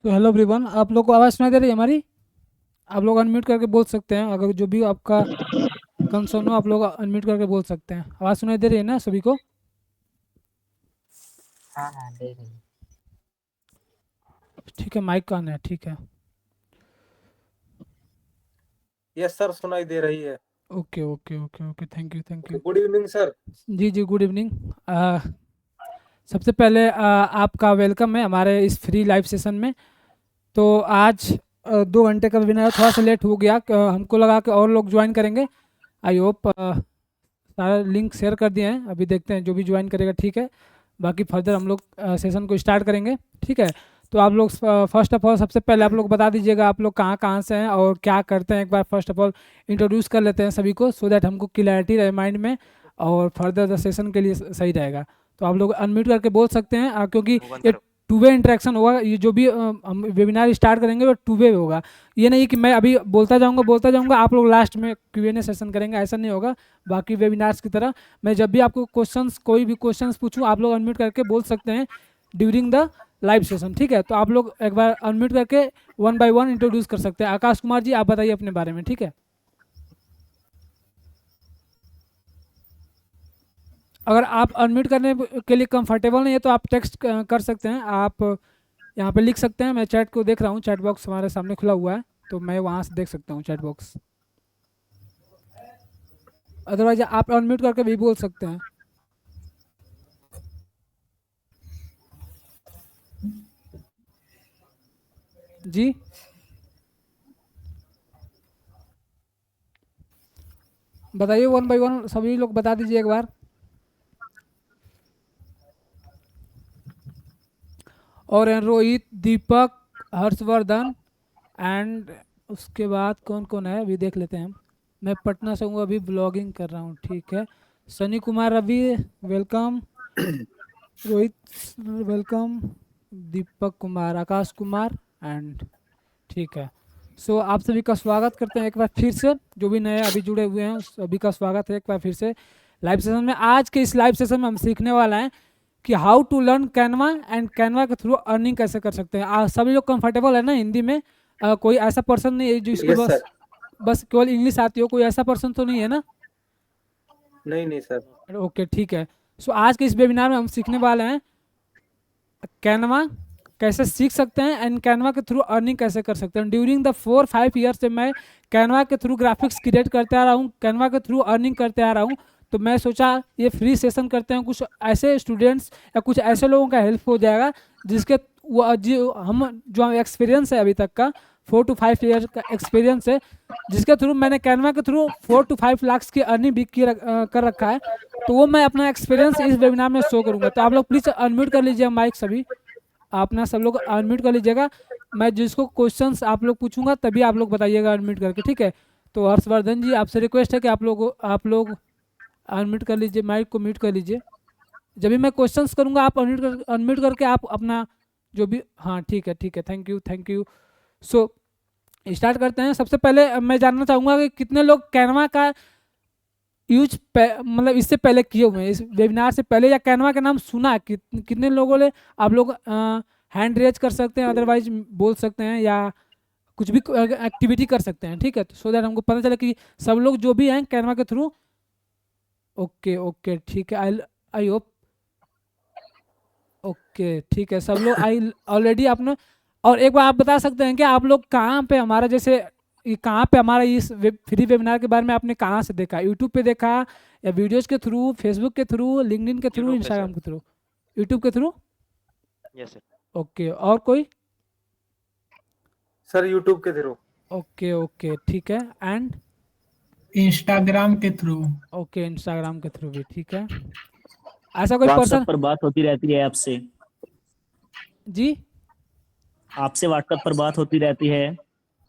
तो hello everyone, आप लोग को आवाज़ सुनाई दे रही है हमारी? आप लोग अनम्यूट करके बोल सकते हैं, अगर जो भी आपका कंसर्न हो आप लोग अनम्यूट करके बोल सकते हैं। आवाज़ सुनाई दे रही है ना सभी को? हाँ हाँ दे रही है। ठीक है, माइक ऑन है, ठीक है। यस सर, सुनाई दे रही है। Okay okay okay okay, thank you thank you. Good evening sir. जी जी, गुड इवनिंग। सबसे पहले आपका वेलकम है हमारे इस फ्री लाइव सेशन में। तो आज 2 घंटे का वेबिनार थोड़ा सा लेट हो गया, हमको लगा कि और लोग ज्वाइन करेंगे। आई होप सारा लिंक शेयर कर दिए हैं, अभी देखते हैं जो भी ज्वाइन करेगा ठीक है, बाकी फर्दर हम लोग सेशन को स्टार्ट करेंगे। ठीक है, तो आप लोग फर्स्ट ऑफ ऑल सबसे पहले आप लोग बता दीजिएगा आप लोग कहाँ कहाँ से हैं और क्या करते हैं। एक बार फर्स्ट ऑफ ऑल इंट्रोड्यूस कर लेते हैं सभी को, सो दैट हमको क्लैरिटी रहे माइंड में और फर्दर द सेशन के लिए सही रहेगा। तो आप लोग अनम्यूट करके बोल सकते हैं, क्योंकि ये टू वे इंटरेक्शन होगा। ये जो भी हम वेबिनार स्टार्ट करेंगे वो टू वे होगा। ये नहीं कि मैं अभी बोलता जाऊंगा आप लोग लास्ट में Q&A सेशन करेंगे, ऐसा नहीं होगा। बाकी वेबिनार्स की तरह मैं जब भी आपको क्वेश्चंस, कोई भी क्वेश्चंस पूछूं, आप लोग अनम्यूट करके बोल सकते हैं ड्यूरिंग द लाइव सेशन। ठीक है, तो आप लोग एक बार अनम्यूट करके वन बाय वन इंट्रोड्यूस कर सकते हैं। आकाश कुमार जी, आप बताइए अपने बारे में। ठीक है, अगर आप अनम्यूट करने के लिए कंफर्टेबल नहीं है तो आप टेक्स्ट कर सकते हैं, आप यहाँ पे लिख सकते हैं। मैं चैट को देख रहा हूँ, चैट बॉक्स हमारे सामने खुला हुआ है, तो मैं वहाँ से देख सकता हूँ चैट बॉक्स। अदरवाइज आप अनम्यूट करके भी बोल सकते हैं। जी, बताइए वन बाय वन सभी लोग बता दीजिए एक बार। और हैं रोहित, दीपक, हर्षवर्धन एंड उसके बाद कौन कौन है अभी देख लेते हैं हम। मैं पटना से हूँ, अभी ब्लॉगिंग कर रहा हूँ। ठीक है, Sunny Kumar Ravi welcome, Rohit welcome, Deepak Kumar, Akash Kumar and ठीक है। सो आप सभी का स्वागत करते हैं एक बार फिर से, जो भी नए अभी जुड़े हुए हैं सभी का स्वागत है एक बार फिर से लाइव सेशन में। आज के इस लाइव सेशन में हम सीखने वाला है कि how to learn Canva and Canva के थ्रू अर्निंग कैसे कर सकते हैं। सभी लोग कंफर्टेबल है ना हिंदी में? कोई ऐसा पर्सन नहीं है जो इसको यस बस सर। बस केवल इंग्लिश आती हो, कोई ऐसा पर्सन तो नहीं है ना? नहीं नहीं सर। ओके ठीक है। सो आज के इस वेबिनार में हम सीखने वाले हैं कैनवा कैसे सीख सकते हैं एंड कैनवा के थ्रू अर्निंग कैसे कर सकते हैं। ड्यूरिंग द 4-5 ईयर से मैं कैनवा के थ्रू ग्राफिक्स क्रिएट करते आ रहा हूँ, कैनवा के थ्रू अर्निंग करते आ रहा हूँ। तो मैं सोचा ये फ्री सेशन करते हैं, कुछ ऐसे स्टूडेंट्स या कुछ ऐसे लोगों का हेल्प हो जाएगा जिसके वो जो एक्सपीरियंस है अभी तक का 4 to 5 ईयर का एक्सपीरियंस है, जिसके थ्रू मैंने कैनवा के थ्रू 4 to 5 लाख की अर्निंग भी कर रखा है। तो वो मैं अपना एक्सपीरियंस इस वेबिनार में शो करूंगा। तो आप लोग प्लीज़ अनम्यूट कर लीजिए माइक सभी, अपना सब लोग अनम्यूट कर लीजिएगा। मैं जिसको क्वेश्चंस आप लोग पूछूंगा तभी आप लोग बताइएगा अनम्यूट करके, ठीक है? तो हर्षवर्धन जी, आपसे रिक्वेस्ट है कि आप लोग अनम्यूट कर लीजिए, माइक को म्यूट कर लीजिए। जब भी मैं क्वेश्चंस करूंगा आप अनम्यूट करके आप अपना जो भी, हाँ ठीक है ठीक है, thank you thank you. So start करते हैं। सबसे पहले मैं जानना चाहूँगा कि कितने लोग कैनवा का यूज मतलब इससे पहले किए हुए हैं, इस वेबिनार से पहले, या कैनवा का नाम सुना है? कितने लोगों ने? आप लोग हैंड रेज कर सकते हैं, अदरवाइज बोल सकते हैं, या कुछ भी एक्टिविटी कर सकते हैं। ठीक है, तो सो दैट हमको पता चले कि सब लोग जो भी हैं कैनवा के थ्रू। ओके ओके ठीक है, आई आई होप। ओके ठीक है, सब लोग आई ऑलरेडी आपने। और एक बार आप बता सकते हैं कि आप लोग कहाँ पे हमारा, जैसे ये कहाँ पे हमारा इस फ्री वेबिनार के बारे में आपने कहाँ से देखा? यूट्यूब पे देखा या वीडियोस के थ्रू, फेसबुक के थ्रू, लिंक्डइन के थ्रू, यूट्यूब पे इंस्टाग्राम सर। के थ्रू? यूट्यूब के थ्रू। Yes sir. ओके, और कोई? सर यूट्यूब के थ्रू। ओके ओके ठीक है, एंड इंस्टाग्राम के थ्रू। ओके, इंस्टाग्राम के थ्रू भी ठीक है। ऐसा कोई व्हाट्सएप पर्सन? पर बात होती रहती है आपसे। जी, आपसे व्हाट्सएप पर बात होती रहती है।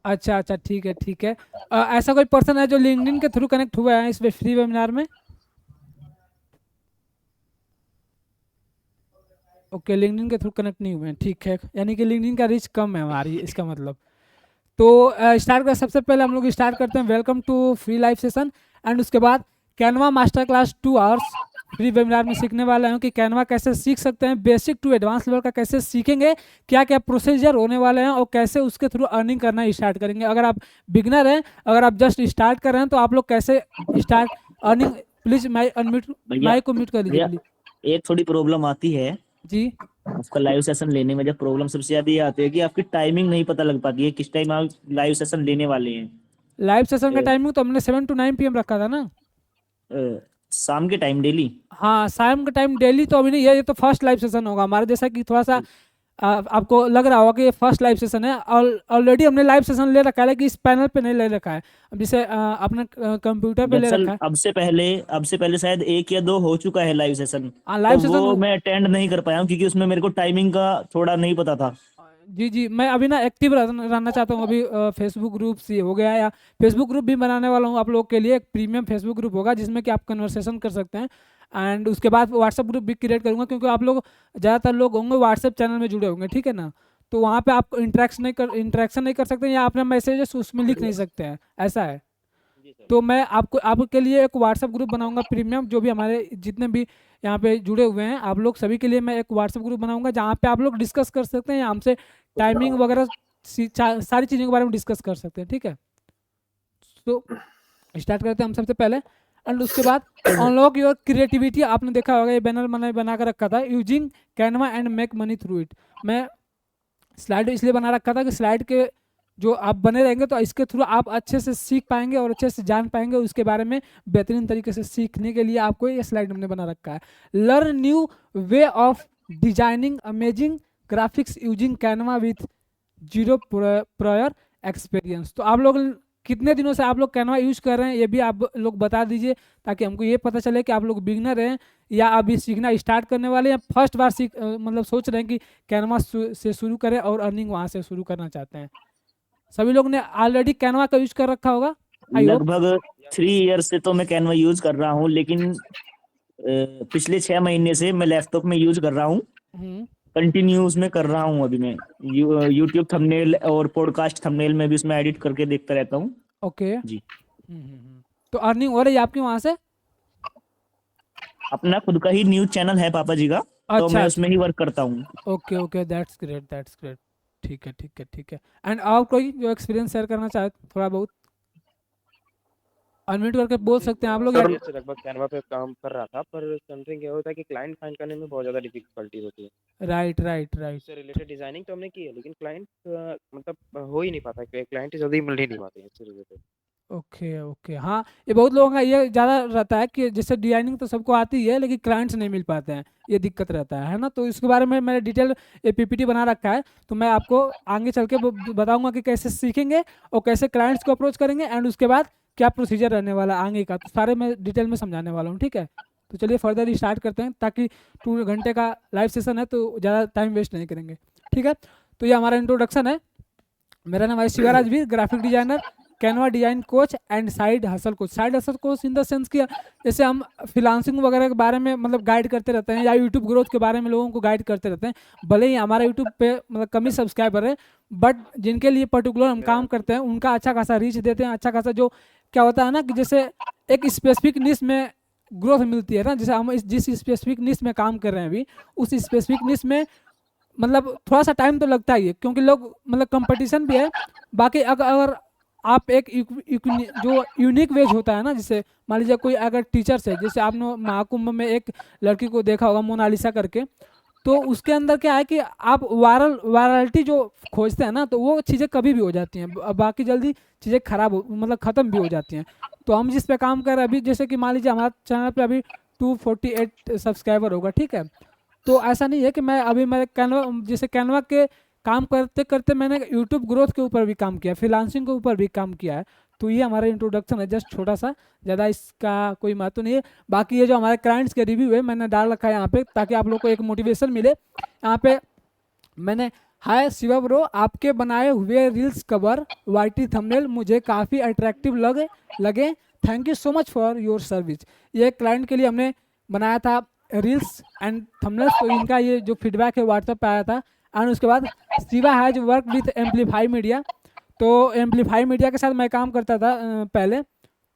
अच्छा अच्छा ठीक है ठीक है। ऐसा कोई पर्सन है जो लिंक्डइन के थ्रू कनेक्ट हुआ है इस फ्री वेबिनार में? ओके, लिंक्डइन के थ्रू कनेक्ट नहीं हुए हैं, ठीक है, यानी कि लिंक्डइन का रीच कम है हमारी, इसका मतलब। तो स्टार्ट कर सबसे पहले हम लोग स्टार्ट करते हैं welcome to free live session, and उसके बाद Canva master class 2 hours free webinar में सीखने वाला हूँ कि कैनवा कैसे सीख सकते हैं, बेसिक टू एडवांस लेवल का कैसे सीखेंगे, क्या क्या प्रोसीजर होने वाले हैं और कैसे उसके थ्रू अर्निंग करना स्टार्ट करेंगे। अगर आप बिगनर हैं, अगर आप जस्ट स्टार्ट कर रहे हैं तो आप लोग कैसे स्टार्ट अर्निंग। प्लीज भैया माइक को म्यूट कर लीजिए भैया प्लीज। एक थोड़ी प्रॉब्लम आती है जी आपका लाइव सेशन लेने में। जब प्रॉब्लम सबसे ज्यादा ये आती है कि आपकी टाइमिंग नहीं पता लग पाती है किस टाइम आप लाइव सेशन लेने वाले हैं। लाइव सेशन का अ, टाइमिंग तो हमने 7 to 9 PM रखा था ना। शाम के टाइम डेली। हाँ शाम का टाइम डेली तो अभी नहीं है, ये तो फर्स्ट लाइव सेशन होगा हमारा। जैसा कि थोड़ा सा आपको लग रहा होगा कि ये फर्स्ट लाइव सेशन है, ऑलरेडी हमने लाइव सेशन ले रखा है लेकिन इस पैनल पे नहीं ले रखा है। अब जैसे अपने कंप्यूटर पे ले दरअसल रखा है। अब से पहले शायद 1 या 2 हो चुका है लाइव सेशन। हाँ लाइव तो सेशन वो मैं अटेंड नहीं कर पाया हूँ क्योंकि उसमें मेरे को टाइमिंग का थोड़ा नहीं पता था। जी जी, मैं अभी ना एक्टिव रहना चाहता हूँ। अभी फेसबुक ग्रुप से हो गया, या फेसबुक ग्रुप भी बनाने वाला हूँ आप लोग के लिए। एक प्रीमियम फेसबुक ग्रुप होगा जिसमें कि आप कन्वर्सेशन कर सकते हैं। एंड उसके बाद व्हाट्सएप ग्रुप भी क्रिएट करूँगा, क्योंकि आप लोग ज़्यादातर लोग होंगे व्हाट्सएप चैनल में जुड़े होंगे, ठीक है ना। तो वहाँ पे आप इंटरेक्शन नहीं कर सकते, या अपना मैसेजेस उसमें लिख नहीं सकते हैं, ऐसा है। तो मैं आपके लिए एक व्हाट्सएप ग्रुप बनाऊंगा प्रीमियम, जो भी हमारे जितने भी यहाँ पे जुड़े हुए हैं आप लोग सभी के लिए मैं एक व्हाट्सएप ग्रुप बनाऊंगा जहाँ पे आप लोग डिस्कस कर सकते हैं, या हमसे टाइमिंग वगैरह सारी चीज़ों के बारे में डिस्कस कर सकते हैं, ठीक है। तो स्टार्ट करते हैं हम सबसे पहले। एंड उसके बाद अनलॉक योर क्रिएटिविटी। आपने देखा होगा ये बैनर मैंने बना कर रखा था, using Canva and make money through it. मैं स्लाइड इसलिए बना रखा था कि स्लाइड के जो आप बने रहेंगे तो इसके थ्रू आप अच्छे से सीख पाएंगे और अच्छे से जान पाएंगे उसके बारे में। बेहतरीन तरीके से सीखने के लिए आपको ये स्लाइड हमने बना रखा है। Learn new way of designing amazing graphics using Canva with zero prior experience. तो आप लोग कितने दिनों से आप लोग कैनवा यूज कर रहे हैं ये भी आप लोग बता दीजिए, ताकि हमको ये पता चले कि आप लोग बिगनर हैं या अभी सीखना स्टार्ट करने वाले हैं, या फर्स्ट बार मतलब सोच रहे हैं कि कैनवा से शुरू करें और अर्निंग वहाँ से शुरू करना चाहते हैं। सभी लोग ने ऑलरेडी कैनवा का यूज कर रखा होगा आई होप। लगभग 3 ईयर से तो मैं कैनवा यूज कर रहा हूँ, लेकिन पिछले 6 महीने से मैं लैपटॉप में यूज कर रहा हूँ। कंटिन्यूस में कर रहा हूँ। अभी मैं यूट्यूब थंबनेल और पॉडकास्ट थंबनेल में भी उसमें एडिट करके देखता रहता हूँ। ओके जी। तो अर्निंग हो रही है आपकी वहाँ से? अपना खुद का ही न्यूज चैनल है पापा जी का, तो अच्छा मैं उसमें ही वर्क करता हूँ। Okay okay, that's great that's great. ठीक है ठीक है ठीक है। एंड और कोई जो एक्सपीरियंस शेयर करना चाहे थोड़ा बहुत अनम्यूट करके बोल सकते हैं आप लोग। सर से लगभग कैनवा पे काम कर रहा था, पर समथिंग क्या होता है कि क्लाइंट फाइंड करने में बहुत ज़्यादा डिफिकल्टी होती है। Right right right. इससे रिलेटेड डिजाइनिंग तो हमने की है, लेकिन क्लाइंट मतलब हो ही नहीं पाता, क्लाइंट जल्दी मिल ही नहीं पाते हैं इससे रिलेटेड। ओके ओके, हाँ ये बहुत लोगों का ये ज़्यादा रहता है कि जैसे डिजाइनिंग तो सबको आती है लेकिन क्लाइंट्स नहीं मिल पाते हैं, ये दिक्कत रहता है ना। तो इसके बारे में मैंने डिटेल पीपीटी बना रखा है, तो मैं आपको आगे चल के बताऊंगा कि कैसे सीखेंगे और कैसे क्लाइंट्स को अप्रोच करेंगे, एंड उसके बाद क्या प्रोसीजर रहने वाला आगे का, तो सारे मैं डिटेल में समझाने वाला हूँ, ठीक है। तो चलिए फर्दर स्टार्ट करते हैं, ताकि 2 घंटे का लाइव सेशन है तो ज़्यादा टाइम वेस्ट नहीं करेंगे, ठीक है। तो ये हमारा इंट्रोडक्शन है। मेरा नाम है Shivraj Veer, graphic designer, Canva design coach and side hustle coach. Side hustle coach in the sense कि जैसे हम फ्रीलांसिंग वगैरह के बारे में मतलब गाइड करते रहते हैं, या यूट्यूब ग्रोथ के बारे में लोगों को गाइड करते रहते हैं। भले ही हमारा यूट्यूब पे मतलब कम ही सब्सक्राइबर है, बट जिनके लिए पर्टिकुलर हम काम करते हैं उनका अच्छा खासा रीच देते हैं। अच्छा खासा जो क्या होता है ना कि जैसे एक स्पेसिफिक निश में ग्रोथ मिलती है ना, जैसे हम जिस स्पेसिफिक निश में काम कर रहे हैं अभी, उस स्पेसिफिक निश में मतलब थोड़ा सा टाइम तो लगता ही है, क्योंकि लोग मतलब कंपटीशन भी है। बाकी अगर आप एक जो यूनिक वेज होता है ना, जैसे मान लीजिए कोई अगर टीचर्स है, जैसे आपने महाकुंभ में एक लड़की को देखा होगा मोनालिसा करके, तो उसके अंदर क्या है कि आप वायरलिटी जो खोजते हैं ना, तो वो चीज़ें कभी भी हो जाती हैं, बाकी जल्दी चीज़ें खराब मतलब ख़त्म भी हो जाती हैं। तो हम जिस पे काम कर रहे हैं अभी, जैसे कि मान लीजिए हमारा चैनल पे अभी 248 सब्सक्राइबर होगा, ठीक है। तो ऐसा नहीं है कि मैं कैनवा जैसे कैनवा के काम करते करते मैंने यूट्यूब ग्रोथ के ऊपर भी काम किया, फ्रीलांसिंग के ऊपर भी काम किया है। तो ये हमारा इंट्रोडक्शन है, जस्ट छोटा सा, ज़्यादा इसका कोई महत्व नहीं है। बाकी ये जो हमारे क्लाइंट्स के रिव्यू है मैंने डाल रखा है यहाँ पे, ताकि आप लोग को एक मोटिवेशन मिले। यहाँ पे मैंने हाय शिवा ब्रो, आपके बनाए हुए रील्स कवर वाईटी थंबनेल मुझे काफ़ी अट्रैक्टिव लगे। Thank you so much for your service. ये क्लाइंट के लिए हमने बनाया था रील्स एंड थंबनेल्स, तो इनका ये जो फीडबैक है व्हाट्सएप पे आया था। एंड उसके बाद Shiva has work with amplify media. तो एम्पलीफाई मीडिया के साथ मैं काम करता था पहले,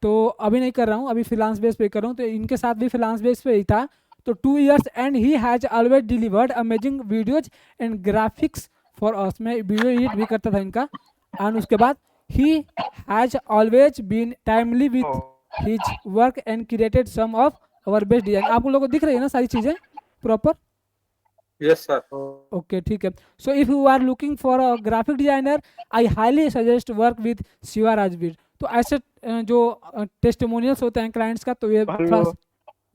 तो अभी नहीं कर रहा हूँ, अभी फ्रीलांस बेस पे कर रहा हूँ। तो इनके साथ भी फ्रीलांस बेस पे ही था। तो 2 years and he has always delivered amazing videos and graphics for us. मैं वीडियो एडिट भी करता था इनका। एंड उसके बाद he has always been timely with his work and created some of our best design. आप लोगों को दिख रही है ना सारी चीज़ें प्रॉपर? Yes sir. ओके ठीक है। So if you are looking for a graphic designer I highly suggest work with Shiva Rajveer. तो ऐसे जो टेस्टिमोनियल्स होते हैं क्लाइंट्स का, तो ये हेलो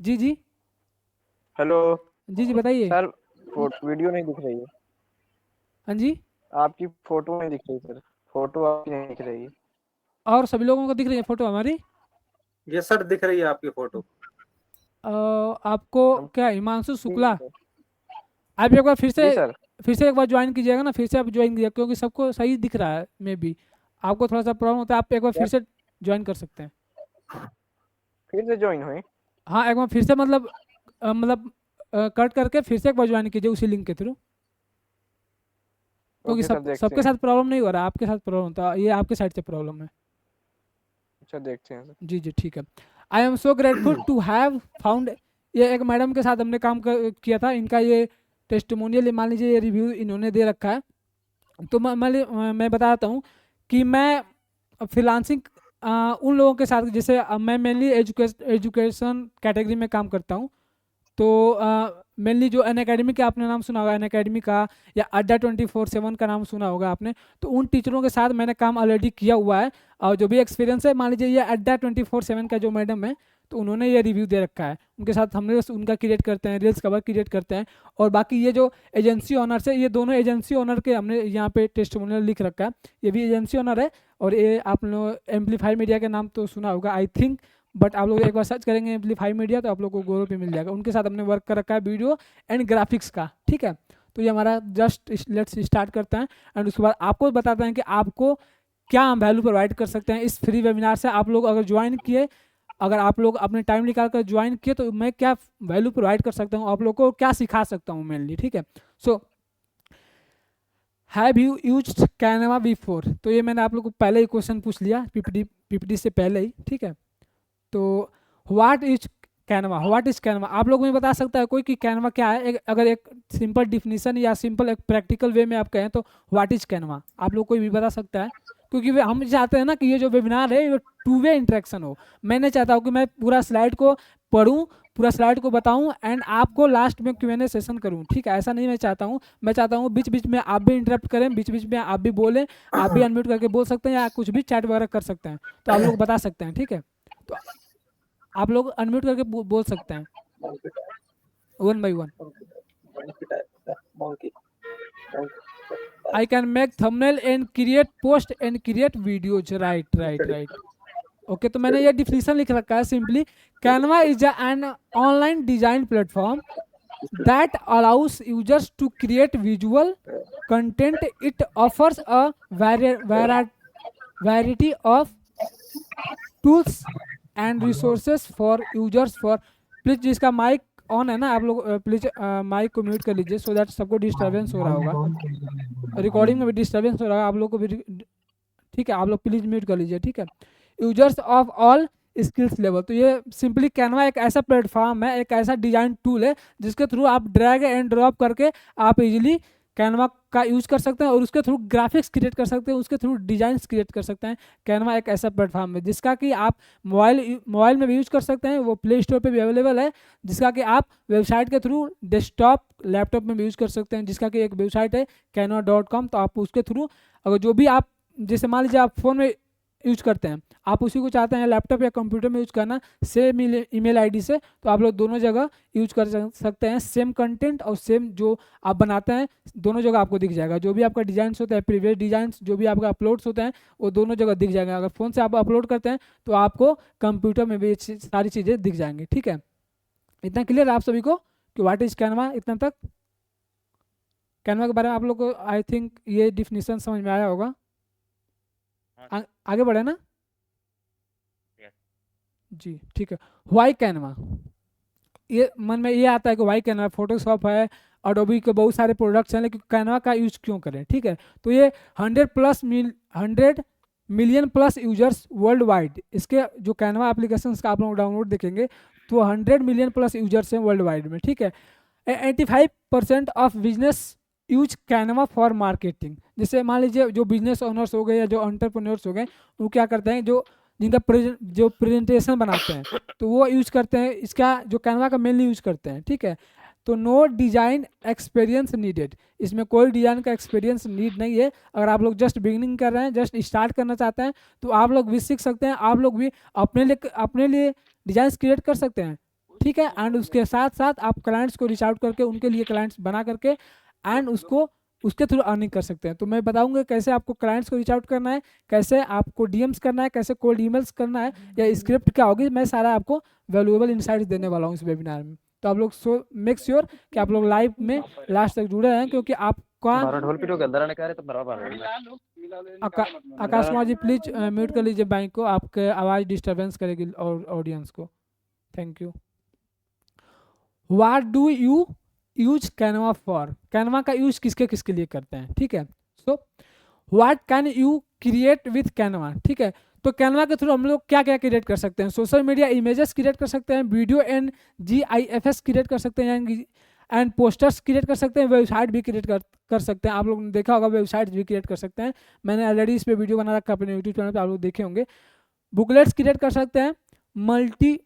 जी जी हेलो जी जी बताइए। सर, वीडियो नहीं दिख रही है, हाँ जी, आपकी फोटो नहीं दिख रही सर, फोटो आपकी नहीं दिख रही है। और सभी लोगों को दिख रही है फोटो हमारी? यस सर, दिख रही है आपकी फोटो। आपको क्या हिमांशु शुक्ला, जी आप एक बार फिर सर, से एक बार ज्वाइन कीजिएगा ना, फिर से आप ज्वाइन कीजिएगा, क्योंकि सबको सही दिख रहा है। मे बी आपको थोड़ा सा प्रॉब्लम होता है, आप एक बार फिर से ज्वाइन कर सकते हैं। फिर से ज्वाइन हुए। हाँ एक बार फिर से मतलब कट करके फिर से एक बार ज्वाइन कीजिए उसी लिंक के थ्रू, क्योंकि ओके सर, देखते सबके हैं। साथ प्रॉब्लम नहीं हो रहा, आपके साथ प्रॉब्लम होता है, ये आपके साइड से प्रॉब्लम है। अच्छा देखते हैं सर। जी जी ठीक है। I am so grateful to have found, ये एक मैडम के साथ हमने काम किया था। इनका ये टेस्टिमोनियल, मान लीजिए ये रिव्यू इन्होंने दे रखा है। तो मैं बताता हूँ कि मैं फ्रीलांसिंग उन लोगों के साथ, जैसे मैं मेनली एजुकेशन कैटेगरी में काम करता हूँ। तो मेनली जो अनअकैडमी का आपने नाम सुना होगा, अनअकैडमी का या अड्डा 24/7 का नाम सुना होगा आपने, तो उन टीचरों के साथ मैंने काम ऑलरेडी किया हुआ है। और जो भी एक्सपीरियंस है, मान लीजिए ये अड्डा 24/7 का जो मैडम है, तो उन्होंने ये रिव्यू दे रखा है। उनके साथ हमने उनका क्रिएट करते हैं, रील्स कवर क्रिएट करते हैं। और बाकी ये जो एजेंसी ओनर्स है, ये दोनों एजेंसी ओनर के हमने यहाँ पे टेस्टिमोनियल लिख रखा है। ये भी एजेंसी ओनर है, और ये आप लोग एम्पलीफाई मीडिया के नाम तो सुना होगा आई थिंक, बट आप लोग एक बार सर्च करेंगे एम्पलीफाई मीडिया तो आप लोग को गूगल पे मिल जाएगा। उनके साथ हमने वर्क कर रखा है वीडियो एंड ग्राफिक्स का, ठीक है। तो ये हमारा जस्ट लेट्स स्टार्ट करते हैं, एंड उसके बाद आपको बताते हैं कि आपको क्या हम वैल्यू प्रोवाइड कर सकते हैं इस फ्री वेबिनार से। आप लोग अगर ज्वाइन किए, अगर आप लोग अपने टाइम निकाल कर ज्वाइन किए, तो मैं क्या वैल्यू प्रोवाइड कर सकता हूँ, आप लोग को क्या सिखा सकता हूँ मेनली, ठीक है। So have you used Canva before? तो ये मैंने आप लोग को पहले ही क्वेश्चन पूछ लिया पीपीटी से पहले ही, ठीक है। तो what is Canva, what is Canva, आप लोग में बता सकता है कोई कि कैनवा क्या है? अगर एक सिंपल डिफिनीशन या सिंपल एक प्रैक्टिकल वे में आप कहें तो व्हाट इज कैनवा, आप लोग कोई भी बता सकता है? क्योंकि हम चाहते हैं ना कि ये जो वेबिनार है ये 2 वे इंटरेक्शन हो। मैं नहीं चाहता हूँ कि मैं पूरा स्लाइड को पढ़ूँ, पूरा स्लाइड को बताऊं एंड आपको लास्ट में Q&A सेशन करूं, ठीक है। ऐसा नहीं मैं चाहता हूं। मैं चाहता हूं बीच बीच में आप भी इंटरप्ट करें, बीच बीच में आप भी बोलें, आप भी अनम्यूट करके बोल सकते हैं या कुछ भी चैट वगैरह कर सकते हैं, तो आप लोग बता सकते हैं, ठीक है। तो आप लोग अनम्यूट करके बोल सकते हैं 1 by 1। I can make thumbnail and create post and create videos, right। Okay तो मैंने ये डिफिनीशन लिख रखा है simply, Canva is an online design platform that allows users to create visual content. It offers a variety of tools and resources for users for please जिसका mic on है ना आप लोग प्लीज माइक को mute कर लीजिए, so that सबको disturbance हो रहा होगा, रिकॉर्डिंग में भी डिस्टर्बेंस हो रहा है आप लोग को भी, ठीक है। आप लोग प्लीज म्यूट कर लीजिए, ठीक है। Users of all skills level, तो ये सिंपली कैनवा एक ऐसा प्लेटफॉर्म है, एक ऐसा डिजाइन टूल है जिसके थ्रू आप ड्रैग एंड ड्रॉप करके आप इजीली कैनवा का यूज़ कर सकते हैं और उसके थ्रू ग्राफिक्स क्रिएट कर सकते हैं, उसके थ्रू डिजाइंस क्रिएट कर सकते हैं। कैनवा एक ऐसा प्लेटफॉर्म है जिसका कि आप मोबाइल में भी यूज़ कर सकते हैं, वो प्ले स्टोर पे भी अवेलेबल है, जिसका कि आप वेबसाइट के थ्रू डेस्कटॉप लैपटॉप में भी यूज़ कर सकते हैं, जिसका कि एक वेबसाइट है canva.com। तो आप उसके थ्रू अगर जो भी आप जैसे मान लीजिए आप फ़ोन में यूज करते हैं, आप उसी को चाहते हैं लैपटॉप या कंप्यूटर में यूज करना सेम ईमेल आईडी से, तो आप लोग दोनों जगह यूज कर सकते हैं। सेम कंटेंट और सेम जो आप बनाते हैं दोनों जगह आपको दिख जाएगा। जो भी आपका डिजाइंस होता है, प्रीवियस डिजाइंस जो भी आपका अपलोड्स होते हैं वो दोनों जगह दिख जाएगा। अगर फ़ोन से आप अपलोड करते हैं तो आपको कंप्यूटर में भी सारी चीज़ें दिख जाएंगी, ठीक है। इतना क्लियर आप सभी को कि व्हाट इज कैनवा? इतना तक कैनवा के बारे में आप लोग को आई थिंक ये डिफिनीशन समझ में आया होगा। आगे बढ़े ना जी, ठीक है। वाई कैनवा, ये मन में ये आता है कि वाई कैनवा, फोटोशॉप है, अडोबी के बहुत सारे प्रोडक्ट्स हैं, लेकिन कैनवा का यूज क्यों करें, ठीक है। तो ये 100 million plus users world wide. इसके जो कैनवा एप्लीकेशन का आप लोग डाउनलोड देखेंगे तो 100 मिलियन प्लस यूजर्स हैं वर्ल्ड वाइड में, ठीक है। 85% of business use Canva for marketing. जैसे मान लीजिए जो बिजनेस ओनर्स हो गए या जो एंटरप्रेन्योर्स हो गए, वो क्या करते हैं, जो जिनका जो प्रेजेंटेशन बनाते हैं तो वो यूज करते हैं इसका, जो कैनवा का मेनली यूज करते हैं, ठीक है। तो नो डिजाइन एक्सपीरियंस नीडेड, इसमें कोई डिजाइन का एक्सपीरियंस नीड नहीं है। अगर आप लोग जस्ट बिगिनिंग कर रहे हैं, जस्ट स्टार्ट करना चाहते हैं, तो आप लोग भी सीख सकते हैं। आप लोग भी अपने लिए डिजाइन क्रिएट कर सकते हैं, ठीक है। एंड उसके साथ साथ आप क्लाइंट्स को रीच आउट करके उनके लिए क्लाइंट्स बना करके एंड उसके थ्रू अर्निंग कर सकते हैं। तो मैं बताऊंगा कैसे आपको क्लाइंट्स को रीच आउट करना है, कैसे आपको डीएम्स करना है, कैसे कोल्ड ईमेल्स करना है, या स्क्रिप्ट क्या होगी, मैं सारा आपको वैल्यूएबल इनसाइट्स देने वाला हूँ इस वेबिनार में। तो आप लोग मेक श्योर कि आप लोग लाइव में लास्ट तक जुड़े हैं, क्योंकि आपका ढोल पिटो के अंदर आने का है तो बराबर है। आकाश कुमार जी प्लीज म्यूट कर लीजिए माइक को, आपके आवाज़ डिस्टर्बेंस करेगी और ऑडियंस को। Thank you. What do you use Canva for, Canva का यूज किसके किसके लिए करते हैं, ठीक है। So what can you create with Canva, ठीक है। तो कैनवा के थ्रू हम लोग क्या क्या क्रिएट कर सकते हैं, सोशल मीडिया इमेजेस क्रिएट कर सकते हैं, वीडियो एंड GIFs क्रिएट कर सकते हैं, एंड पोस्टर्स क्रिएट कर सकते हैं, वेबसाइट भी क्रिएट कर सकते हैं। आप लोगों ने देखा होगा वेबसाइट भी क्रिएट कर सकते हैं, मैंने ऑलरेडी इस पर वीडियो बना रखा अपने यूट्यूब चैनल पर, आप लोग देखे होंगे। बुकलेट्स क्रिएट कर सकते हैं, मल्टी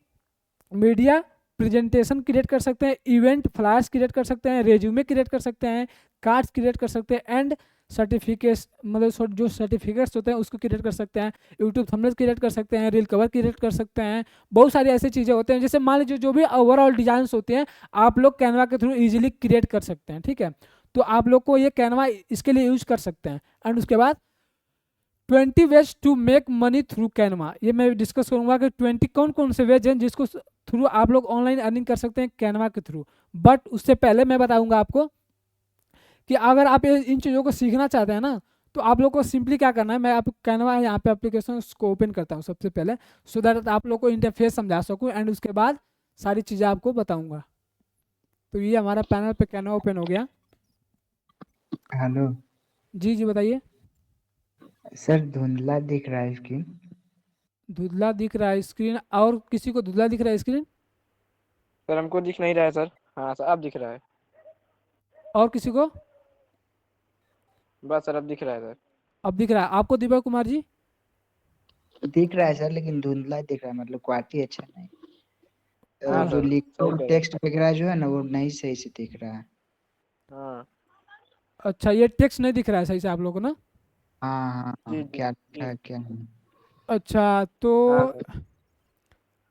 मीडिया प्रेजेंटेशन क्रिएट कर सकते हैं, इवेंट फ्लायर्स क्रिएट कर सकते हैं, रेज्यूमे क्रिएट कर सकते हैं, कार्ड्स क्रिएट कर सकते हैं, एंड सर्टिफिकेट्स मतलब जो सर्टिफिकेट्स होते हैं उसको क्रिएट कर सकते हैं, यूट्यूब थंबनेल्स क्रिएट कर सकते हैं, रील कवर क्रिएट कर सकते हैं। बहुत सारी ऐसी चीज़ें होते हैं, जैसे मान लीजिए जो भी ओवरऑल डिजाइंस होते हैं आप लोग कैनवा के थ्रू इजीली क्रिएट कर सकते हैं, ठीक है। तो आप लोग को ये कैनवा इसके लिए यूज कर सकते हैं। एंड उसके बाद 20 ways to make money through Canva, ये मैं डिस्कस करूंगा कि 20 कौन कौन से वेज हैं जिसको थ्रू आप लोग ऑनलाइन अर्निंग कर सकते हैं कैनवा के थ्रू। बट उससे पहले मैं बताऊंगा आपको कि अगर आप इन चीज़ों को सीखना चाहते हैं ना, तो आप लोग को सिंपली क्या करना है, मैं आप कैनवा यहाँ पे एप्लीकेशन को ओपन करता हूँ सबसे पहले, सो दैट आप लोग को इंटरफेस समझा सकूँ, एंड उसके बाद सारी चीज़ें आपको बताऊँगा। तो ये हमारा पैनल पे कैनवा ओपन हो गया। हेलो जी जी बताइए। सर, धुंधला दिख रहा है स्क्रीन। धुंधला दिख रहा है स्क्रीन, और किसी को धुंधला दिख रहा है स्क्रीन? सर हमको दिख नहीं रहा है सर। हाँ सर अब दिख रहा है। और किसी को? बस सर अब दिख रहा है सर। अब दिख रहा है आपको दीपक कुमार जी? दिख रहा है सर, लेकिन धुंधला दिख रहा है, मतलब क्वालिटी अच्छा नहीं। हाँ जो सर, लिखा सही कह टेक्स्ट वगैरह जो है ना वो नहीं सही से दिख रहा है। हाँ अच्छा, ये टेक्स्ट नहीं दिख रहा है सही से आप लोगों को ना? हाँ हाँ जी हाँ, जी क्या जी। लिखा है क्या नहीं। अच्छा तो हाँ सर।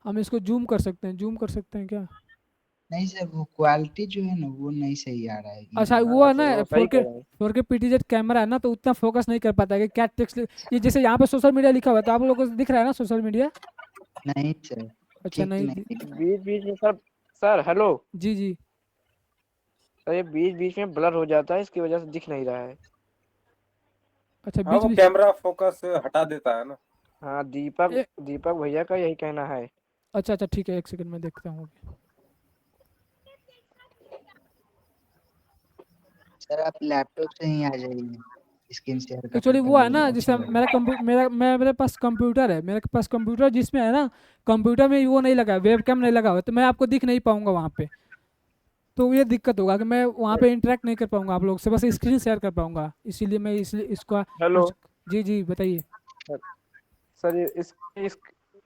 हम इसको जूम कर सकते हैं, जूम कर सकते हैं क्या? नहीं सर, वो क्वालिटी जो है ना वो नहीं सही आ रहा है अच्छा इमेज। वो हाँ है सर ना वो सही 4K कह रहे हैं। 4K PTZ कैमरा है ना, तो उतना फोकस नहीं कर पाता है कि क्या टेक्स्ट। ये जैसे यहाँ पे सोशल मीडिया लिखा हुआ है तो आप लोगों को दिख रहा है ना सोशल मीडिया? नहीं सर, अच्छा ठीक नहीं नहीं दिख रहा। बीच बीच में सर, सर हेलो जी जी। सर, ये बीच बीच में ब्लर हो जाता है, इसकी वजह से दिख नहीं रहा है। अच्छा हाँ बीच वो बीच कैमरा फोकस हटा देता है ना। हाँ दीपक ए, दीपक भैया का यही कहना है। अच्छा अच्छा ठीक है, एक सेकंड में देखता हूँ। सर आप लैपटॉप से ही आ जाइए, स्क्रीन शेयर करना एक्चुअली वो है तभी ना, अच्छा जैसे लगेगा। मेरे पास कंप्यूटर है, मेरे पास कंप्यूटर जिसमें है ना, कंप्यूटर में वो नहीं लगा है, वेबकैम नहीं लगा हुआ है, तो मैं आपको दिख नहीं पाऊंगा वहाँ पे। तो ये दिक्कत होगा कि मैं वहाँ पे इंटरेक्ट नहीं कर पाऊंगा आप लोग से, बस स्क्रीन शेयर कर पाऊंगा, इसीलिए मैं इसलिए इसका हेलो जी जी बताइए। सर, ये इस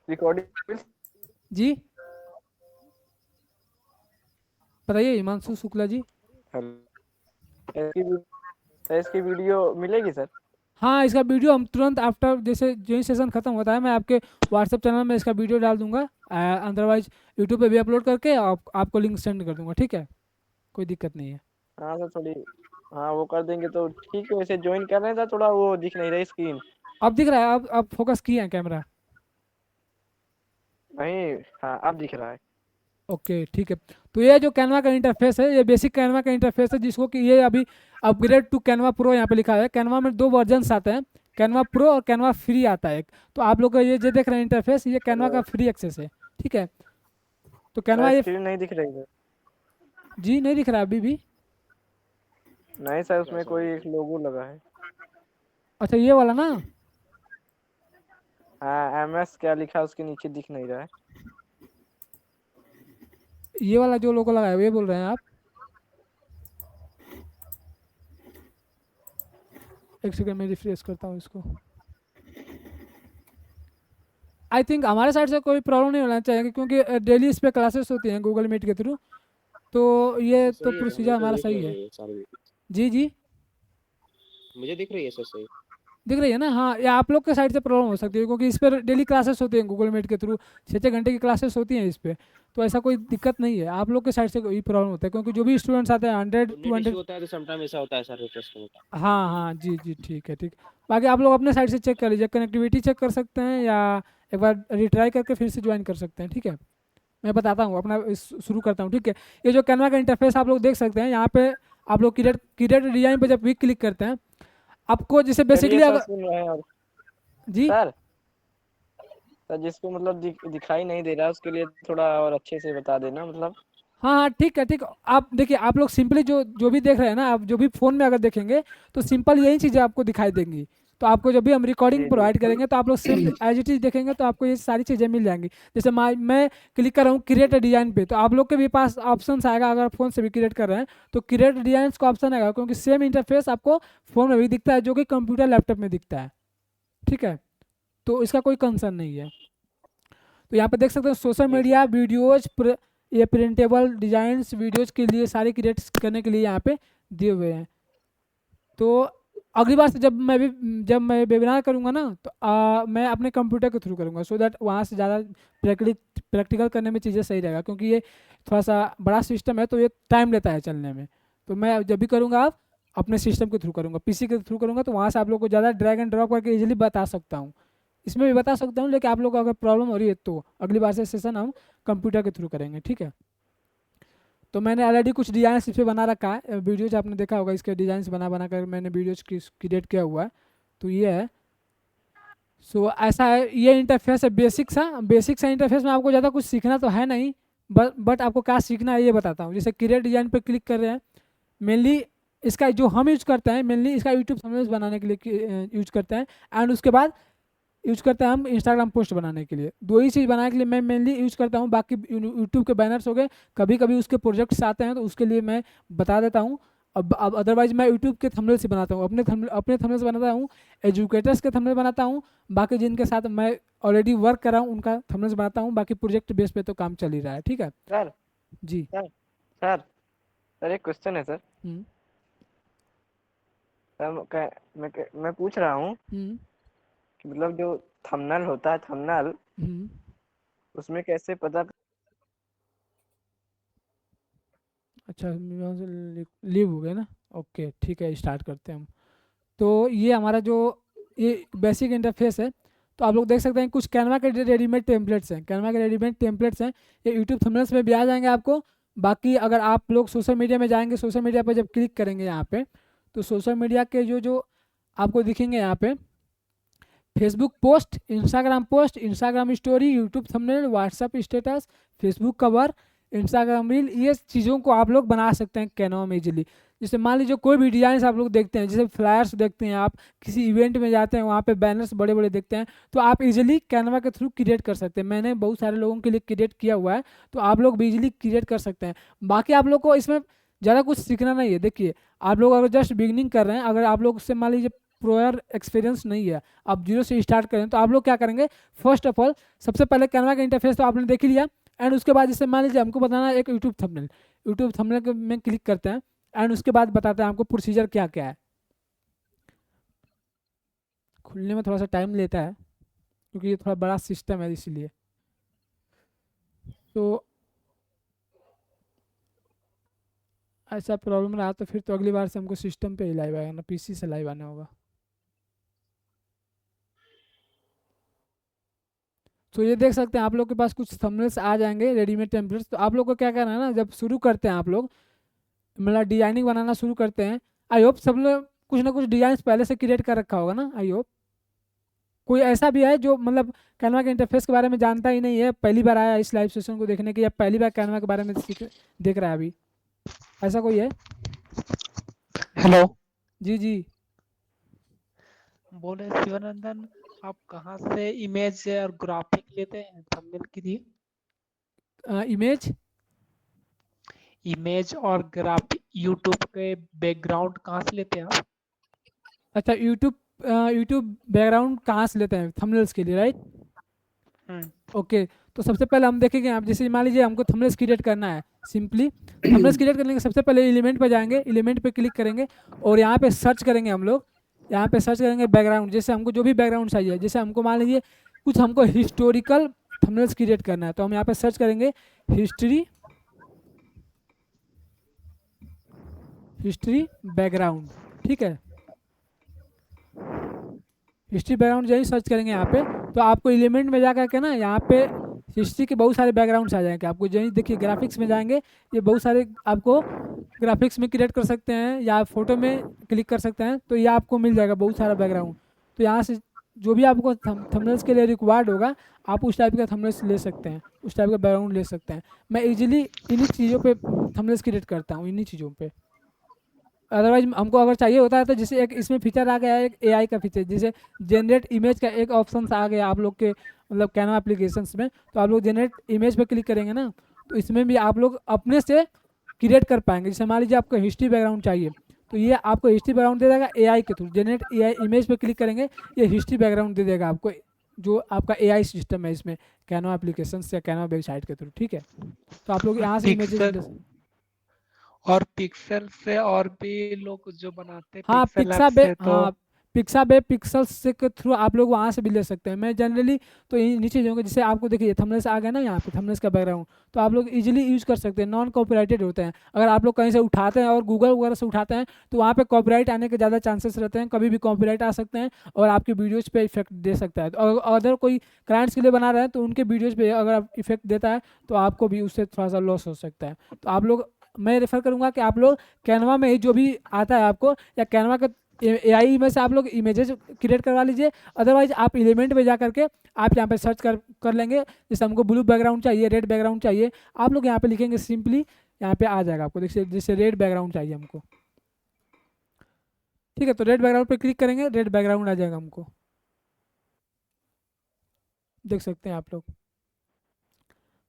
रिकॉर्डिंग जी बताइए हिमांशु शुक्ला जी। इसकी वीडियो मिलेगी सर? हाँ इसका वीडियो हम तुरंत आफ्टर जैसे जो ही सेशन खत्म होता है मैं आपके व्हाट्सएप चैनल में इसका वीडियो डाल दूंगा, अदरवाइज यूट्यूब पे भी अपलोड करके आपको लिंक सेंड कर दूंगा, ठीक है, कोई दिक्कत नहीं है। हाँ सर थोड़ी, हाँ वो कर देंगे तो ठीक है। वैसे ज्वाइन कर रहे हैं सर, थोड़ा वो दिख नहीं रहा स्क्रीन। अब दिख रहा है? अब फोकस किए हैं कैमरा? नहीं, हाँ अब दिख रहा है। ओके ठीक है। तो ये जो कैनवा का इंटरफेस है, ये बेसिक कैनवा का इंटरफेस है, जिसको कि ये अभी अपग्रेड टू कैनवा प्रो यहाँ पे लिखा है। कैनवा में 2 वर्जन्स आते हैं, कैनवा प्रो और कैनवा फ्री आता है एक। तो आप लोग का ये जो देख रहे हैं इंटरफेस, ये कैनवा का फ्री एक्सेस है, ठीक है। तो कैनवा ये स्क्रीन नहीं दिख रही है। जी नहीं दिख रहा है अभी भी? नहीं सर, उसमें कोई एक लोगो लगा है। अच्छा ये वाला ना? हाँ MS क्या लिखा है उसके नीचे दिख नहीं रहा है। ये वाला जो लोगो लगाया हुआ है, ये बोल रहे हैं आप? एक सेकंड में रिफ्रेश करता हूँ इसको। आई थिंक हमारे साइड से कोई प्रॉब्लम नहीं होना चाहिए, क्योंकि डेली इस पे क्लासेस होती हैं गूगल मीट के थ्रू, तो ये सर तो सही है, प्रोसीजर मुझे तो हमारा दिख सही रही है। है सारी, जी जी, मुझे दिख रही है सर सही। दिख रही है ना? हाँ, या आप लोग के साइड से प्रॉब्लम हो सकती है, क्योंकि इस पर डेली क्लासेस होती हैं गूगल मीट के थ्रू, 6 घंटे की क्लासेस होती हैं इस पे, तो ऐसा कोई दिक्कत नहीं है। आप लोग के साइड से कोई प्रॉब्लम होता है, क्योंकि जो भी स्टूडेंट्स आते हैं 100 नेट 200। इशू होता है तो समटाइम ऐसा होता है सर, रिफ्रेश करने का। हाँ हाँ, जी जी, ठीक है, ठीक। बाकी आप लोग अपने साइड से चेक कर लीजिए, कनेक्टिविटी चेक कर सकते हैं, या एक बार रिट्राई करके फिर से ज्वाइन कर सकते हैं, ठीक है? मैं बताता हूँ अपना शुरू करता हूँ, ठीक है? ये जो कैनवा का इंटरफेस आप लोग देख सकते हैं, यहाँ पे आप लोग क्रिएट डिजाइन पे जब भी क्लिक करते हैं, आपको जैसे चलिए बेसिकली सर अगर सुन रहे हैं। और जी, सर सर जिसको मतलब दिखाई नहीं दे रहा है उसके लिए थोड़ा और अच्छे से बता देना मतलब। हाँ हाँ, ठीक है, ठीक। आप देखिए, आप लोग सिंपली जो जो भी देख रहे हैं ना, आप जो भी फ़ोन में अगर देखेंगे तो सिंपल यही चीज़ें आपको दिखाई देंगी। तो आपको जब भी हम रिकॉर्डिंग जी जी प्रोवाइड करेंगे तो आप लोग सेम एज इट इज़ देखेंगे, तो आपको ये सारी चीज़ें मिल जाएंगी। जैसे मैं क्लिक कर रहा हूँ क्रिएट डिज़ाइन पे, तो आप लोग के भी पास ऑप्शन आएगा, अगर फ़ोन से भी क्रिएट कर रहे हैं तो क्रिएट डिजाइन का ऑप्शन आएगा, क्योंकि सेम इंटरफेस आपको फ़ोन में भी दिखता है जो कि कंप्यूटर लैपटॉप में दिखता है, ठीक है? तो इसका कोई कंसर्न नहीं है। तो यहाँ पे देख सकते हैं सोशल जी सर। मीडिया वीडियोज, ये प्रिंटेबल डिजाइंस वीडियोज के लिए सारे क्रिएट करने के लिए यहाँ पे दिए हुए हैं। तो अगली बार से जब मैं वेबिनार करूँगा ना, तो मैं अपने कंप्यूटर के थ्रू करूँगा, सो दैट वहाँ से ज़्यादा प्रैक्टिकल करने में चीज़ें सही रहेगा, क्योंकि ये थोड़ा सा बड़ा सिस्टम है, तो ये टाइम लेता है चलने में। तो मैं जब भी करूँगा आप अपने सिस्टम के थ्रू करूँगा, पीसी के थ्रू करूँगा, तो वहाँ से आप लोग को ज़्यादा ड्रैग एंड ड्रॉप करके इजीली बता सकता हूँ। इसमें भी बता सकता हूँ, लेकिन आप लोग को अगर प्रॉब्लम हो रही है तो अगली बार से सेशन हम कंप्यूटर के थ्रू करेंगे, ठीक है? तो मैंने ऑलरेडी कुछ डिज़ाइंस इस पे बना रखा है, वीडियोज आपने देखा होगा, इसके डिज़ाइंस बना कर मैंने वीडियोज क्रिएट किया हुआ है, तो ये है। सो ऐसा है, ये इंटरफेस है बेसिक सा इंटरफेस में। आपको ज़्यादा कुछ सीखना तो है नहीं, बट आपको क्या सीखना है ये बताता हूँ। जैसे क्रिएट डिज़ाइन पे क्लिक कर रहे हैं, मेनली इसका जो हम यूज करते हैं, मेनली इसका यूट्यूब थंबनेल्स बनाने के लिए यूज करते हैं, एंड उसके बाद यूज करते हैं हम इंस्टाग्राम पोस्ट बनाने के लिए। दो ही चीज़ बनाने के लिए मैं मेनली यूज करता हूँ। बाकी यूट्यूब के बैनर्स हो गए, कभी कभी उसके प्रोजेक्ट्स आते हैं तो उसके लिए मैं बता देता हूँ। अब अदरवाइज मैं यूट्यूब के थंबनेल्स ही बनाता हूँ, अपने थंबनेल्स बनाता हूँ, एजुकेटर्स के थंबनेल बनाता हूँ, बाकी जिनके साथ मैं ऑलरेडी वर्क कर रहा हूँ उनका थंबनेल्स बनाता हूँ। बाकी प्रोजेक्ट बेस पे तो काम चल ही रहा है, ठीक है सर जी। सर सर एक क्वेश्चन है सर। हम्म मैं पूछ रहा हूँ हम्म कि मतलब जो थंबनेल होता है थंबनेल हम्म उसमें कैसे पता। अच्छा, लीव हो गया ना? ओके, ठीक है, स्टार्ट करते हैं हम। तो ये हमारा जो ये बेसिक इंटरफेस है, तो आप लोग देख सकते हैं कुछ कैनवा के रेडीमेड टेम्पलेट्स हैं, ये यूट्यूब थंबनेल्स में भी आ जाएंगे आपको। बाकी अगर आप लोग सोशल मीडिया में जाएंगे, सोशल मीडिया पर जब क्लिक करेंगे यहाँ पे, तो सोशल मीडिया के जो जो आपको दिखेंगे यहाँ पे, Facebook post, Instagram story, YouTube thumbnail, WhatsApp status, Facebook cover, Instagram reel, ये चीज़ों को आप लोग बना सकते हैं कैनवा में इजीली। जैसे मान लीजिए कोई भी डिजाइन आप लोग देखते हैं, जैसे फ्लायर्स देखते हैं, आप किसी इवेंट में जाते हैं, वहाँ पे बैनर्स बड़े बड़े देखते हैं, तो आप इजीली कैनवा के थ्रू क्रिएट कर सकते हैं। मैंने बहुत सारे लोगों के लिए क्रिएट किया हुआ है, तो आप लोग भी इजीली क्रिएट कर सकते हैं। बाकी आप लोग को इसमें ज़्यादा कुछ सीखना नहीं है। देखिए, आप लोग अगर जस्ट बिगनिंग कर रहे हैं, अगर आप लोग से मान लीजिए प्रोयर एक्सपीरियंस नहीं है, आप जीरो से स्टार्ट करें, तो आप लोग क्या करेंगे, फर्स्ट ऑफ ऑल सबसे पहले कैनवा का इंटरफेस तो आपने देख ही लिया, एंड उसके बाद जैसे मान लीजिए हमको बताना है एक यूट्यूब थंबनेल में क्लिक करते हैं, एंड उसके बाद बताते हैं हमको प्रोसीजर क्या क्या है। खुलने में थोड़ा सा टाइम लेता है, क्योंकि ये थोड़ा बड़ा सिस्टम है इसलिए। तो ऐसा प्रॉब्लम रहा तो फिर तो अगली बार से हमको सिस्टम पे ही लाइव आएगा ना, पीसी से लाइव आना होगा। तो ये देख सकते हैं आप लोग के पास कुछ थंबनेल्स आ जाएंगे रेडीमेड टेम्पलेट्स। तो आप लोग को क्या करना है ना, जब शुरू करते हैं आप लोग मतलब डिजाइनिंग बनाना शुरू करते हैं, आई होप सब लोग कुछ ना कुछ डिजाइन पहले से क्रिएट कर रखा होगा ना। आई होप कोई ऐसा भी है जो मतलब कैनवा के इंटरफेस के बारे में जानता ही नहीं है, पहली बार आया इस लाइव सेशन को देखने के, या पहली बार कैनवा के बारे में देख रहा है अभी, ऐसा कोई है? हेलो जी जी, बोले शिवानंदन आप कहाँ से इमेज और ग्राफिक लेते हैं थंबनेल के लिए? इमेज इमेज और ग्राफिक यूट्यूब के बैकग्राउंड कहाँ से लेते हैं आप? अच्छा, यूट्यूब बैकग्राउंड कहाँ से लेते हैं थंबनेल्स के लिए, राइट? ओके, तो सबसे पहले हम देखेंगे, आप जैसे मान लीजिए हमको थंबनेल्स क्रिएट करना है। सिंपली थंबनेल्स क्रिएट करने के सबसे पहले एलिमेंट पे जाएंगे, एलिमेंट पे क्लिक करेंगे और यहाँ पे सर्च करेंगे हम लोग। यहाँ पे सर्च करेंगे बैकग्राउंड, जैसे हमको जो भी बैकग्राउंड चाहिए, जैसे हमको मान लीजिए कुछ हमको हिस्टोरिकल थंबनेल्स क्रिएट करना है, तो हम यहाँ पे सर्च करेंगे हिस्ट्री बैकग्राउंड। ठीक है, हिस्ट्री बैकग्राउंड जैसे सर्च करेंगे यहाँ पे, तो आपको एलिमेंट में जा करके ना यहाँ पे हिस्ट्री के बहुत सारे बैकग्राउंड्स आ जाएंगे आपको। जैसे देखिए ग्राफिक्स में जाएंगे, ये बहुत सारे आपको ग्राफिक्स में क्रिएट कर सकते हैं या फोटो में क्लिक कर सकते हैं, तो ये आपको मिल जाएगा बहुत सारा बैकग्राउंड। तो यहाँ से जो भी आपको थंबनेल्स के लिए रिक्वायर्ड होगा, आप उस टाइप का थंबनेल्स ले सकते हैं, उस टाइप का बैकग्राउंड ले सकते हैं। मैं इजीली इन्हीं चीज़ों पे थंबनेल्स क्रिएट करता हूँ, इन्हीं चीज़ों पे। अदरवाइज हमको अगर चाहिए होता है तो जैसे एक इसमें फीचर आ गया है, एक एआई का फीचर, जैसे जनरेट इमेज का एक ऑप्शन आ गया आप लोग के मतलब कैनवा एप्लीकेशंस में। तो आप लोग जनरेट इमेज पे क्लिक करेंगे ना, तो इसमें भी आप लोग अपने से क्रिएट कर पाएंगे। जैसे मान लीजिए आपको हिस्ट्री बैकग्राउंड चाहिए, तो ये आपको हिस्ट्री बैकग्राउंड दे देगा एआई के थ्रू। जनरेट एआई इमेज पे क्लिक करेंगे, ये हिस्ट्री बैकग्राउंड दे देगा आपको, जो आपका एआई सिस्टम है इसमें कैनवा एप्लीकेशन या कैनवा वेबसाइट के थ्रू। ठीक है, तो आप लोग यहाँ से इमेजेस, और पिक्सल से और भी लोग जो बनाते हैं हाँ पिक्सल ऐप से, तो हाँ पिक्साबे पिक्सल्स से के थ्रू आप लोग वहाँ से भी ले सकते हैं। मैं जनरली तो इन्हीं चीज़ों को, जैसे आपको देखिए थंबनेल्स आ गया ना यहाँ पे, थंबनेल्स का बैकग्राउंड, तो आप लोग इजीली यूज़ कर सकते हैं, नॉन कॉपीराइटेड होते हैं। अगर आप लोग कहीं से उठाते हैं और गूगल वगैरह से उठाते हैं, तो वहाँ पे कॉपीराइट आने के ज़्यादा चांसेस रहते हैं, कभी भी कॉपीराइट आ सकते हैं और आपकी वीडियोज़ पे इफेक्ट दे सकता है। तो अगर कोई क्लाइंट्स के लिए बना रहे हैं तो उनके वीडियोज़ पे अगर आप इफेक्ट देता है तो आपको भी उससे थोड़ा सा लॉस हो सकता है। तो आप लोग, मैं रेफर करूँगा कि आप लोग कैनवा में ही जो भी आता है आपको, या कैनवा का एआई में से आप लोग इमेजेस क्रिएट करवा लीजिए। अदरवाइज आप एलिमेंट में जा करके आप यहाँ पे सर्च कर लेंगे, जैसे हमको ब्लू बैकग्राउंड चाहिए, रेड बैकग्राउंड चाहिए, आप लोग यहाँ पे लिखेंगे, सिंपली यहाँ पे आ जाएगा आपको। देखिए जैसे रेड बैकग्राउंड चाहिए हमको, ठीक है, तो रेड बैकग्राउंड पे क्लिक करेंगे, रेड बैकग्राउंड आ जाएगा हमको, देख सकते हैं आप लोग।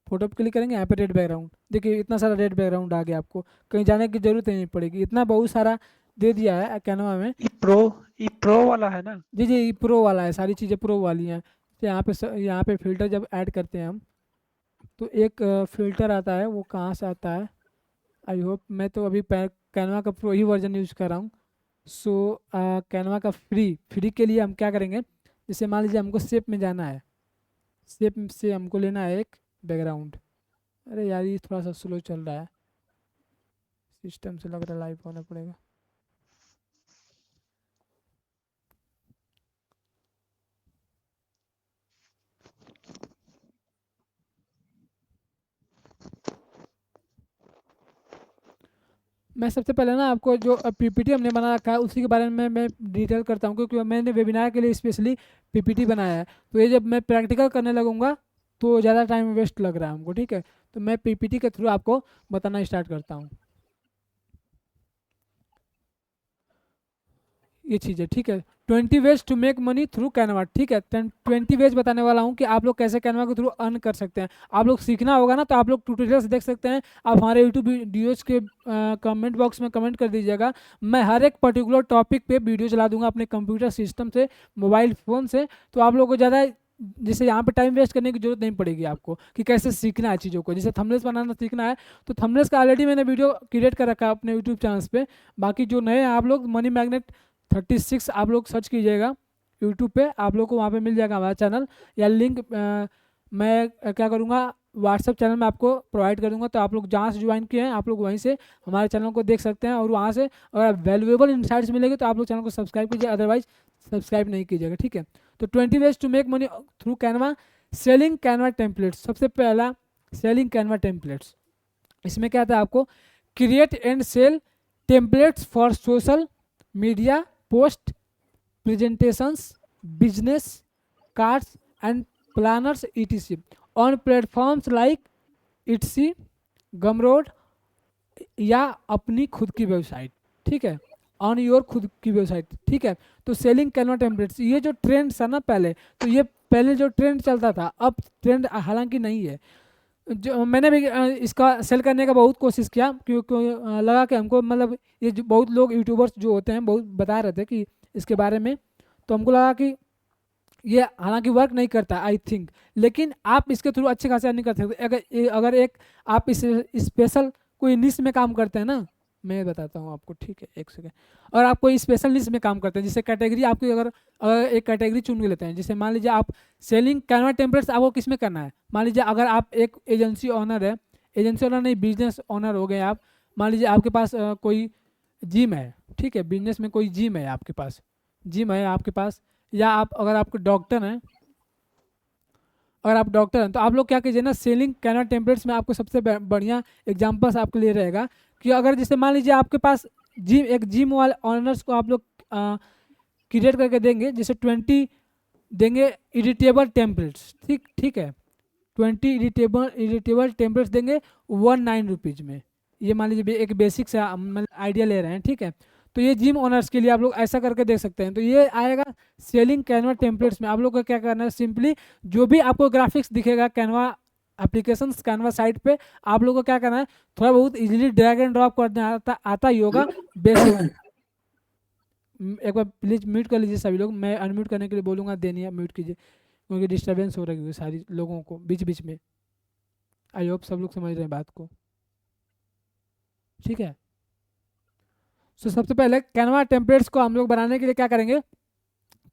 फोटो पे क्लिक करेंगे, यहाँ पे रेड बैकग्राउंड, देखिए इतना सारा रेड बैकग्राउंड आ गया, आपको कहीं जाने की जरूरत ही नहीं पड़ेगी, इतना बहुत सारा दे दिया है कैनवा में। ये प्रो वाला है ना? जी जी, ये प्रो वाला है, सारी चीज़ें प्रो वाली हैं। तो यहाँ पे फ़िल्टर जब ऐड करते हैं हम, तो एक फ़िल्टर आता है, वो कहाँ से आता है, आई होप, मैं तो अभी कैनवा का प्रो ही वर्जन यूज़ कर रहा हूँ। सो कैनवा का फ्री के लिए हम क्या करेंगे, जैसे मान लीजिए हमको शेप में जाना है, शेप से हमको लेना है एक बैकग्राउंड। अरे यार ये थोड़ा सा स्लो चल रहा है सिस्टम से, लग रहा है लाइव होना पड़ेगा। मैं सबसे पहले ना आपको जो पीपीटी हमने बना रखा है उसी के बारे में मैं डिटेल करता हूँ, क्योंकि मैंने वेबिनार के लिए स्पेशली पीपीटी बनाया है। तो ये जब मैं प्रैक्टिकल करने लगूंगा तो ज़्यादा टाइम वेस्ट लग रहा है हमको, ठीक है, तो मैं पीपीटी के थ्रू आपको बताना स्टार्ट करता हूँ ये चीज़ें, ठीक है। 20 ways to make money through Canva, ठीक है, 20 वेज बताने वाला हूँ कि आप लोग कैसे कैनवा के थ्रू अर्न कर सकते हैं। आप लोग सीखना होगा ना, तो आप लोग ट्यूटोरियल्स देख सकते हैं, आप हमारे यूट्यूब वीडियोज़ के कमेंट बॉक्स में कमेंट कर दीजिएगा। मैं हर एक पर्टिकुलर टॉपिक पे वीडियो चला दूंगा अपने कंप्यूटर सिस्टम से, मोबाइल फ़ोन से, तो आप लोगों को ज़्यादा जैसे यहाँ पे टाइम वेस्ट करने की जरूरत नहीं पड़ेगी आपको, कि कैसे सीखना है चीज़ों को। जैसे थंबनेल्स बनाना सीखना है, तो थंबनेल्स का ऑलरेडी मैंने वीडियो क्रिएट कर रखा है अपने यूट्यूब चैनल्स पे। बाकी जो नए हैं आप लोग, मनी मैग्नेट 36 आप लोग सर्च कीजिएगा यूट्यूब पे, आप लोग को वहाँ पे मिल जाएगा हमारा चैनल, या लिंक मैं क्या करूँगा व्हाट्सएप चैनल में आपको प्रोवाइड कर दूँगा, तो आप लोग जहाँ से ज्वाइन किए हैं आप लोग वहीं से हमारे चैनल को देख सकते हैं, और वहाँ से अगर वैल्यूएबल इनसाइट्स मिलेंगे तो आप लोग चैनल को सब्सक्राइब कीजिए, अदरवाइज सब्सक्राइब नहीं कीजिएगा, ठीक है। तो 20 ways to make money through Canva. Selling Canva templates, सबसे पहला सेलिंग कैनवा टेम्पलेट्स, इसमें क्या आता है आपको, create and sell templates for social media post, presentations, business cards and planners etc on platforms like Etsy, Gumroad या अपनी खुद की वेबसाइट, ठीक है। ऑन योर खुद की वेबसाइट, ठीक है। तो सेलिंग कैनवा टेम्पलेट्स, ये जो ट्रेंड था ना पहले, तो ये पहले जो ट्रेंड चलता था, अब ट्रेंड हालांकि नहीं है। जो मैंने भी इसका सेल करने का बहुत कोशिश किया, क्योंकि लगा कि हमको मतलब ये जो बहुत लोग यूट्यूबर्स जो होते हैं बहुत बता रहे थे कि इसके बारे में, तो हमको लगा कि ये हालांकि वर्क नहीं करता आई थिंक, लेकिन आप इसके थ्रू अच्छे खासे अर्निंग कर सकते हैं। अगर एक आप इस स्पेशल कोई निश में काम करते हैं ना, मैं बताता हूँ आपको, ठीक है, एक सेकेंड। और आप कोई स्पेशल निश में काम करते हैं, जैसे कैटेगरी आपकी अगर एक कैटेगरी चुन के लेते हैं, जैसे मान लीजिए आप सेलिंग कैनवा टेम्पलेट्स आपको किस में करना है। मान लीजिए अगर आप एक एजेंसी ओनर है, एजेंसी ओनर नहीं बिजनेस ओनर हो गए आप। मान लीजिए आपके पास कोई जिम है, ठीक है, बिजनेस में कोई जिम है आपके पास, जिम है आपके पास, या आप अगर आपको डॉक्टर हैं, अगर आप डॉक्टर हैं तो आप लोग क्या कीजिए ना, सेलिंग कैनवा टेम्पलेट्स में आपको सबसे बढ़िया एग्जांपल्स आपके लिए रहेगा कि अगर जैसे मान लीजिए आपके पास एक जिम वाले ऑनर्स को आप लोग क्रिएट करके देंगे, जैसे 20 देंगे एडिटेबल टेम्पलेट्स, ठीक है, 20 एडिटेबल टेम्पलेट्स देंगे 19 रुपीज़ में। ये मान लीजिए एक बेसिक से आइडिया ले रहे हैं, ठीक है। तो ये जिम ओनर्स के लिए आप लोग ऐसा करके देख सकते हैं। तो ये आएगा सेलिंग कैनवा टेम्पलेट्स में। आप लोग को क्या करना है, सिंपली जो भी आपको ग्राफिक्स दिखेगा कैनवा एप्लीकेशंस कैनवा साइट पे, आप लोग को क्या करना है, थोड़ा बहुत इजीली ड्रैग एंड ड्रॉप करना आता ही होगा बेसिक। एक बार प्लीज म्यूट कर लीजिए सभी लोग, मैं अनम्यूट करने के लिए बोलूँगा, देनी म्यूट कीजिए क्योंकि डिस्टर्बेंस हो रही है सारी लोगों को बीच बीच में। आई होप सब लोग समझ रहे हैं बात को, ठीक है। तो सबसे पहले कैनवा टेम्पलेट्स को हम लोग बनाने के लिए क्या करेंगे,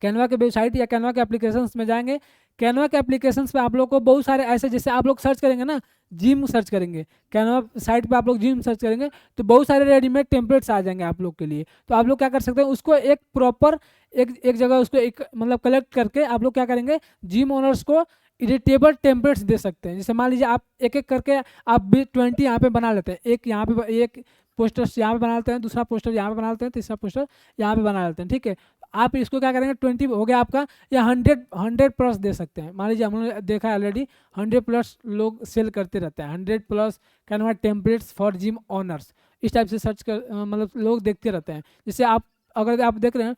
कैनवा के वेबसाइट या कैनवा के एप्लीकेशंस में जाएंगे। कैनवा के एप्लीकेशंस पे आप लोग को बहुत सारे ऐसे, जैसे आप लोग सर्च करेंगे ना, जिम सर्च करेंगे, कैनवा साइट पे आप लोग जिम सर्च करेंगे तो बहुत सारे रेडीमेड टेम्पलेट्स आ जाएंगे आप लोग के लिए। तो आप लोग क्या कर सकते हैं, उसको एक प्रॉपर एक जगह उसको एक मतलब कलेक्ट करके आप लोग क्या करेंगे, जिम ओनर्स को एडिटेबल टेम्पलेट्स दे सकते हैं। जैसे मान लीजिए आप एक एक करके आप 20 यहाँ पे बना लेते हैं, एक यहाँ पे एक पोस्टर यहाँ पे बना लेते हैं, दूसरा पोस्टर यहाँ पे बना लेते हैं, तीसरा पोस्टर यहाँ पे बना लेते हैं, ठीक है। आप इसको क्या करेंगे, 20 हो गया आपका, या 100 प्लस दे सकते हैं। मान लीजिए हमने देखा है ऑलरेडी 100 प्लस लोग सेल करते रहते हैं, 100 plus Canva templates for gym owners, इस टाइप से सर्च कर मतलब लोग देखते रहते हैं। जैसे आप अगर आप देख रहे हैं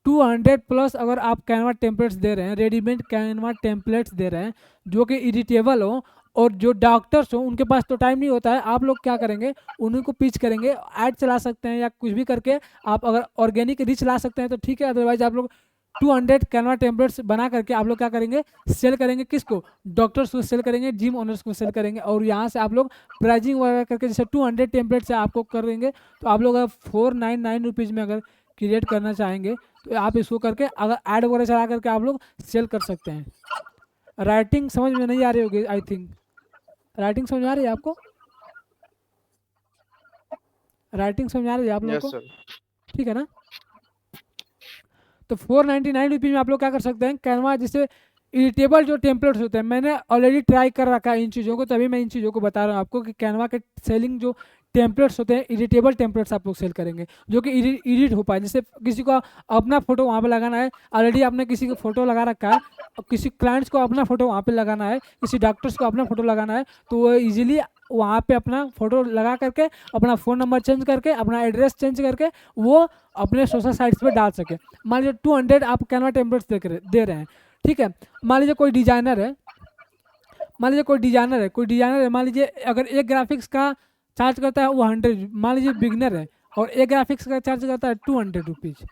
200 प्लस अगर आप कैनवा टेम्पलेट्स दे रहे हैं, रेडीमेड कैनवा टेम्पलेट्स दे रहे हैं जो कि एडिटेबल हो, और जो डॉक्टर्स हो उनके पास तो टाइम नहीं होता है, आप लोग क्या करेंगे, उन्हीं को पिच करेंगे, ऐड चला सकते हैं या कुछ भी करके आप अगर ऑर्गेनिक रीच ला सकते हैं तो ठीक है। अदरवाइज आप लोग 200 कैनवा टेम्पलेट्स बना करके आप लोग क्या करेंगे, सेल करेंगे, किसको, डॉक्टर्स को सेल करेंगे, जिम ओनर्स को सेल करेंगे। और यहाँ से आप लोग प्राइजिंग वगैरह करके, जैसे 200 टेम्पलेट्स से आपको करेंगे तो आप लोग अगर 499 रुपीज़ में अगर क्रिएट करना चाहेंगे तो आप इसको करके अगर ऐड वगैरह चला करके आप लोग सेल कर सकते हैं। राइटिंग समझ में नहीं आ रही होगी आई थिंक, राइटिंग समझ आ रही है आपको, राइटिंग समझ आ रही है आप लोगों को, ठीक है ना। तो 499 रुपीज़ में आप लोग क्या कर सकते हैं, कैनवा जैसे एडिटेबल जो टेम्पलेट्स होते हैं, मैंने ऑलरेडी ट्राई कर रखा है इन चीज़ों को, तभी मैं इन चीज़ों को बता रहा हूँ आपको कि कैनवा के सेलिंग जो टेम्पलेट्स होते हैं, एडिटेबल टेम्पलेट्स आप लोग सेल करेंगे जो कि एडिट हो पाए। जैसे किसी को अपना फोटो वहाँ पे लगाना है, ऑलरेडी आपने किसी का फोटो लगा रखा है, किसी क्लाइंट्स को अपना फोटो वहाँ पे लगाना है, किसी डॉक्टर्स को अपना फोटो लगाना है, तो वो इजीली वहाँ पे अपना फोटो लगा करके, अपना फ़ोन नंबर चेंज करके, अपना एड्रेस चेंज करके वो अपने सोशल साइट्स पे डाल सके। मान लीजिए 200 आप कैनवा टेम्पलेट्स दे रहे हैं, ठीक है। मान लीजिए कोई डिजाइनर है, कोई डिजाइनर है, मान लीजिए अगर एक ग्राफिक्स का चार्ज करता है वो 100, मान लीजिए बिगनर है और एक ग्राफिक्स का चार्ज करता है 200 रुपीज़,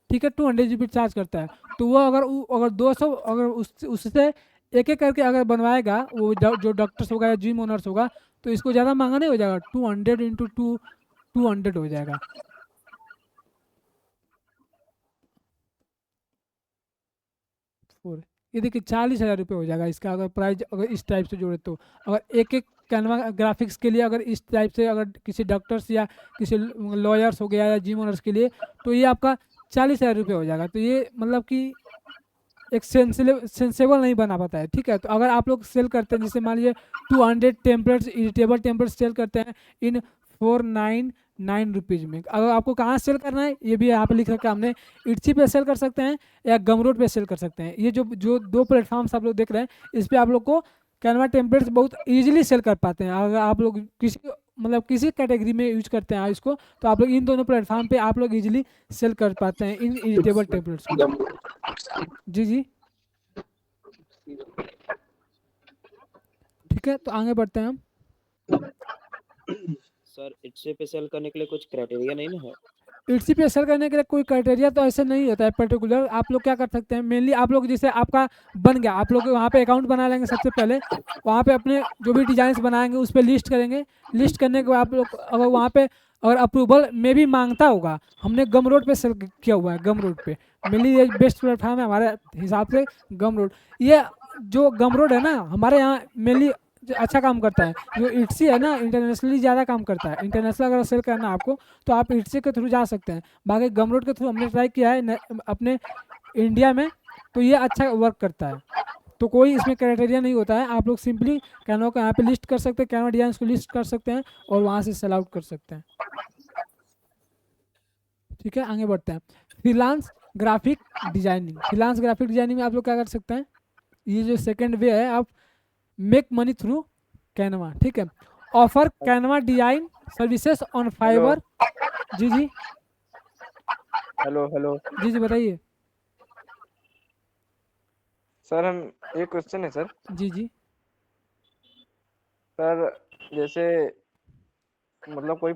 ठीक है, 200 रुपीज़ चार्ज करता है। तो वो अगर 200 अगर उससे एक एक करके अगर बनवाएगा वो जो डॉक्टर्स होगा या जिम ओनर्स होगा, तो इसको ज़्यादा महंगा नहीं हो जाएगा, 200 इंटू 200 हो जाएगा। ये देखिए 40,000 रुपये हो जाएगा इसका, अगर प्राइस अगर इस टाइप से जोड़े तो। अगर एक एक कैनवा ग्राफिक्स के लिए अगर इस टाइप से अगर किसी डॉक्टर्स या किसी लॉयर्स हो गया या जिम ओनर्स के लिए, तो ये आपका 40,000 रुपये हो जाएगा। तो ये मतलब कि एक सेंसेबल नहीं बना पाता है, ठीक है। तो अगर आप लोग सेल करते हैं, जैसे मान लीजिए 200 टेम्पलेट्स एडिटेबल टेम्पलेट्स सेल करते हैं इन 499 रुपीज़ में, अगर आपको कहाँ सेल करना है ये भी यहाँ पे लिख रखा है हमने, इट्सी पे सेल कर सकते हैं या गमरोड पे सेल कर सकते हैं। ये जो 2 प्लेटफॉर्म्स आप लोग देख रहे हैं, इस पर आप लोग को कैनवा टेम्पलेट्स बहुत इजीली सेल कर पाते हैं। अगर आप लोग किसी कैटेगरी में यूज करते हैं इसको, तो आप लोग इन दोनों प्लेटफॉर्म पे आप लोग इजीली सेल कर पाते हैं इन एडिटेबल टेम्पलेट्स को। जी जी, ठीक है, तो आगे बढ़ते हैं हम। सर इट्से पे सेल करने के लिए कुछ क्राइटेरिया नहीं ना है? इट्सी पे सेल करने के लिए कोई क्राइटेरिया तो ऐसे नहीं होता है पर्टिकुलर। आप लोग क्या कर सकते हैं, मेनली आप लोग जैसे आपका बन गया, आप लोग वहाँ पे अकाउंट बना लेंगे सबसे पहले, वहाँ पे अपने जो भी डिजाइन बनाएंगे उस पर लिस्ट करेंगे। लिस्ट करने के बाद आप लोग अगर वहाँ पे अगर अप्रूवल में भी मांगता होगा, हमने गम रोड पे सेल किया हुआ है, गम रोड पे मेनली ये बेस्ट प्लेटफॉर्म है हमारे हिसाब से गम रोड। ये जो गम रोड है ना हमारे यहाँ मेनली अच्छा काम करता है। जो इट्सी है ना इंटरनेशनली ज़्यादा काम करता है। इंटरनेशनल अगर सेल करना है आपको तो आप इट्सी के थ्रू जा सकते हैं। बाकी गमरोड के थ्रू हमने ट्राई किया है अपने इंडिया में, तो ये अच्छा वर्क करता है। तो कोई इसमें क्राइटेरिया नहीं होता है। आप लोग सिंपली कैनवा को यहाँ पे लिस्ट कर सकते हैं, कैनवा डिजाइन को लिस्ट कर सकते हैं और वहाँ से सेल आउट कर सकते हैं। ठीक है, आगे बढ़ते हैं। Freelance graphic designing. Freelance graphic designing में आप लोग क्या कर सकते हैं, ये जो सेकेंड वे है, आप मेक मनी थ्रू कैनवा। ठीक है, offer Canva design services on Fiverr. जी जी, हेलो हेलो जी जी बताइए। सर, हम एक क्वेश्चन है सर। जी जी, सर जैसे मतलब कोई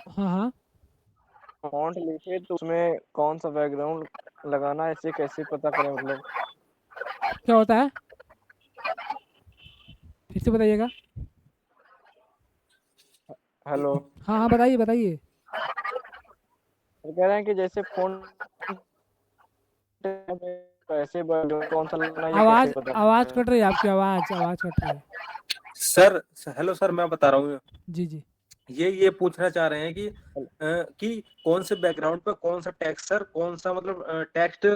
हाँ हाँ, फॉन्ट लिखे तो उसमें कौन सा बैकग्राउंड लगाना है, इसे कैसे पता करें? मतलब क्या होता है, फिर से बताइएगा। हेलो, हाँ हाँ बताइए बताइए। वो कह रहे हैं कि जैसे फोन कैसे कौन सा लेना है, ये आवाज कैसे पता आवाज करें? कट रही है आपकी, आवाज कट रही है। सर हेलो सर, मैं बता रहा हूँ। जी जी, ये पूछना चाह रहे हैं कि कौन से बैकग्राउंड पे कौन सा टेक्स्ट, सर कौन सा मतलब टेक्स्ट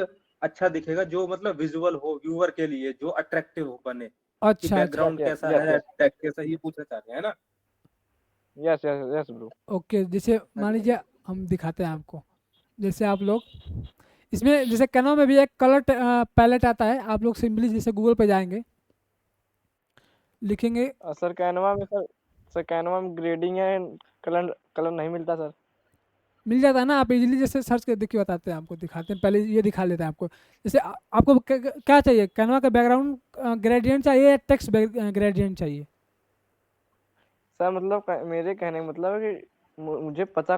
अच्छा दिखेगा, जो मतलब विजुअल हो व्यूअर के लिए, जो अट्रैक्टिव हो बने, कि अच्छा अच्छा, बैकग्राउंड यस कैसा यस है, यस टेक्स्ट कैसा, ये पूछना चाह रहे हैं ना। Yes yes yes bro. Okay. जैसे मान लीजिए हम दिखाते हैं आपको, जैसे आप लोग इसमें जैसे कैनवा में भी एक कलर पैलेट आता है। आप लोग सिंपली जैसे गूगल पे जाएंगे, लिखेंगे। सर कैनवा में सर कैनवा में ग्रेडिंग है, कलर कलर नहीं मिलता सर। मिल जाता है ना, आप इजीली जैसे सर्च कर देखिए, बताते हैं आपको, दिखाते हैं। पहले ये दिखा लेते हैं आपको। जैसे आपको क्या चाहिए, कैनवा का बैकग्राउंड ग्रेडियंट चाहिए या टेक्स्ट ग्रेडियंट चाहिए? सर मतलब मेरे कहने का मतलब है कि मुझे पता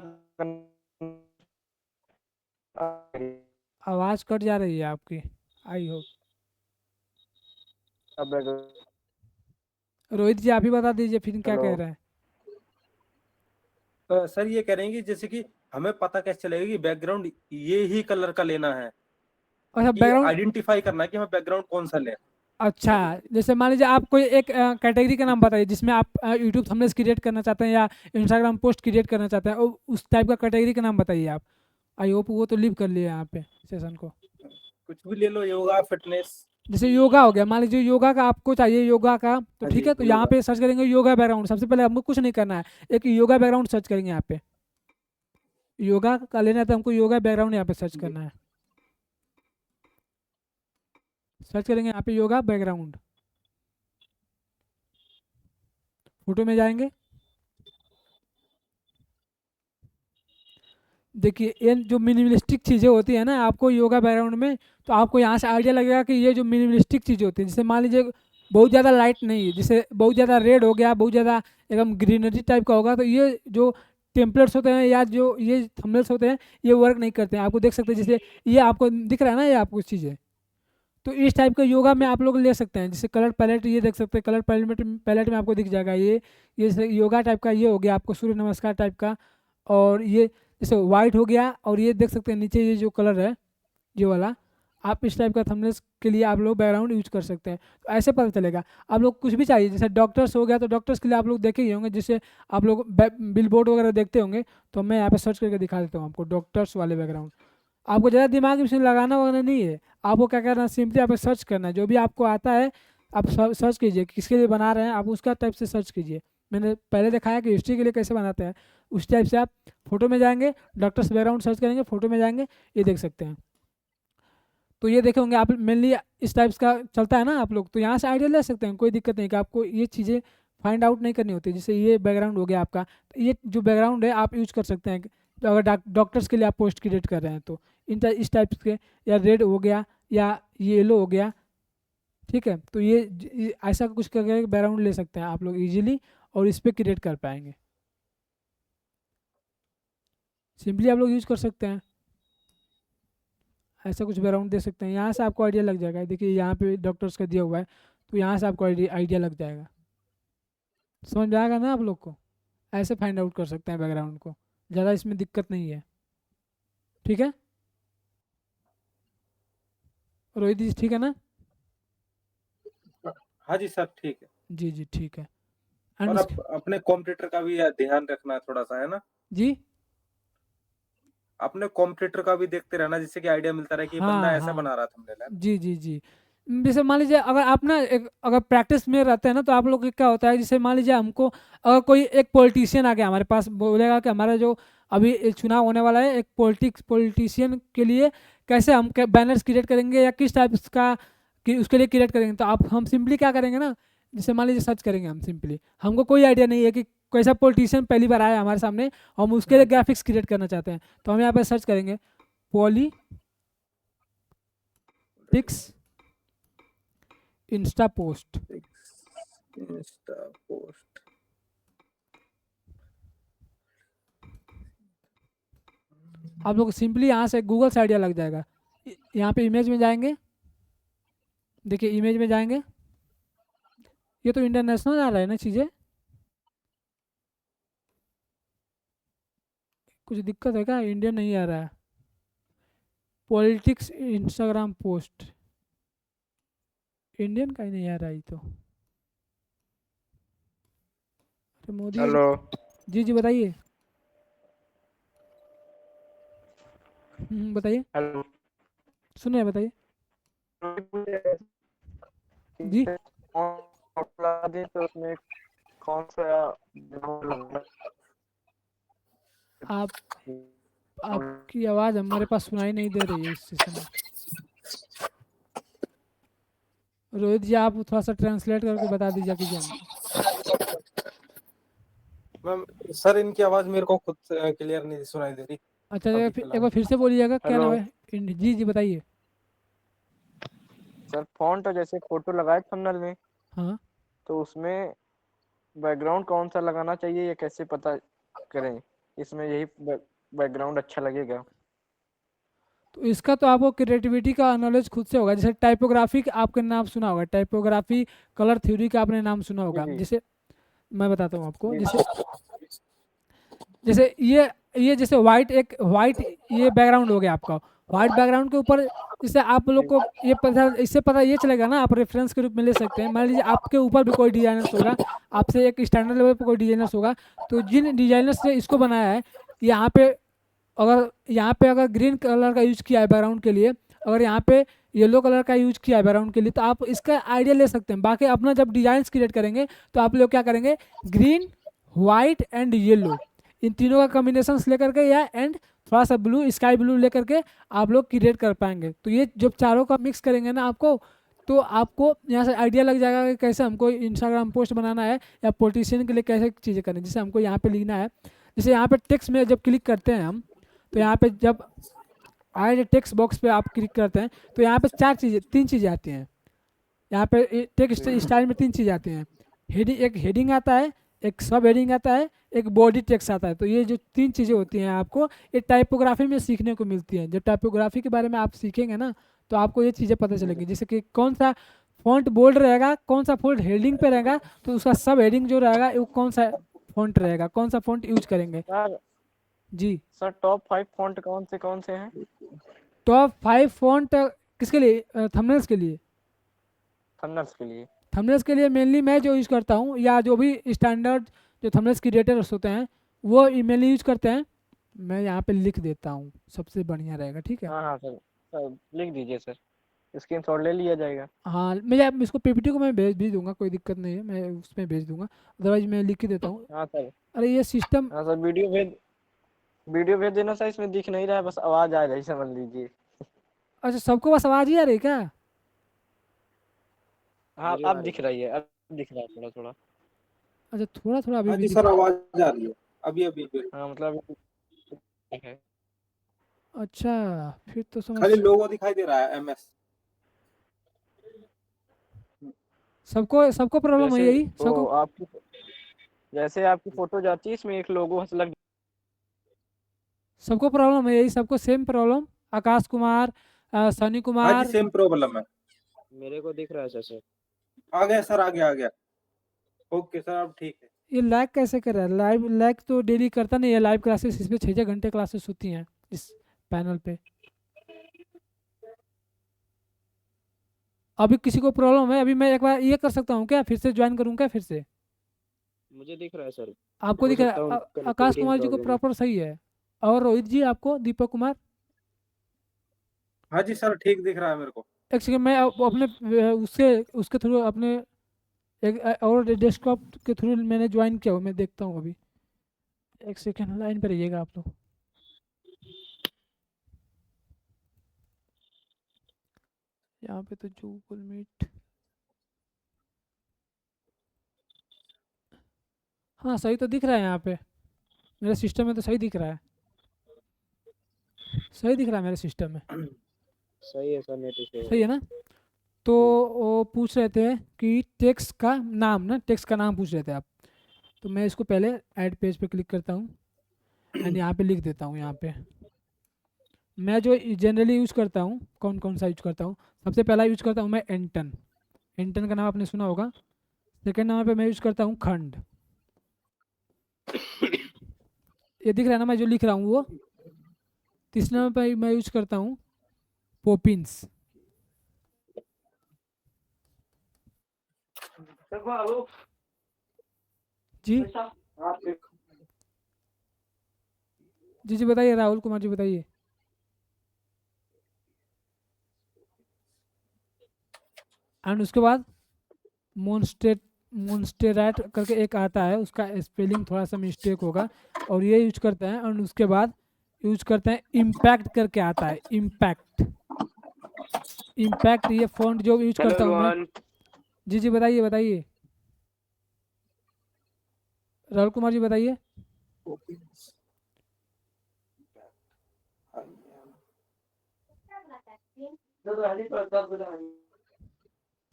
आवाज़ कट जा रही है आपकी, आई होप। रोहित जी आप ही बता दीजिए फिर क्या कह रहे हैं। सर ये कह रहे हैं कि जैसे कि हमें पता कैसे चलेगा कि बैकग्राउंड ये ही कलर का लेना है, अच्छा, कि बैकग्राउंड, आइडेंटिफाई करना है कि हमें बैकग्राउंड कौन सा लें। अच्छा जैसे मान लीजिए आप कोई एक कैटेगरी का नाम बताइए जिसमें आप यूट्यूब थंबनेल्स क्रिएट करना चाहते हैं या इंस्टाग्राम पोस्ट क्रिएट करना चाहते हैं, उस टाइप का कैटेगरी का नाम बताइए आप। आई होप वो तो लीव कर लिए यहाँ पे सेशन को। कुछ भी ले लो, योगा फिटनेस। जैसे योगा हो गया, मान लीजिए योगा का आपको चाहिए, योगा का तो हाँ ठीक जी, है, तो यहाँ योगा। पे सर्च करेंगे योगा बैकग्राउंड। सबसे पहले हमको कुछ नहीं करना है, एक योगा बैकग्राउंड सर्च करेंगे यहाँ पे। योगा का लेना है तो हमको योगा बैकग्राउंड यहाँ पे सर्च करना है। सर्च करेंगे यहाँ पे योगा बैकग्राउंड, फोटो में जाएंगे। देखिए ये जो मिनिमलिस्टिक चीज़ें होती है ना आपको योगा बैकग्राउंड में, तो आपको यहाँ से आइडिया लगेगा कि ये जो मिनिमलिस्टिक चीज़ें होती हैं, जैसे मान लीजिए बहुत ज़्यादा लाइट नहीं, जैसे बहुत ज़्यादा रेड हो गया, बहुत ज़्यादा एकदम ग्रीनरी टाइप का होगा, तो ये जो टेम्पलेट्स होते हैं या जो ये थंबनेल्स होते हैं ये वर्क नहीं करते हैं। आपको देख सकते हैं, जैसे ये आपको दिख रहा है ना, ये आपको चीज़ें, तो इस टाइप का योगा में आप लोग ले सकते हैं। जैसे कलर पैलेट ये देख सकते हैं, कलर पैलेट में आपको दिख जाएगा ये जैसे योगा टाइप का ये हो गया आपको, सूर्य नमस्कार टाइप का। और ये जैसे वाइट हो गया, और ये देख सकते हैं नीचे ये जो कलर है ये वाला, आप इस टाइप का थंबनेल्स के लिए आप लोग बैकग्राउंड यूज कर सकते हैं। तो ऐसे पता चलेगा। आप लोग कुछ भी चाहिए, जैसे डॉक्टर्स हो गया तो डॉक्टर्स के लिए आप लोग देखे ही होंगे, जैसे आप लोग बिल बोर्ड वगैरह देखते होंगे, तो मैं यहाँ पे सर्च करके दिखा देता हूँ आपको डॉक्टर्स वाले बैकग्राउंड। आपको ज़्यादा दिमाग में लगाना वगैरह नहीं है, आपको क्या करना है, सिंपली आप सर्च करना है, जो भी आपको आता है आप सर्च कीजिए, किसके लिए बना रहे हैं आप उसका टाइप से सर्च कीजिए। मैंने पहले दिखाया कि हिस्ट्री के लिए कैसे बनाते हैं, उस टाइप से आप फोटो में जाएंगे, डॉक्टर्स बैकग्राउंड सर्च करेंगे, फोटो में जाएंगे, ये देख सकते हैं। तो ये देखे होंगे आप मेनली इस टाइप्स का चलता है ना आप लोग, तो यहाँ से आइडिया ले सकते हैं, कोई दिक्कत नहीं कि आपको ये चीज़ें फाइंड आउट नहीं करनी होती। जैसे ये बैकग्राउंड हो गया आपका, तो ये जो बैकग्राउंड है आप यूज कर सकते हैं। तो अगर डॉक्टर्स के लिए आप पोस्ट क्रिएट कर रहे हैं तो इस टाइप्स के, या रेड हो गया या येलो हो गया, ठीक है। तो ये ऐसा कुछ करके बैकग्राउंड ले सकते हैं आप लोग इजीली, और इस पर क्रिएट कर पाएंगे। सिंपली आप लोग यूज कर सकते हैं, ऐसा कुछ बैकग्राउंड दे सकते हैं। यहाँ से आपको आइडिया लग जाएगा। देखिए यहाँ पे डॉक्टर्स का दिया हुआ है, तो यहाँ से आपको आइडिया लग जाएगा। समझ में आएगा ना आप लोग को? ऐसे फाइंड आउट कर सकते हैं बैकग्राउंड को, ज़्यादा इसमें दिक्कत नहीं है। ठीक है रोहित जी, ठीक है ना? हाँ जी सर ठीक है। जी जी ठीक है। और अपने कॉम्पिटिटर का भी ध्यान रखना थोड़ा सा, है ना जी, अपने कॉम्पिटिटर का भी देखते रहना, जिससे कि आइडिया मिलता रहे कि हाँ, बंदा ऐसा हाँ। बना रहा था। जी जी जी। जैसे मान लीजिए अगर आप ना अगर प्रैक्टिस में रहते हैं ना, तो आप लोग को क्या होता है, जैसे मान लीजिए हमको अगर कोई एक पॉलिटिशियन आ गया हमारे पास, बोलेगा कि हमारा जो अभी चुनाव होने वाला है, एक पॉलिटिशियन के लिए कैसे हम बैनर्स क्रिएट करेंगे या किस टाइप का उसके लिए क्रिएट करेंगे, तो हम सिंपली क्या करेंगे ना, जैसे मान लीजिए सर्च करेंगे हम सिंपली, हमको कोई आइडिया नहीं है कि कैसा पॉलिटिशियन पहली बार आया हमारे सामने, हम उसके लिए ग्राफिक्स क्रिएट करना चाहते हैं, तो हम यहाँ पर सर्च करेंगे पॉलिटिक्स इंस्टा पोस्ट। आप लोग सिंपली यहाँ से गूगल से आइडिया लग जाएगा। यहाँ पे इमेज में जाएंगे, देखिए इमेज में जाएंगे, ये तो इंटरनेशनल आ रहा है ना चीज़ें, कुछ दिक्कत है क्या? इंडियन नहीं आ रहा है। पॉलिटिक्स इंस्टाग्राम पोस्ट, इंडियन का ही नहीं आ रहा है तो। तो मोदी हेलो। जी जी बताइए। बताइए, हेलो। सुन रहे हैं, बताइए जी। तो उसमें कौन सा आपकी आवाज़ हमारे पास सुनाई नहीं दे रही है इस समय। रोहित जी आप थोड़ा सा ट्रांसलेट करके बता दीजिए कीजिए हमको। मैम सर इनकी आवाज मेरे को खुद क्लियर नहीं सुनाई दे रही। अच्छा एक बार फिर से बोलिएगा, क्या नाम है? जी जी बताइए। सर फॉन्ट जैसे फोटो लगाए थंबनेल में, हाँ, तो उसमें बैकग्राउंड कौन सा लगाना चाहिए, ये कैसे पता करें? इसमें यही बैकग्राउंड अच्छा लगेगा। तो इसका तो आपको क्रिएटिविटी का नॉलेज खुद से होगा। जैसे टाइपोग्राफी का आपने नाम सुना होगा, टाइपोग्राफी कलर थ्योरी का आपने नाम सुना होगा। जैसे मैं बताता हूँ आपको, जैसे ये जैसे वाइट ये बैकग्राउंड हो गया आपका। वाइट बैकग्राउंड के ऊपर इससे आप लोग को इससे पता ये चलेगा ना, आप रेफरेंस के रूप में ले सकते हैं। मान लीजिए आपके ऊपर भी कोई डिजाइनर्स होगा, आपसे एक स्टैंडर्ड लेवल पर कोई डिजाइनर्स होगा, तो जिन डिजाइनर्स ने इसको बनाया है, यहाँ पे अगर ग्रीन कलर का यूज किया है बैकग्राउंड के लिए, अगर यहाँ पे येलो कलर का यूज किया है बैकग्राउंड के लिए, तो आप इसका आइडिया ले सकते हैं। बाकी अपना जब डिजाइन क्रिएट करेंगे तो आप लोग क्या करेंगे, ग्रीन, वाइट एंड येलो, इन तीनों का कॉम्बिनेशन लेकर के या एंड थोड़ा सा ब्लू, स्काई ब्लू लेकर के आप लोग क्रिएट कर पाएंगे। तो ये जब चारों का मिक्स करेंगे ना आपको, तो आपको यहाँ से आइडिया लग जाएगा कि कैसे हमको इंस्टाग्राम पोस्ट बनाना है या पॉलिटिशियन के लिए कैसे चीज़ें करनी है। जैसे हमको यहाँ पे लिखना है, जैसे यहाँ पे टेक्स्ट में जब क्लिक करते हैं हम, तो यहाँ पे जब आए टेक्स्ट बॉक्स पे आप क्लिक करते हैं, तो यहाँ पे तीन चीज़ें आती हैं। यहाँ पे टेक्स्ट स्टाइल में तीन चीज़ें आती हैं। एक हेडिंग आता है, एक सब हेडिंग आता है, एक बॉडी टेक्स्ट आता है। तो ये जो तीन चीज़ें होती हैं आपको ये टाइपोग्राफी में सीखने को मिलती हैं। जब टाइपोग्राफी के बारे में आप सीखेंगे ना, तो आपको ये चीज़ें पता चलेंगी। जैसे कि कौन सा फॉन्ट बोल्ड रहेगा, कौन सा फॉन्ट हेडिंग पे रहेगा, तो उसका सब हेडिंग जो रहेगा वो कौन सा फॉन्ट रहेगा, कौन सा फॉन्ट यूज करेंगे। जी सर टॉप 5 फॉन्ट कौन से हैं? टॉप 5 फॉन्ट किसके लिए? थंबनेल्स के लिए। थंबनेल्स के लिए मेनली मैं जो यूज़ करता हूँ, या जो भी स्टैंडर्ड जो थंबनेल्स क्रिएटर्स होते हैं वो मेनली यूज़ करते हैं। मैं यहाँ पे लिख देता हूँ, सबसे बढ़िया रहेगा। ठीक है, हाँ सर लिख दीजिए सर, स्क्रीनशॉट ले लिया जाएगा। हाँ मैं इसको पीपीटी को मैं भेज दूंगा, कोई दिक्कत नहीं है, मैं उसमें भेज दूंगा। अदरवाइज मैं लिख ही देता हूँ। हाँ सर। अरे ये सिस्टम, हाँ सर वीडियो भेज देना सर, इसमें दिख नहीं रहा है, बस आवाज़ आ रही, समझ लीजिए। अच्छा, सबको बस आवाज ही आ रही है क्या? हाँ मुझे आ अब रही दिख है। रही है, अब दिख रहा है थोड़ा थोड़ा। अच्छा, थोड़ा थोड़ा अभी हाँ भी जी दिख सर, रहा आवाज आ रही है अभी अभी बिल्कुल। हाँ मतलब ठीक है। है। अच्छा, फिर तो खाली समझ लोगो दिखाई दे रहा है MS। सबको सबको प्रॉब्लम है जैसे यही वो सबको? आपकी जैसे आपकी फोटो जाती है इसमें एक लोगो लग। सबको प्रॉब्लम है यही, सबको सेम प्रॉब्लम? आकाश कुमार, सनी हाँ जी कुमार। सेम प्रॉब्लम है। मेरे को दिख रहा है सर। आ गया सर, आ गया। ओके सर, अब ठीक है। ये लैग कैसे कर रहा है? लाइव लैग तो डेली करता नहीं है, लाइव क्लासेस इसमें 6-6 घंटे क्लासेस होती हैं इस पैनल पे। अभी किसी को प्रॉब्लम है? अभी मैं एक बार ये कर सकता हूँ क्या, फिर से ज्वाइन करूँ क्या फिर से? मुझे दिख रहा है सर। आपको हो दिख रहा सकता है है? आकाश कनेक्टिविटी में कुमार जी को प्रॉब्लम हो। प्रॉपर सही है। और रोहित जी आपको, दीपक कुमार? हाँ जी सर, ठीक दिख रहा है मेरे को। एक सेकंड, मैं अपने उससे उसके थ्रू अपने एक और डेस्कटॉप के थ्रू मैंने ज्वाइन किया हूँ, मैं देखता हूँ अभी। एक सेकंड लाइन पर रहिएगा आप लोग। यहाँ पे तो गूगल मीट, हाँ सही तो दिख रहा है यहाँ पे, मेरे सिस्टम में तो सही दिख रहा है, सही दिख रहा है मेरे सिस्टम में। सही है सर, नेट इशू सही है ना? तो वो पूछ रहे थे कि टेक्स्ट का नाम, ना टेक्स्ट का नाम पूछ रहे थे आप। तो मैं इसको पहले ऐड पेज पे क्लिक करता हूँ एंड यहाँ पे लिख देता हूँ। यहाँ पे मैं जो जनरली यूज़ करता हूँ, कौन कौन सा यूज करता हूँ? सबसे पहला यूज करता हूँ मैं एंटन। एंटन का नाम आपने सुना होगा। सेकेंड नंबर पे मैं यूज करता हूँ खंड। ये दिख रहा है ना मैं जो लिख रहा हूँ वो? तीसरे नंबर पे मैं यूज करता हूँ पोपिन्स। जी जी जी बताइए, राहुल कुमार जी बताइए। एंड उसके बाद मोन्स्टेट मोन्स्टेराट करके एक आता है, उसका स्पेलिंग थोड़ा सा मिस्टेक होगा, और ये यूज करते हैं। और उसके बाद यूज करते हैं इम्पैक्ट करके आता है, इम्पैक्ट। इम्पैक्ट ये फॉन्ट जो यूज हेलो करता हूँ मैं। एवरीवन। जी जी बताइए बताइए, राहुल कुमार जी बताइए।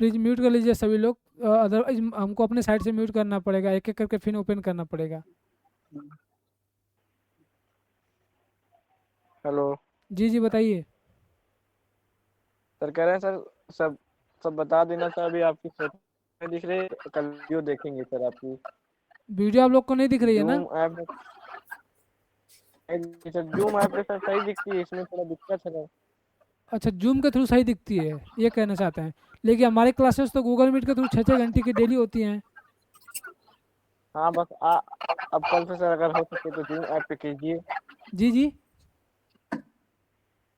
प्लीज म्यूट कर लीजिए सभी लोग, अदरवाइज हमको अपने साइड से म्यूट करना पड़ेगा, एक एक करके फिर ओपन करना पड़ेगा। हेलो जी जी बताइए। सर, कह रहे हैं सर, सब सब बता देना सर। अभी आपकी फोटो नहीं दिख रही, कल वीडियो देखेंगे सर आपकी। वीडियो आप लोग को नहीं दिख रही है ना? जूम ऐप में सर, जूम ऐप पे सर सही दिखती है, इसमें थोड़ा दिक्कत है सर। अच्छा, जूम के थ्रू सही दिखती है, ये कहना चाहते हैं? लेकिन हमारी क्लासेस तो गूगल मीट के थ्रू 6-6 घंटे की डेली होती हैं। हाँ बस अब कल से सर अगर हो सके तो जूम ऐप पे कीजिए। जी जी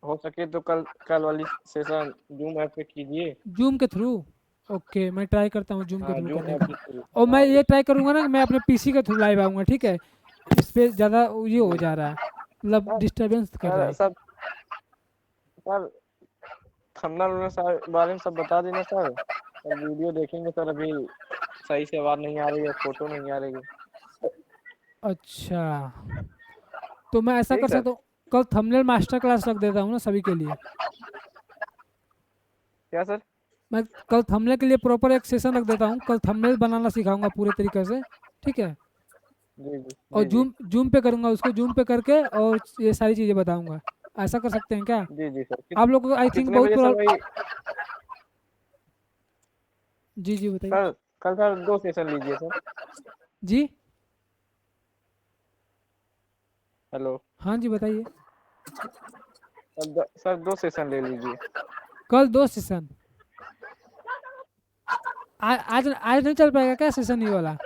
हो सके तो कल कल वाली सेशन जूम ऐप पे कीजिए। जूम के थ्रू। ओके, मैं ट्राई करता हूँ जूम के हाँ थ्रू जूम करने ऐप का। के थ्रू। और मैं हाँ ये ट्राई करूँगा ना कि मैं अपने पीसी के थ्रू लाइव आऊँगा, ठीक है? इस पर ज़्यादा ये हो जा रहा है, मतलब सर डिस्टर्बेंस कर रहा सर है। सब सर थंबनेल में सर बारे में सब बता देना सर। सर वीडियो देखेंगे सर। अभी सही से आवाज नहीं आ रही है, फोटो नहीं आ रही है। अच्छा, तो मैं ऐसा कर ठीक है। सकता हूँ, कल थंबनेल मास्टर क्लास रख देता हूँ ना सभी के लिए। क्या सर? मैं कल थंबनेल के लिए प्रॉपर एक सेशन रख देता हूँ, कल थंबनेल बनाना सिखाऊंगा पूरे तरीके से, ठीक है? जी जी और जी जी जूम जूम पे करूँगा, उसको जूम पे करके और ये सारी चीज़ें बताऊँगा। ऐसा कर सकते हैं क्या? जी जी सर। आप लोगों को आई थिंक कितने बहुत बजे सर वही? जी जी बताइए। सर कल सर 2 सेशन लीजिए सर। जी हेलो हाँ जी बताइए। सर 2 सेशन ले लीजिए। कल 2 सेशन? आज आज नहीं चल पाएगा क्या सेशन ये वाला?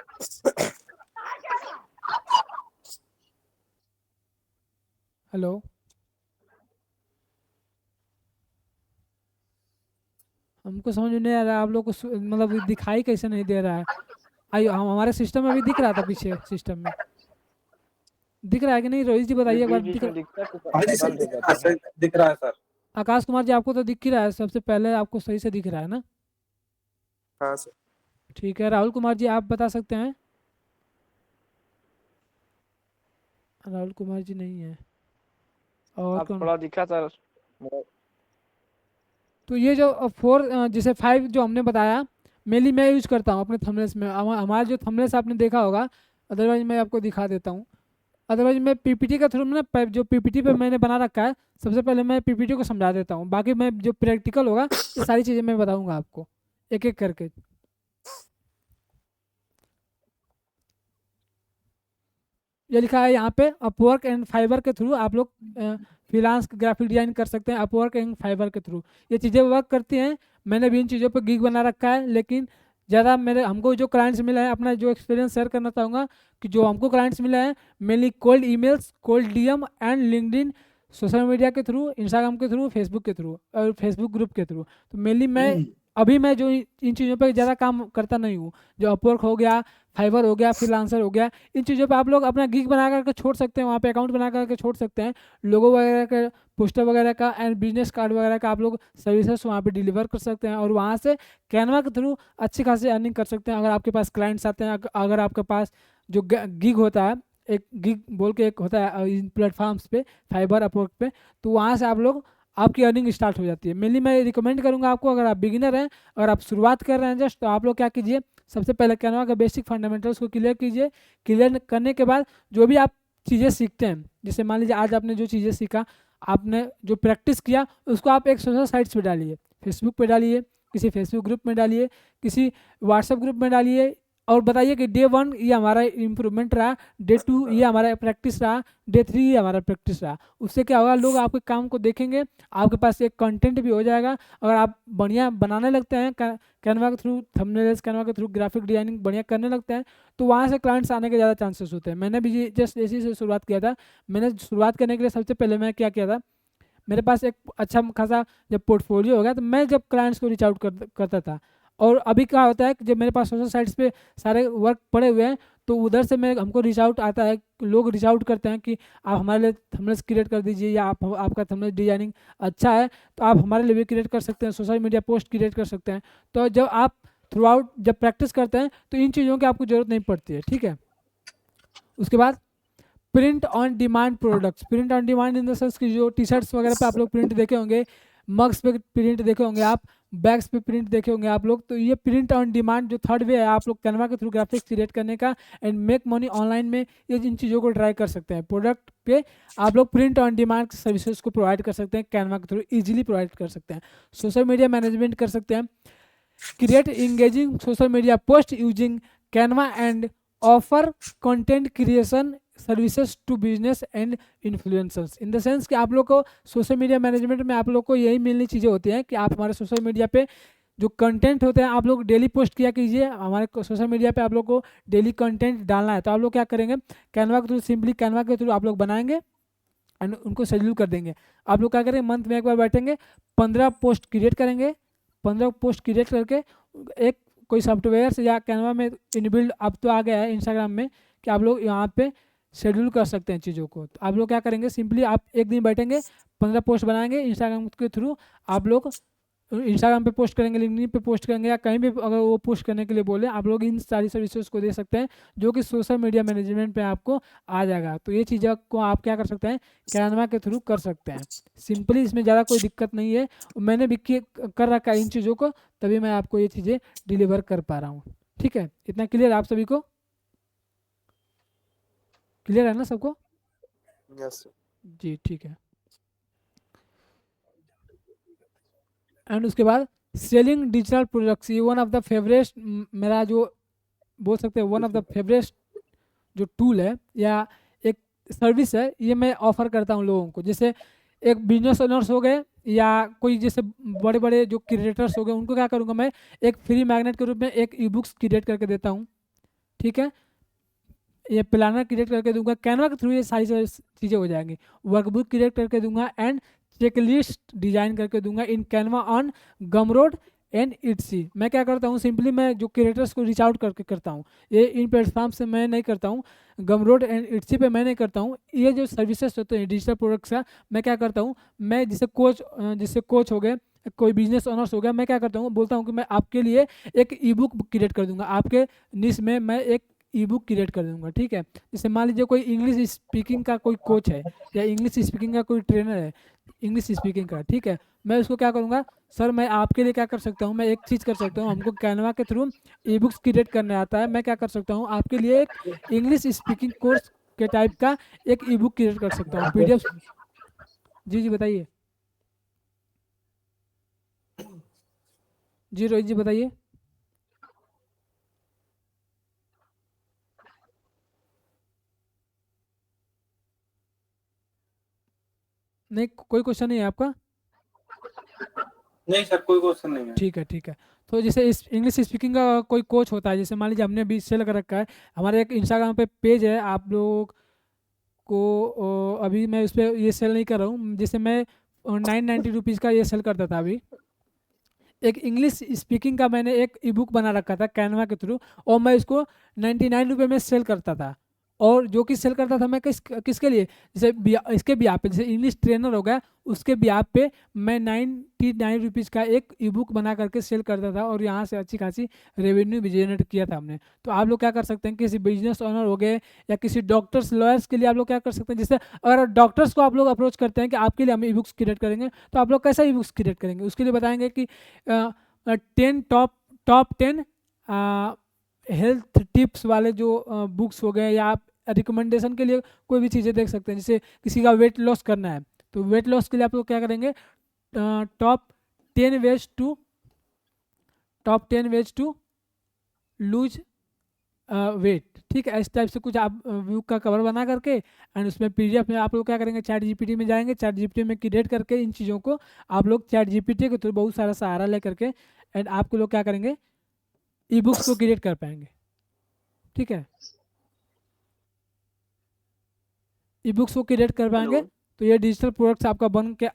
हेलो हमको समझ में नहीं आ रहा, आप लोग को मतलब दिखाई कैसे नहीं दे रहा है? हमारे सिस्टम में भी दिख रहा था, पीछे सिस्टम में दिख रहा है कि नहीं? रोहित जी बताइए एक बार, बीच बीच दिख में रहा? दिखता है तो हाँ जी सर, बंद हो दिख रहा है जाता है। सर, दिख रहा है सर। आकाश कुमार जी आपको तो दिख ही रहा है, सबसे पहले आपको सही से दिख रहा है ना? हाँ सर। ठीक है, राहुल कुमार जी आप बता सकते हैं? राहुल कुमार जी नहीं है, और आप कौन? थोड़ा दिखा सर। तो ये जो 4 जैसे 5 जो हमने बताया, मेनली मैं यूज करता हूँ अपने थंबनेल्स में। हमारा जो थंबनेल्स आपने देखा होगा, अदरवाइज मैं आपको दिखा देता हूँ। अदरवाइज मैं पीपीटी के थ्रू में ना जो पीपीटी पे मैंने बना रखा है, सबसे पहले मैं पीपीटी को समझा देता हूँ, बाकी मैं जो प्रैक्टिकल होगा ये सारी चीज़ें मैं बताऊँगा आपको एक एक करके। ये लिखा है यहाँ पे, अपवर्क एंड फाइबर के थ्रू आप लोग फ्रीलांस ग्राफिक डिजाइन कर सकते हैं अपवर्क एंड फाइबर के थ्रू। ये चीज़ें वर्क करती हैं। मैंने भी इन चीज़ों पे गिग बना रखा है, लेकिन ज़्यादा हमको जो क्लाइंट्स मिले हैं, अपना जो एक्सपीरियंस शेयर करना चाहूँगा कि जो हमको क्लाइंट्स मिले हैं mainly cold emails, cold DM and LinkedIn, social media के थ्रू, इंस्टाग्राम के थ्रू, फेसबुक के थ्रू और फेसबुक ग्रुप के थ्रू। तो मेनली मैं जो इन चीज़ों पे ज़्यादा काम करता नहीं हूँ। जो अपवर्क हो गया, फाइवर हो गया, फ्रीलांसर हो गया, इन चीज़ों पे आप लोग अपना गिग बना करके छोड़ सकते हैं, वहाँ पे अकाउंट बना करके छोड़ सकते हैं। लोगो वगैरह का, पोस्टर वगैरह का एंड बिजनेस कार्ड वगैरह का आप लोग सर्विसेज वहाँ पे डिलीवर कर सकते हैं, और वहाँ से कैनवा के थ्रू अच्छी खासी अर्निंग कर सकते हैं। अगर आपके पास क्लाइंट्स आते हैं, अगर आपके पास जो गिग होता है, एक गिग बोल के एक होता है इन प्लेटफॉर्म्स पे, फाइबर, अपवर्क पे, तो वहाँ से आप लोग आपकी अर्निंग स्टार्ट हो जाती है। मेनली मैं रिकमेंड करूंगा आपको, अगर आप बिगिनर हैं, अगर आप शुरुआत कर रहे हैं जस्ट, तो आप लोग क्या कीजिए, सबसे पहले कैनवा का बेसिक फंडामेंटल्स को क्लियर कीजिए। क्लियर करने के बाद जो भी आप चीज़ें सीखते हैं, जैसे मान लीजिए आज आपने जो चीज़ें सीखा, आपने जो प्रैक्टिस किया, उसको आप एक सोशल साइट्स पे डालिए, फेसबुक पे डालिए, किसी फेसबुक ग्रुप में डालिए, किसी व्हाट्सएप ग्रुप में डालिए, और बताइए कि डे 1 ये हमारा इम्प्रूवमेंट रहा, डे 2 ये हमारा प्रैक्टिस रहा, डे 3 ये हमारा प्रैक्टिस रहा। उससे क्या होगा, लोग आपके काम को देखेंगे, आपके पास एक कंटेंट भी हो जाएगा। अगर आप बढ़िया बनाने लगते हैं कैनवा के थ्रू थंबनेल्स, कैनवा के थ्रू ग्राफिक डिजाइनिंग बढ़िया करने लगते हैं, तो वहाँ से क्लाइंट्स आने के ज़्यादा चांसेस होते हैं। मैंने भी जस्ट इसी से शुरुआत किया था। मैंने शुरुआत करने के लिए सबसे पहले मैं क्या किया था, मेरे पास एक अच्छा खासा जब पोर्टफोलियो हो गया, तो मैं जब क्लाइंट्स को रीच आउट करता था। और अभी क्या होता है कि जब मेरे पास सोशल साइट्स पे सारे वर्क पड़े हुए हैं, तो उधर से हमको रीच आउट आता है, लोग रीच आउट करते हैं कि आप हमारे लिए थंबनेल्स क्रिएट कर दीजिए, या आपका थंबनेल डिजाइनिंग अच्छा है तो आप हमारे लिए भी क्रिएट कर सकते हैं, सोशल मीडिया पोस्ट क्रिएट कर सकते हैं। तो जब आप थ्रू आउट जब प्रैक्टिस करते हैं, तो इन चीज़ों की आपको ज़रूरत नहीं पड़ती है, ठीक है। उसके बाद print on demand products. Print on demand in the sense कि जो टी शर्ट्स वगैरह पे आप लोग प्रिंट देखे होंगे, मग्स पे प्रिंट देखे होंगे आप, बैग्स पे प्रिंट देखे होंगे आप लोग। तो ये प्रिंट ऑन डिमांड जो थर्ड वे है आप लोग कैनवा के थ्रू ग्राफिक्स क्रिएट करने का एंड मेक मनी ऑनलाइन में, ये इन चीज़ों को ट्राई कर सकते हैं। प्रोडक्ट पे आप लोग प्रिंट ऑन डिमांड सर्विसेज को प्रोवाइड कर सकते हैं, कैनवा के थ्रू ईजिली प्रोवाइड कर सकते हैं। सोशल मीडिया मैनेजमेंट कर सकते हैं, create engaging social media post using Canva and offer content creation services to business and influencers. In the sense कि आप लोग को सोशल मीडिया मैनेजमेंट में आप लोग को यही मेनली चीज़ें होती हैं कि आप हमारे सोशल मीडिया पे जो कंटेंट होते हैं आप लोग डेली पोस्ट किया कीजिए। हमारे सोशल मीडिया पे आप लोग को डेली कंटेंट डालना है, तो आप लोग क्या करेंगे, कैनवा के थ्रू, सिंपली कैनवा के थ्रू आप लोग बनाएंगे एंड उनको शेड्यूल कर देंगे। आप लोग क्या करेंगे, मंथ में एक बार बैठेंगे, 15 पोस्ट क्रिएट करेंगे। 15 पोस्ट क्रिएट करके एक कोई सॉफ्टवेयर से या कैनवा में इनबिल्ड अब तो आ गया है इंस्टाग्राम में कि आप लोग यहाँ पे शेड्यूल कर सकते हैं चीज़ों को। तो आप लोग क्या करेंगे, सिंपली आप एक दिन बैठेंगे, 15 पोस्ट बनाएंगे इंस्टाग्राम के थ्रू। आप लोग इंस्टाग्राम पे पोस्ट करेंगे, लिंक्डइन पे पोस्ट करेंगे, या कहीं भी अगर वो पोस्ट करने के लिए बोले, आप लोग इन सारी सर्विसेज को दे सकते हैं जो कि सोशल मीडिया मैनेजमेंट पे आपको आ जाएगा। तो ये चीज़ों को आप क्या कर सकते हैं, कैनवा के थ्रू कर सकते हैं सिंपली। इसमें ज़्यादा कोई दिक्कत नहीं है, मैंने भी कर रखा है इन चीज़ों को, तभी मैं आपको ये चीज़ें डिलीवर कर पा रहा हूँ। ठीक है, इतना क्लियर आप सभी को? क्लियर है ना सबको? यस जी ठीक है। एंड उसके बाद सेलिंग डिजिटल प्रोडक्ट्स, ये वन ऑफ द फेवरेट, मेरा जो बोल सकते हैं वन ऑफ द फेवरेट जो टूल है या एक सर्विस है, ये मैं ऑफर करता हूँ लोगों को। जैसे एक बिजनेस ओनर्स हो गए या कोई जैसे बड़े बड़े जो क्रिएटर्स हो गए, उनको क्या करूँगा मैं, एक फ्री मैग्नेट के रूप में एक ई बुक्स क्रिएट करके देता हूँ। ठीक है, ये प्लानर क्रिएट करके दूंगा कैनवा के थ्रू, ये सारी चीज़ें हो जाएंगी। वर्कबुक क्रिएट करके दूंगा एंड चेकलिस्ट डिजाइन करके दूंगा इन कैनवा ऑन गमरोड एंड इट्सी। मैं क्या करता हूँ, सिंपली मैं जो क्रिएटर्स को रीच आउट करके करता हूँ, ये इन प्लेटफॉर्म से मैं नहीं करता हूँ, गमरोड एंड इट्सी पे मैं नहीं करता हूँ। ये जो सर्विसेज होते हैं डिजिटल प्रोडक्ट्स का, मैं क्या करता हूँ, मैं जैसे कोच हो गए, कोई बिजनेस ओनर्स हो गया, मैं क्या करता हूँ, बोलता हूँ कि मैं आपके लिए एक ई बुक क्रिएट कर दूंगा, आपके निश में मैं एक ई बुक क्रिएट कर दूंगा, ठीक है। जैसे मान लीजिए कोई इंग्लिश स्पीकिंग का कोई कोच है या इंग्लिश स्पीकिंग का कोई ट्रेनर है इंग्लिश स्पीकिंग का, ठीक है। मैं उसको क्या करूँगा, सर मैं आपके लिए क्या कर सकता हूँ, मैं एक चीज़ कर सकता हूँ, हमको कैनवा के थ्रू ई बुक्स क्रिएट करने आता है, मैं क्या कर सकता हूँ, आपके लिए एक इंग्लिश स्पीकिंग कोर्स के टाइप का एक ई बुक क्रिएट कर सकता हूँ, PDF। जी जी बताइए। जी रोहित जी बताइए। नहीं, कोई क्वेश्चन नहीं है आपका? नहीं सर, कोई क्वेश्चन नहीं है। ठीक है ठीक है। तो जैसे इस इंग्लिश स्पीकिंग का कोई कोच होता है, जैसे मान लीजिए हमने अभी सेल कर रखा है, हमारे एक इंस्टाग्राम पे पेज है, आप लोग को अभी मैं उस पर ये सेल नहीं कर रहा हूँ, जैसे मैं 990 रुपीज़ का ये सेल करता था अभी। एक इंग्लिश स्पीकिंग का मैंने एक ई बुक बना रखा था कैनवा के थ्रू, और मैं इसको 99 रुपये में सेल करता था। और जो कि सेल करता था मैं किसके लिए, जैसे इसके ब्याह पे, जैसे इंग्लिश ट्रेनर हो गया, उसके ब्याह पे मैं 99 रुपीज़ का एक ई बुक बना करके सेल करता था, और यहाँ से अच्छी खासी रेवेन्यू भी जनरेट किया था हमने। तो आप लोग क्या कर सकते हैं, किसी बिजनेस ओनर हो गए या किसी डॉक्टर्स लॉयर्स के लिए आप लोग क्या कर सकते हैं, जैसे अगर डॉक्टर्स को आप लोग अप्रोच करते हैं कि आपके लिए हम ई बुक्स क्रिएट करेंगे, तो आप लोग कैसा ई बुक्स क्रिएट करेंगे, उसके लिए बताएंगे कि 10 टॉप 10 हेल्थ टिप्स वाले जो बुक्स हो गए, या आप रिकमेंडेशन के लिए कोई भी चीज़ें देख सकते हैं। जैसे किसी का वेट लॉस करना है, तो वेट लॉस के लिए आप लोग क्या करेंगे, top 10 ways to lose weight, ठीक है। इस टाइप से कुछ आप बुक का कवर बना करके एंड उसमें PDF में आप लोग क्या करेंगे, चैट GPT में जाएंगे, चैट GPT में क्रिएट करके इन चीज़ों को आप लोग चैट GPT के थ्रू बहुत सारा सहारा ले करके एंड आपको लोग क्या करेंगे, ई बुक्स को क्रिएट कर पाएंगे, ठीक है। ई बुक्स को क्रिएट कर पाएंगे, तो ये डिजिटल प्रोडक्ट्स आपका बन के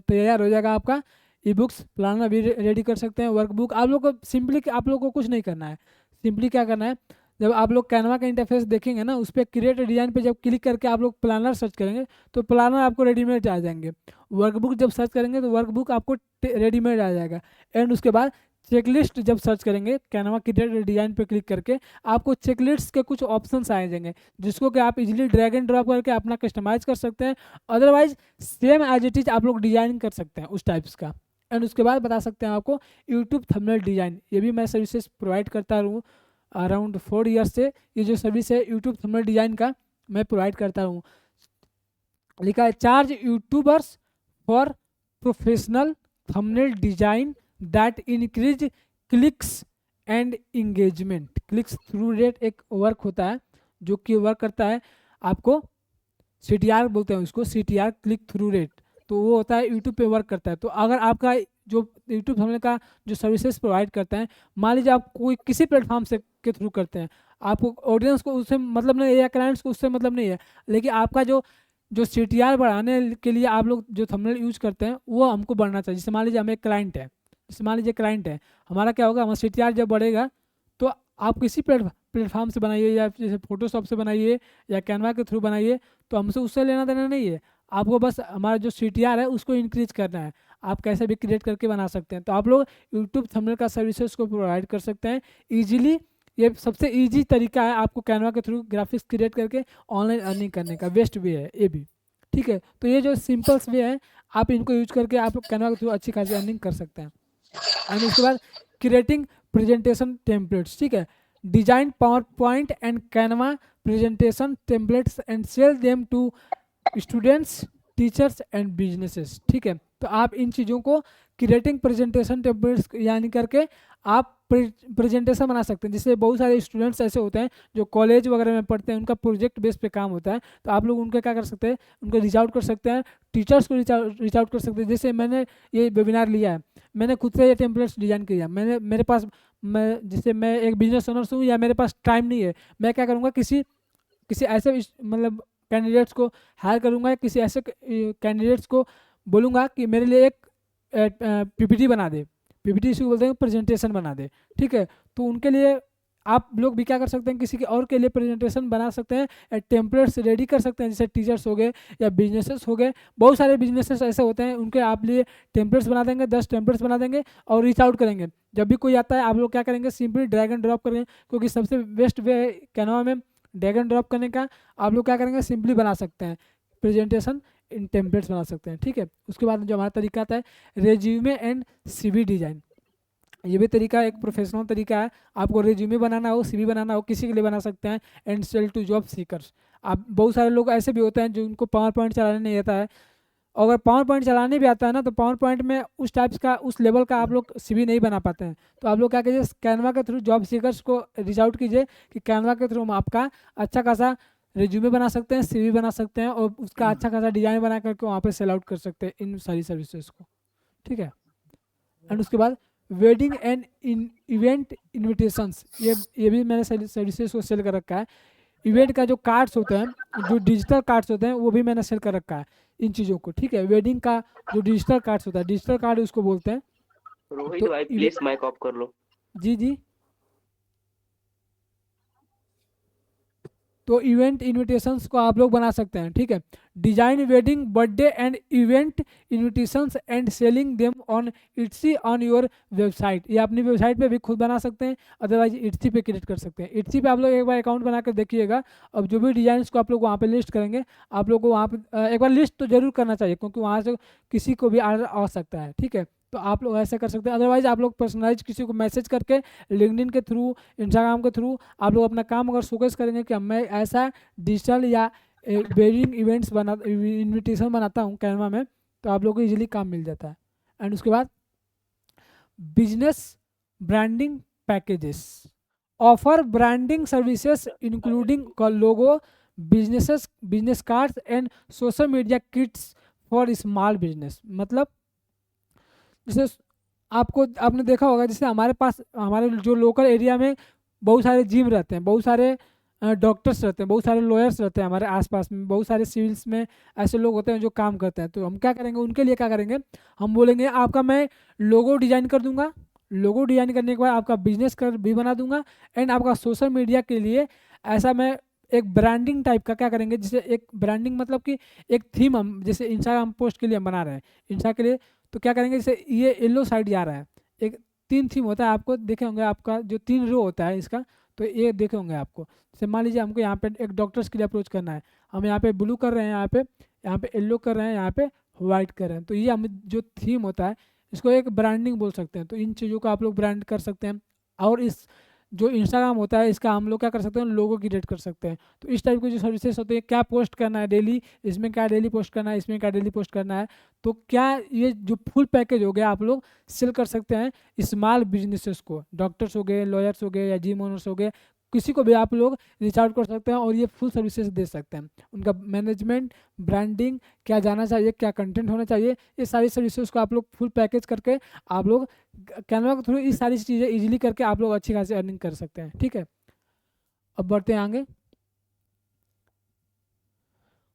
तैयार हो जाएगा। आपका ई बुक्स प्लानर भी रेडी कर सकते हैं, वर्कबुक। आप लोग को सिंपली, आप लोग को कुछ नहीं करना है, सिंपली क्या करना है, जब आप लोग कैनवा का इंटरफेस देखेंगे ना, उस पर क्रिएट डिजाइन पे जब क्लिक करके आप लोग प्लानर सर्च करेंगे, तो प्लानर आपको रेडीमेड आ जाएंगे। वर्कबुक जब सर्च करेंगे तो वर्कबुक आपको रेडीमेड आ जाएगा। एंड उसके बाद चेकलिस्ट जब सर्च करेंगे, कैनवा क्रिएट डिजाइन पे क्लिक करके आपको चेकलिस्ट के कुछ ऑप्शंस आ जाएंगे, जिसको कि आप इजीली ड्रैग एंड ड्रॉप करके अपना कस्टमाइज कर सकते हैं। Otherwise same as it is आप लोग डिजाइन कर सकते हैं उस टाइप्स का। एंड उसके बाद बता सकते हैं आपको यूट्यूब थंबनेल डिजाइन, ये भी मैं सर्विसेज प्रोवाइड करता हूँ अराउंड 4 ईयर्स से। ये जो सर्विस है यूट्यूब थंबनेल डिजाइन का मैं प्रोवाइड करता हूँ। लिखा है, charge YouTubers for professional thumbnail design that increase clicks and engagement. Clicks through rate एक वर्क होता है जो कि वर्क करता है, आपको CTR बोलते हैं उसको, CTR क्लिक थ्रू रेट, तो वो होता है यूट्यूब पे वर्क करता है। तो अगर आपका जो यूट्यूब थंबनेल का जो सर्विसेज प्रोवाइड करता है, मान लीजिए आप कोई किसी प्लेटफॉर्म से के थ्रू करते हैं, आपको ऑडियंस को उससे मतलब नहीं है या क्लाइंट्स को उससे मतलब नहीं है, लेकिन आपका जो CTR बढ़ाने के लिए आप लोग जो थंबनेल यूज करते हैं वो हमको बढ़ना चाहिए। जैसे मान लीजिए हमें क्लाइंट है, हमारा क्या होगा, हमारा CTR जब बढ़ेगा तो आप किसी प्लेटफॉर्म से बनाइए, या जैसे फोटोशॉप से बनाइए या कैनवा के थ्रू बनाइए, तो हमसे उससे लेना देना नहीं है। आपको बस हमारा जो CTR है उसको इंक्रीज करना है। आप कैसे भी क्रिएट करके बना सकते हैं। तो आप लोग यूट्यूब थंबनेल का सर्विसेज को प्रोवाइड कर सकते हैं ईजिली। ये सबसे ईजी तरीका है आपको कैनवा के थ्रू ग्राफिक्स क्रिएट करके ऑनलाइन अर्निंग करने का, बेस्ट वे है ये भी, ठीक है। तो ये जो सिंपल्स वे है, आप इनको यूज करके आप कैनवा के थ्रू अच्छी खासी अर्निंग कर सकते हैं। एंड उसके बाद क्रिएटिंग प्रेजेंटेशन टेम्पलेट्स, ठीक है। Design PowerPoint and Canva presentation templates and sell them to students, teachers and businesses, ठीक है। तो आप इन चीज़ों को क्रिएटिंग प्रेजेंटेशन टेम्पलेट्स यानी करके आप प्रेजेंटेशन बना सकते हैं। जैसे बहुत सारे स्टूडेंट्स ऐसे होते हैं जो कॉलेज वगैरह में पढ़ते हैं, उनका प्रोजेक्ट बेस पे काम होता है, तो आप लोग उनके क्या कर सकते हैं, उनको रीच आउट कर सकते हैं, टीचर्स को रीच आउट कर सकते हैं। जैसे मैंने ये वेबिनार लिया है, मैंने खुद से ये टेम्पलेट्स डिजाइन किया, मेरे पास जैसे मैं एक बिजनेस ओनर हूँ या मेरे पास टाइम नहीं है, मैं क्या करूँगा, किसी ऐसे मतलब कैंडिडेट्स को हायर करूँगा, किसी ऐसे कैंडिडेट्स को बोलूँगा कि मेरे लिए एक PPT बना दे, पीपीटी इसी को बोलते हैं प्रेजेंटेशन बना दे, ठीक है। तो उनके लिए आप लोग भी क्या कर सकते हैं, किसी के और के लिए प्रेजेंटेशन बना सकते हैं, टेम्पलेट्स रेडी कर सकते हैं, जैसे टीचर्स हो गए या बिजनेसेस हो गए, बहुत सारे बिजनेसेस ऐसे होते हैं, उनके आप लिए टेम्पलेट्स बना देंगे, 10 टेम्पलेट्स बना देंगे और रीच आउट करेंगे। जब भी कोई आता है आप लोग क्या करेंगे, सिंपली ड्रैग एंड ड्रॉप करेंगे, क्योंकि सबसे बेस्ट वे है कैनवा में ड्रैग एंड ड्रॉप करने का। आप लोग क्या करेंगे, सिंपली बना सकते हैं प्रेजेंटेशन, इन टेम्पलेट्स बना सकते हैं, ठीक है। उसके बाद जो हमारा तरीका आता है रेज्यूमे एंड सीवी डिज़ाइन, ये भी तरीका एक प्रोफेशनल तरीका है। आपको रेज्यूमे बनाना हो, सीवी बनाना हो, किसी के लिए बना सकते हैं। And sell to job seekers, आप बहुत सारे लोग ऐसे भी होते हैं जो उनको पावर पॉइंट चलाने नहीं आता है। अगर पावर पॉइंट चलाने भी आता है ना, तो पावर पॉइंट में उस टाइप्स का, उस लेवल का आप लोग सीवी नहीं बना पाते हैं। तो आप लोग क्या कीजिए, कैनवा के थ्रू जॉब सीकर्स को रीच आउट कीजिए कि कैनवा के थ्रू हम आपका अच्छा खासा रेज्यूमे बना सकते हैं, सीवी बना सकते हैं और उसका अच्छा खासा डिजाइन बना करके वहाँ पे सेल आउट कर सकते हैं इन सारी सर्विसेज को, ठीक है। एंड उसके बाद वेडिंग एंड इवेंट इन्विटेशंस, ये भी मैंने सर्विसेज को सेल कर रखा है। इवेंट का जो कार्ड्स होते हैं, जो डिजिटल कार्ड्स होते हैं, वो भी मैंने सेल कर रखा है इन चीज़ों को, ठीक है। वेडिंग का जो डिजिटल कार्ड्स होता है, डिजिटल कार्ड उसको बोलते हैं। रोहित तो भाई प्लीज माइक ऑफ कर लो। जी जी, तो इवेंट इनविटेशंस को आप लोग बना सकते हैं, ठीक है। Design wedding, birthday and event invitations and selling them on Etsy on your website, ये अपनी वेबसाइट पे भी खुद बना सकते हैं, अदरवाइज इट्सी पे क्रिएट कर सकते हैं। इट्सी पे आप लोग एक बार अकाउंट बना कर देखिएगा। अब जो भी डिजाइन्स को आप लोग वहाँ पे लिस्ट करेंगे, आप लोग को वहाँ पे एक बार लिस्ट तो जरूर करना चाहिए, क्योंकि वहाँ से किसी को भी ऑर्डर आ सकता है, ठीक है। तो आप लोग ऐसा कर सकते हैं, अदरवाइज आप लोग पर्सनलाइज किसी को मैसेज करके लिंक्डइन के थ्रू, इंस्टाग्राम के थ्रू आप लोग अपना काम अगर शोकेस करेंगे कि मैं ऐसा डिजिटल या वेडिंग इवेंट्स बना, इन्विटेशन बनाता हूँ कैनवा में, तो आप लोगों को इजीली काम मिल जाता है। एंड उसके बाद business branding packages, offer branding services including logo, business cards and social media kits for small business. मतलब जैसे आपने देखा होगा, जैसे हमारे पास, हमारे जो लोकल एरिया में बहुत सारे जिम रहते हैं, बहुत सारे डॉक्टर्स रहते हैं, बहुत सारे लॉयर्स रहते हैं हमारे आसपास में, बहुत सारे सिविल्स में ऐसे लोग होते हैं जो काम करते हैं। तो हम क्या करेंगे, उनके लिए क्या करेंगे, हम बोलेंगे आपका मैं लोगो डिजाइन कर दूंगा, लोगो डिजाइन करने के बाद आपका बिजनेस कार्ड भी बना दूंगा, एंड आपका सोशल मीडिया के लिए ऐसा मैं एक ब्रांडिंग टाइप का क्या करेंगे, जैसे एक ब्रांडिंग मतलब कि एक थीम, हम जैसे इंस्टाग्राम पोस्ट के लिए हम बना रहे हैं, इंस्टा के लिए, तो क्या करेंगे, जैसे ये येलो साइड जा रहा है, एक 3 थीम होता है, आपको देखे होंगे, आपका जो 3 रो होता है इसका, तो ये देखे होंगे आपको। जैसे मान लीजिए हमको यहाँ पे एक डॉक्टर्स के लिए अप्रोच करना है, हम यहाँ पे ब्लू कर रहे हैं, यहाँ पे येलो कर रहे हैं, यहाँ पे वाइट कर रहे हैं, तो ये हम जो थीम होता है इसको एक ब्रांडिंग बोल सकते हैं। तो इन चीज़ों को आप लोग ब्रांड कर सकते हैं। और इस जो इंस्टाग्राम होता है इसका हम लोग क्या कर सकते हैं, लोगो क्रिएट कर सकते हैं। तो इस टाइप की जो सर्विसेज होती है, क्या पोस्ट करना है डेली, इसमें क्या डेली पोस्ट करना है, इसमें क्या डेली पोस्ट करना है, तो क्या ये जो फुल पैकेज हो गया आप लोग सेल कर सकते हैं स्मॉल बिजनेसेस को, डॉक्टर्स हो गए, लॉयर्स हो गए या जिम ओनर्स हो गए, किसी को भी आप लोग रीच आउट कर सकते हैं और ये फुल सर्विसेज दे सकते हैं। उनका मैनेजमेंट, ब्रांडिंग, क्या जाना चाहिए, क्या कंटेंट होना चाहिए, ये सारी सर्विसेज को आप लोग फुल पैकेज करके आप लोग कैनवा के थ्रू ये सारी चीज़ें इजीली करके आप लोग अच्छी खासी अर्निंग कर सकते हैं, ठीक है। अब बढ़ते हैं आगे।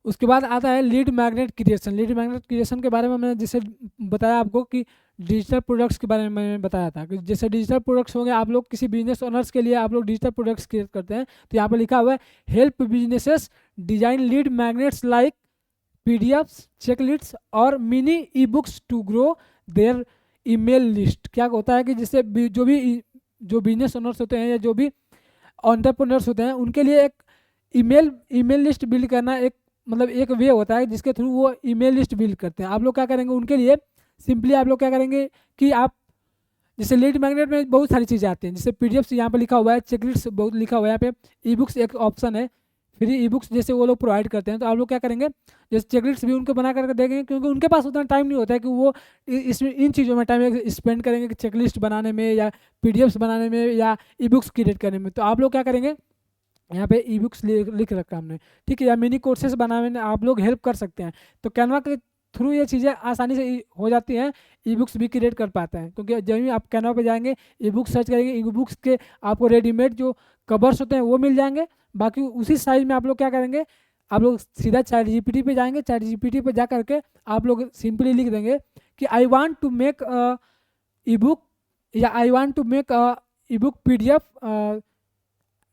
उसके बाद आता है lead magnet creation. Lead magnet creation के बारे में मैंने जैसे बताया आपको कि डिजिटल प्रोडक्ट्स के बारे में मैंने बताया था कि जैसे डिजिटल प्रोडक्ट्स होंगे, आप लोग किसी बिजनेस ओनर्स के लिए आप लोग डिजिटल प्रोडक्ट्स क्रिएट करते हैं, तो यहाँ पे लिखा हुआ है help businesses design lead magnets like PDFs, checklists और mini e books to grow their email list. क्या होता है कि जैसे जो बिजनेस ओनर्स होते हैं या जो भी एंटरप्रेन्योर्स होते हैं, उनके लिए एक ईमेल लिस्ट बिल्ड करना एक मतलब एक वे होता है जिसके थ्रू वो ईमेल लिस्ट बिल्ड करते हैं। आप लोग क्या करेंगे, उनके लिए सिंपली आप लोग क्या करेंगे कि आप जैसे लीड मैग्नेट में बहुत सारी चीज़ें आती हैं, जैसे पीडीएफ यहाँ पे लिखा हुआ है, चेकलिस्ट बहुत लिखा हुआ है, यहाँ पे ई बुक्स एक ऑप्शन है, फ्री ई बुक्स जैसे वो लोग प्रोवाइड करते हैं। तो आप लोग क्या करेंगे, जैसे चेकलिस्ट भी उनको बना करके देंगे, क्योंकि उनके पास उतना टाइम नहीं होता है कि वो इसमें इन चीज़ों में टाइम स्पेंड करेंगे कि चेकलिस्ट बनाने में या पीडीएफ्स बनाने में या ई बुक्स क्रिएट करने में। तो आप लोग क्या करेंगे, यहाँ पे ई बुक्स लिख रखा हमने, ठीक है, या मिनी कोर्सेज बनाने में आप लोग हेल्प कर सकते हैं। तो कैनवा के थ्रू ये चीज़ें आसानी से हो जाती हैं, ई बुक्स भी क्रिएट कर पाते हैं, क्योंकि जब भी आप कैनवा पे जाएंगे, ई बुक्स सर्च करेंगे, ई बुक्स के आपको रेडीमेड जो कवर्स होते हैं वो मिल जाएंगे। बाकी उसी साइज में आप लोग क्या करेंगे, आप लोग सीधा चैट जीपीटी पे जाएंगे, चैट जीपीटी पे जा करके आप लोग सिंपली लिख देंगे कि I want to make e book या I want to make e book PDF,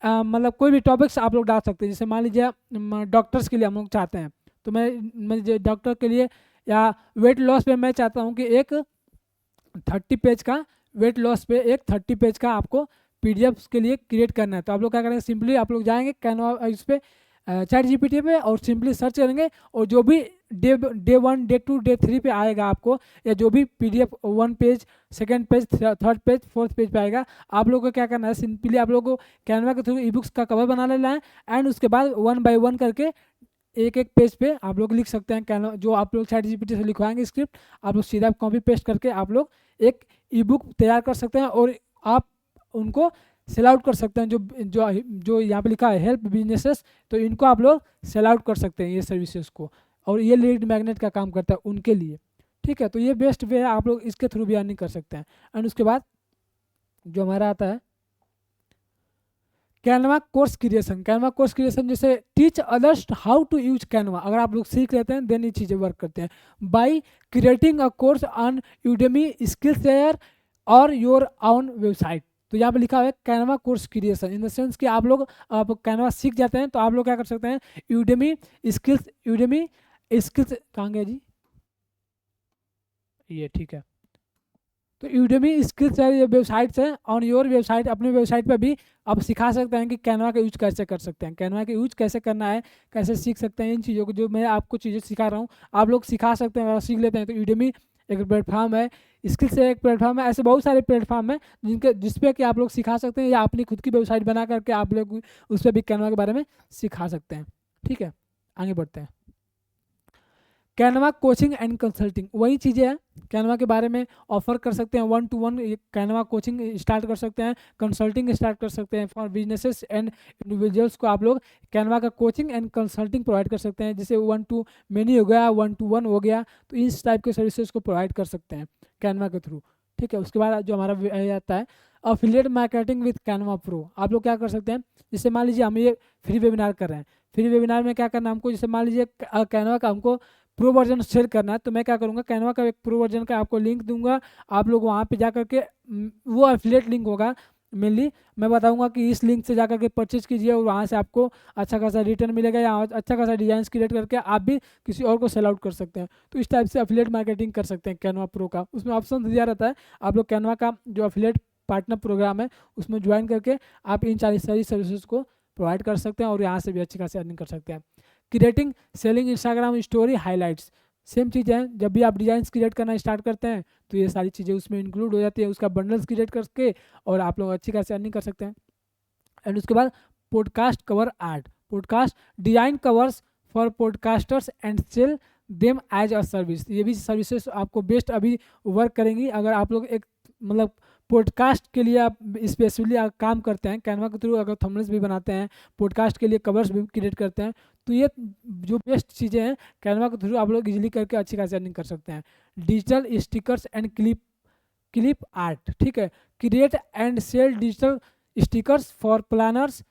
मतलब कोई भी टॉपिक्स आप लोग डाल सकते हैं। जैसे मान लीजिए डॉक्टर्स के लिए हम लोग चाहते हैं, तो मैं डॉक्टर के लिए या वेट लॉस पे मैं चाहता हूँ कि एक 30 पेज का वेट लॉस पे एक 30 पेज का आपको PDF के लिए क्रिएट करना है। तो आप लोग क्या करेंगे, सिंपली आप लोग जाएंगे कैनवा इस पे ChatGPT पे और सिंपली सर्च करेंगे, और जो भी डे 1 डे 2 डे 3 पे आएगा आपको, या जो भी PDF 1 page 2nd page 3rd page 4th page पे आएगा, आप लोगों को क्या करना है, सिंपली आप लोगों को कैनवा के थ्रू ई बुक्स का कवर बना लेना है, एंड उसके बाद 1 बाय 1 करके एक एक पेज पे आप लोग लिख सकते हैं। कैनवा जो आप लोग ChatGPT से लिखवाएंगे स्क्रिप्ट, आप लोग सीधा कॉपी पेस्ट करके आप लोग एक ई बुक तैयार कर सकते हैं, और आप उनको सेल आउट कर सकते हैं। जो जो जो यहाँ पे लिखा है हेल्प बिजनेसेस, तो इनको आप लोग सेल आउट कर सकते हैं ये सर्विसेज को, और ये लीड मैग्नेट का काम करता है उनके लिए। ठीक है, तो ये बेस्ट वे है, आप लोग इसके थ्रू भी अर्निंग कर सकते हैं। एंड उसके बाद जो हमारा आता है Canva course creation. Canva course creation जैसे teach others how to use Canva, अगर आप लोग सीख लेते हैं देन ये चीज़ें वर्क करते हैं। By creating a course on Udemy, skill share और योर ओन वेबसाइट। तो यहाँ पे लिखा हुआ है Canva course creation, in the sense कि आप कैनवा सीख जाते हैं तो आप लोग क्या कर सकते हैं, यूडेमी स्किल्स कहाँ गया जी, ये ठीक है। तो यूडेमी स्किल्स ये वेबसाइट्स हैं, ऑन योर वेबसाइट, अपने वेबसाइट पर भी आप सिखा सकते हैं कि कैनवा का यूज कैसे कर सकते हैं, कैनवा का यूज कैसे करना है, कैसे सीख सकते हैं। इन चीज़ों को जो मैं आपको चीज़ें सिखा रहा हूँ आप लोग सिखा सकते हैं और सीख लेते हैं। तो यूडेमी एक प्लेटफॉर्म है, स्किल्स एक प्लेटफॉर्म है, ऐसे बहुत सारे प्लेटफॉर्म हैं जिसपे कि आप लोग सिखा सकते हैं, या अपनी खुद की वेबसाइट बना करके आप लोग उस पर भी कैनवा के बारे में सिखा सकते हैं। ठीक है, आगे बढ़ते हैं। कैनवा कोचिंग एंड कंसल्टिंग, वही चीज़ें हैं, कैनवा के बारे में ऑफर कर सकते हैं 1-to-1 कैनवा कोचिंग स्टार्ट कर सकते हैं, कंसल्टिंग स्टार्ट कर सकते हैं। फॉर बिजनेसेस एंड इंडिविजुअल्स को आप लोग कैनवा का कोचिंग एंड कंसल्टिंग प्रोवाइड कर सकते हैं, जैसे 1-to-many हो गया, 1-to-1 हो गया, तो इस टाइप के सर्विसेज को प्रोवाइड कर सकते हैं कैनवा के थ्रू। ठीक है, उसके बाद जो हमारा आता है affiliate marketing with Canva pro, आप लोग क्या कर सकते हैं, जैसे मान लीजिए हम ये फ्री वेबिनार कर रहे हैं, फ्री वेबिनार में क्या करना है हमको, जैसे मान लीजिए कैनवा का हमको प्रो वर्जन शेयर करना है, तो मैं क्या करूँगा, कैनवा का एक प्रो वर्जन का आपको लिंक दूंगा, आप लोग वहाँ पे जा करके वो एफिलिएट लिंक होगा, मेनली मैं बताऊंगा कि इस लिंक से जाकर के परचेज कीजिए, और वहाँ से आपको अच्छा खासा रिटर्न मिलेगा, या अच्छा खासा डिजाइन क्रिएट करके आप भी किसी और को सेल आउट कर सकते हैं। तो इस टाइप से एफिलिएट मार्केटिंग कर सकते हैं कैनवा प्रो का। उसमें ऑप्शन दिया रहता है, आप लोग कैनवा का जो एफिलिएट पार्टनर प्रोग्राम है उसमें ज्वाइन करके आप इन सारी सर्विसेज को प्रोवाइड कर सकते हैं, और यहाँ से भी अच्छी खासी अर्निंग कर सकते हैं। Creating selling Instagram story highlights, same चीज़ है, जब भी आप डिजाइन क्रिएट करना स्टार्ट करते हैं तो ये सारी चीज़ें उसमें इंक्लूड हो जाती है, उसका बंडल्स क्रिएट करके और आप लोग अच्छी खासी अर्निंग कर सकते हैं। एंड उसके बाद podcast cover art, podcast design covers for podcasters and sell them as a service, ये भी सर्विसेज आपको बेस्ट अभी वर्क करेंगी अगर आप लोग एक मतलब पॉडकास्ट के लिए आप स्पेशली काम करते हैं कैनवा के थ्रू, अगर थंबनेल्स भी बनाते हैं, पॉडकास्ट के लिए कवर्स भी क्रिएट करते हैं, तो ये जो बेस्ट चीज़ें हैं कैनवा के थ्रू आप लोग इजीली करके अच्छी खासी अर्निंग कर सकते हैं। Digital stickers and clip art, ठीक है, create and sell digital stickers for planners,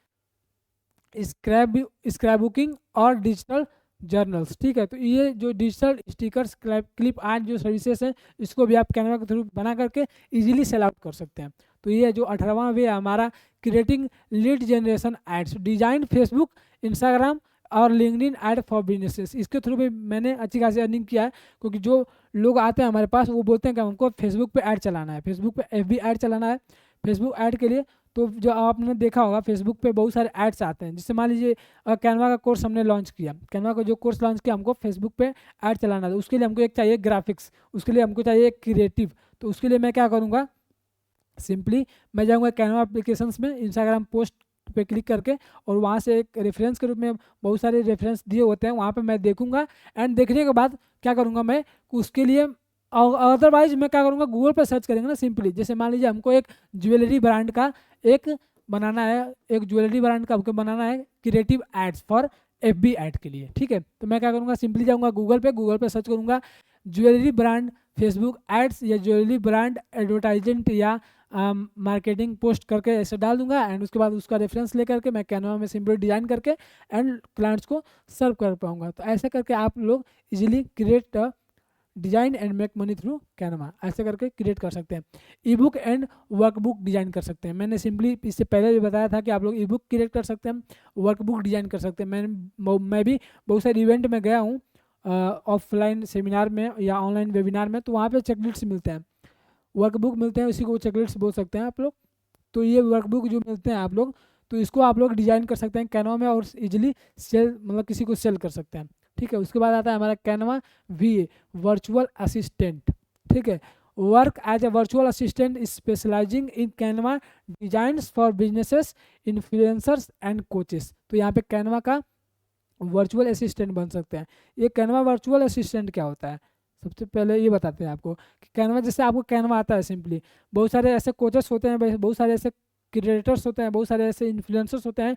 scrap booking और डिजिटल जर्नल्स। ठीक है, तो ये जो डिजिटल स्टिकर्स क्लिप आर्ट जो सर्विसेज हैं इसको भी आप कैनवा के थ्रू बना करके इजीली सेल आउट कर सकते हैं। तो ये जो 18वां वे हमारा creating lead generation ads, design Facebook, Instagram और लिंक्डइन ऐड फॉर बिजनेसेस, इसके थ्रू भी मैंने अच्छी खासी अर्निंग किया है, क्योंकि जो लोग आते हैं हमारे पास वो बोलते हैं कि हमको फेसबुक पे ऐड चलाना है, फेसबुक पे FB ऐड चलाना है। फेसबुक ऐड के लिए तो जो आपने देखा होगा फेसबुक पे बहुत सारे ऐड्स आते हैं, जैसे मान लीजिए कैनवा का कोर्स हमने लॉन्च किया, कैनवा का जो कोर्स लॉन्च किया हमको फेसबुक पे ऐड चलाना था, उसके लिए हमको एक चाहिए ग्राफिक्स, उसके लिए हमको चाहिए क्रिएटिव। तो उसके लिए मैं क्या करूँगा, सिंपली मैं जाऊँगा कैनवा एप्लीकेशंस में, इंस्टाग्राम पोस्ट पे क्लिक करके और वहाँ से एक रेफरेंस के रूप में बहुत सारे रेफरेंस दिए होते हैं, वहाँ पे मैं देखूंगा एंड देखने के बाद क्या करूँगा मैं उसके लिए, अदरवाइज मैं क्या करूँगा गूगल पर सर्च करेंगे ना सिंपली, जैसे मान लीजिए हमको एक ज्वेलरी ब्रांड का एक बनाना है, एक ज्वेलरी ब्रांड का हमको बनाना है creative ads for FB ad के लिए। ठीक है, तो मैं क्या करूँगा सिंपली जाऊँगा गूगल पे सर्च करूँगा ज्वेलरी ब्रांड फेसबुक एड्स या ज्वेलरी ब्रांड एडवर्टाइजमेंट या मार्केटिंग पोस्ट करके ऐसे डाल दूंगा एंड उसके बाद उसका रेफरेंस लेकर के मैं कैनवा में सिंपल डिजाइन करके एंड क्लाइंट्स को सर्व कर पाऊंगा। तो ऐसे करके आप लोग easily create design and make money through Canva, ऐसे करके क्रिएट कर सकते हैं। ई बुक एंड वर्कबुक डिजाइन कर सकते हैं। मैंने सिंपली इससे पहले भी बताया था कि आप लोग ई बुक क्रिएट कर सकते हैं, वर्कबुक डिजाइन कर सकते हैं। मैं भी बहुत सारे इवेंट में गया हूँ ऑफलाइन सेमिनार में या ऑनलाइन वेबिनार में, तो वहाँ पे चेकलिस्ट्स मिलते हैं, वर्कबुक मिलते हैं, उसी को चेकलिस्ट बोल सकते हैं आप लोग। तो ये वर्कबुक जो मिलते हैं आप लोग, तो इसको आप लोग डिजाइन कर सकते हैं कैनवा में और इजीली सेल, मतलब किसी को सेल कर सकते हैं। ठीक है, उसके बाद आता है हमारा कैनवा VA, वर्चुअल असिस्टेंट। ठीक है, work as a virtual assistant specialising in Canva designs for businesses, influencers and coaches. तो यहाँ पे कैनवा का वर्चुअल असिस्टेंट बन सकते हैं। ये कैनवा वर्चुअल असिस्टेंट क्या होता है, सबसे पहले ये बताते हैं आपको कि कैनवा, जैसे आपको कैनवा आता है सिंपली, बहुत सारे ऐसे कोचेस होते हैं, बहुत सारे ऐसे क्रिएटर्स होते हैं, बहुत सारे ऐसे इन्फ्लुएंसर्स होते हैं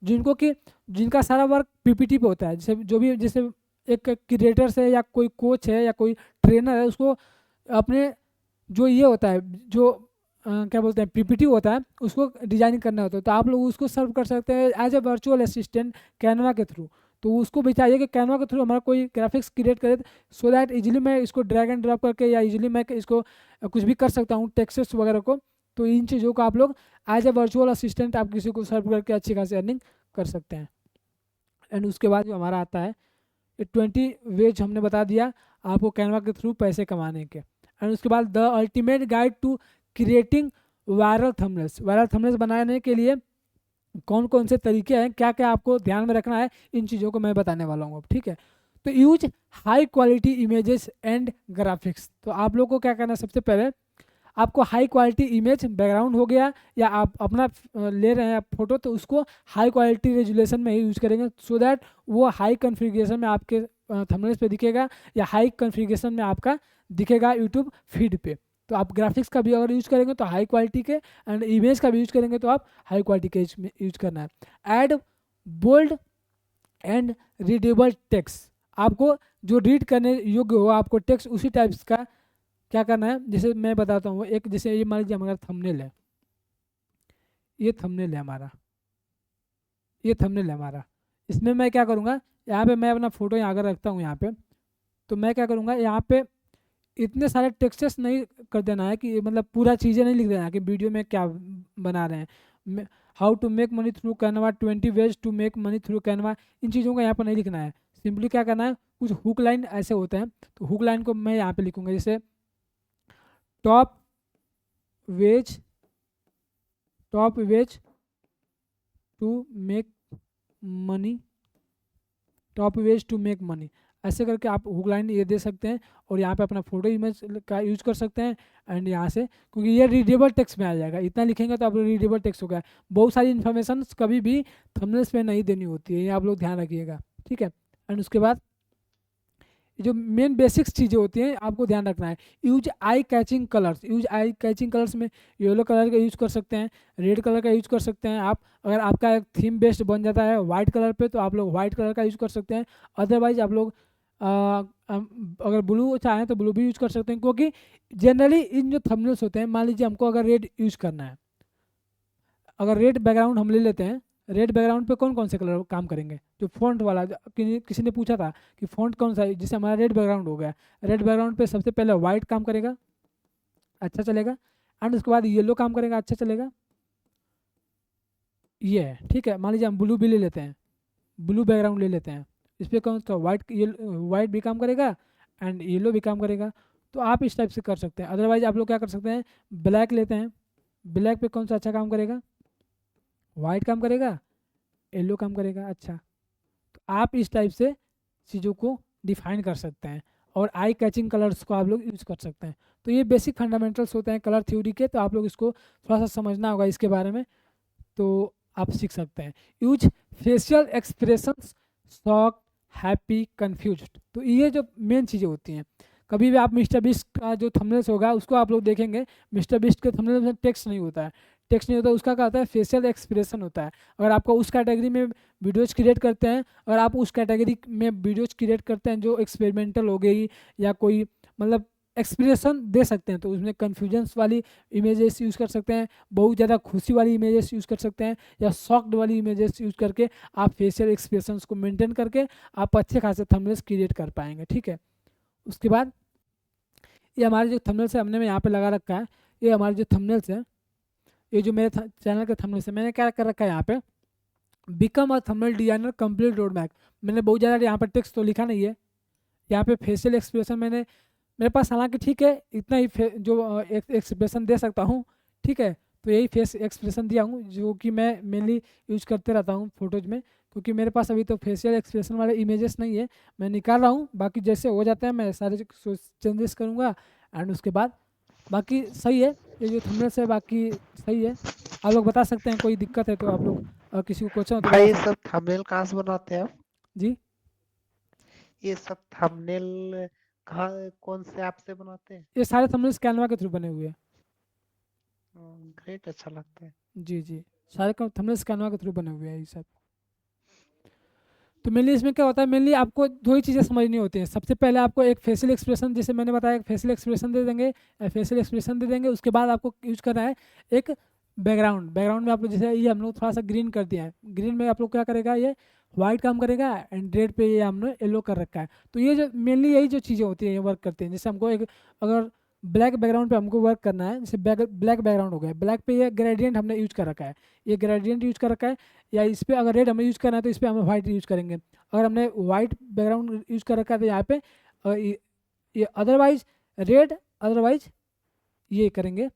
जिनका सारा वर्क PPT पे होता है। जैसे एक क्रिएटर है या कोई कोच है या कोई ट्रेनर है, उसको अपने जो ये होता है, जो क्या बोलते हैं PPT होता है, उसको डिजाइन करना होता है। तो आप लोग उसको सर्व कर सकते हैं as a virtual assistant Canva के थ्रू। तो उसको भी चाहिए कि कैनवा के थ्रू हमारा कोई ग्राफिक्स क्रिएट करे, सो दैट इजीली मैं इसको ड्रैग एंड ड्रॉप करके या इजीली मैं इसको कुछ भी कर सकता हूँ, टेक्स्ट्स वगैरह को। तो इन चीज़ों को आप लोग एज ए वर्चुअल असिस्टेंट आप किसी को सर्व करके अच्छी खासी अर्निंग कर सकते हैं। एंड उसके बाद जो हमारा आता है 20 वेज हमने बता दिया आपको कैनवा के थ्रू पैसे कमाने के। एंड उसके बाद the ultimate guide to creating viral thumbnails. Viral thumbnails बनाने के लिए कौन कौन से तरीके हैं, क्या क्या आपको ध्यान में रखना है, इन चीज़ों को मैं बताने वाला हूँ अब। ठीक है, तो use high quality images and graphics. तो आप लोग को क्या करना है, सबसे पहले आपको हाई क्वालिटी इमेज, बैकग्राउंड हो गया या आप अपना ले रहे हैं फोटो, तो उसको हाई क्वालिटी रेजुलेशन में ही यूज करेंगे, सो दैट वो हाई कॉन्फ़िगरेशन में आपके थंबनेल्स पे दिखेगा या हाई कॉन्फ़िगरेशन में आपका दिखेगा यूट्यूब फीड पे। तो आप ग्राफिक्स का भी अगर यूज करेंगे तो हाई क्वालिटी के, एंड इमेज का भी यूज करेंगे तो आप हाई क्वालिटी के यूज करना है। Add bold and readable text. आपको जो रीड करने योग्य हो आपको टेक्स्ट उसी टाइप्स का क्या करना है, जैसे मैं बताता हूँ। एक जैसे ये मान लीजिए हमारा थंबनेल है, ये थंबनेल है हमारा, ये थंबनेल है हमारा। इसमें मैं क्या करूँगा, यहाँ पे मैं अपना फोटो यहाँ अगर रखता हूँ यहाँ पे, तो मैं क्या करूँगा, यहाँ पे इतने सारे टेक्स्ट्स नहीं कर देना है कि मतलब पूरा चीज़ें नहीं लिख देना है कि वीडियो में क्या बना रहे हैं। How to make money through Canva, 20 ways to make money through Canva, इन चीज़ों को यहाँ पर नहीं लिखना है। सिंपली क्या करना है, कुछ हुक लाइन ऐसे होते हैं, तो हुक लाइन को मैं यहाँ पे लिखूँगा, जैसे top ways to make money, top ways to make money, ऐसे करके आप हुक लाइन ये दे सकते हैं। और यहाँ पे अपना फोटो इमेज का यूज कर सकते हैं। एंड यहाँ से, क्योंकि ये रीडेबल टेक्स्ट में आ जाएगा, इतना लिखेंगे तो आप लोग रीडेबल टेक्स्ट हो गया। बहुत सारी इन्फॉर्मेशन कभी भी थंबनेल्स पे नहीं देनी होती है, ये आप लोग ध्यान रखिएगा। ठीक है, एंड उसके बाद जो मेन बेसिक्स चीज़ें होती हैं आपको ध्यान रखना है। Use eye catching colours. Use eye catching colours में येलो कलर का यूज कर सकते हैं, रेड कलर का यूज कर सकते हैं आप। अगर आपका एक थीम बेस्ड बन जाता है वाइट कलर पे, तो आप लोग वाइट कलर का यूज कर सकते हैं। अदरवाइज आप लोग अगर ब्लू चाहें तो ब्लू भी यूज कर सकते हैं, क्योंकि जनरली इन जो थंबनेल्स होते हैं, मान लीजिए हमको अगर रेड यूज करना है, अगर रेड बैकग्राउंड हम ले लेते हैं, रेड बैकग्राउंड पे कौन कौन से कलर काम करेंगे, जो फॉन्ट वाला, किसी ने पूछा था कि फॉन्ट कौन सा है, जिससे हमारा रेड बैकग्राउंड हो गया। रेड बैकग्राउंड पे सबसे पहले वाइट काम करेगा, अच्छा चलेगा। एंड उसके बाद येलो काम करेगा, अच्छा चलेगा। ये है, ठीक है। मान लीजिए हम ब्लू भी ले लेते हैं, ब्लू बैकग्राउंड ले लेते हैं, इस पर कौन सा वाइट भी काम करेगा एंड येलो भी काम करेगा। तो आप इस टाइप से कर सकते हैं। अदरवाइज आप लोग क्या कर सकते हैं, ब्लैक लेते हैं, ब्लैक पे कौन सा अच्छा काम करेगा, वाइट काम करेगा, येलो काम करेगा। अच्छा, तो आप इस टाइप से चीज़ों को डिफाइन कर सकते हैं और आई कैचिंग कलर्स को आप लोग यूज़ कर सकते हैं। तो ये बेसिक फंडामेंटल्स होते हैं कलर थ्योरी के, तो आप लोग इसको थोड़ा सा समझना होगा इसके बारे में, तो आप सीख सकते हैं। Use facial expressions, shock, happy, confused. तो ये जो मेन चीज़ें होती हैं। कभी भी आप मिस्टर बीस्ट का जो थंबनेल्स होगा उसको आप लोग देखेंगे, मिस्टर बीस्ट के थंबनेल में टेक्स्ट नहीं होता है, टेक्स्ट नहीं होता, उसका क्या होता है, फेशियल एक्सप्रेशन होता है। अगर आपको उस कैटेगरी में वीडियोज़ क्रिएट करते हैं, अगर आप उस कैटेगरी में वीडियोज़ क्रिएट करते हैं जो एक्सपेरिमेंटल हो गई या कोई मतलब एक्सप्रेशन दे सकते हैं, तो उसमें कन्फ्यूजन्स वाली इमेजेस यूज़ कर सकते हैं, बहुत ज़्यादा खुशी वाली इमेजेस यूज़ कर सकते हैं, या शॉक्ड वाली इमेजेस यूज़ करके आप फेशियल एक्सप्रेशंस को मेंटेन करके आप अच्छे खासे थंबनेल्स क्रिएट कर पाएंगे। ठीक है, उसके बाद ये हमारे जो थंबनेल्स है हमने यहाँ पे लगा रखा है, ये हमारे जो थंबनेल्स है, ये जो मेरे चैनल के थंबनेल्स है, मैंने क्या कर रखा है यहाँ पे, become a thumbnail designer complete road map. मैंने बहुत ज़्यादा यहाँ पर टेक्स्ट तो लिखा नहीं है, यहाँ पे फेशियल एक्सप्रेशन मैंने, मेरे पास हालांकि ठीक है इतना ही जो एक्सप्रेशन दे सकता हूँ, ठीक है, तो यही फेस एक्सप्रेशन दिया हूँ जो कि मैं मेनली यूज करते रहता हूँ फोटोज में, क्योंकि मेरे पास अभी तो फेशियल एक्सप्रेशन वाले इमेजेस नहीं है, मैं निकाल रहा हूँ, बाकी जैसे हो जाते हैं मैं सारे चेंजेस करूँगा एंड उसके बाद बाकी सही है। ये जो थंबनेल्स है बाकी सही है, आप लोग बता सकते हैं कोई दिक्कत है तो आप लोग किसी को क्वेश्चन हो तो भाई ये बता सब थंबनेल कहाँ से बनाते हैं आप? जी। ये सब थंबनेल कहाँ कौन से ऐप से बनाते हैं? ये सारे थंबनेल्स कैनवा के थ्रू बने हुए हैं। ग्रेट, अच्छा लगता है। जी जी, सारे थंबनेल्स कैनवा के थ्रू बने हुए हैं ये सब। तो मेनली इसमें क्या होता है, मेनली आपको दो ही चीज़ें समझनी होती हैं। सबसे पहले आपको एक फेशियल एक्सप्रेशन, जैसे मैंने बताया, एक फेशियल एक्सप्रेशन दे देंगे, फेशियल एक्सप्रेशन दे देंगे, उसके बाद आपको यूज करना है एक बैकग्राउंड। बैकग्राउंड में आप लोग जैसे ये हम लोग थोड़ा सा ग्रीन कर दिया है, ग्रीन में आप लोग क्या करेगा, ये वाइट काम करेगा एंड रेड पे ये हमने येलो कर रखा है। तो ये जो मेनली यही जो चीज़ें होती हैं ये वर्क करते हैं। जैसे हमको एक अगर ब्लैक बैकग्राउंड पे हमको वर्क करना है, जैसे ब्लैक बैकग्राउंड हो गया, ब्लैक पे ये ग्रेडियंट हमने यूज कर रखा है, ये ग्रेडियंट यूज कर रखा है, या इस पर अगर रेड हमें यूज करना है तो इस पर हमें वाइट यूज करेंगे। अगर हमने वाइट बैकग्राउंड यूज कर रखा है तो यहाँ पे ये अदरवाइज रेड, अदरवाइज ये करेंगे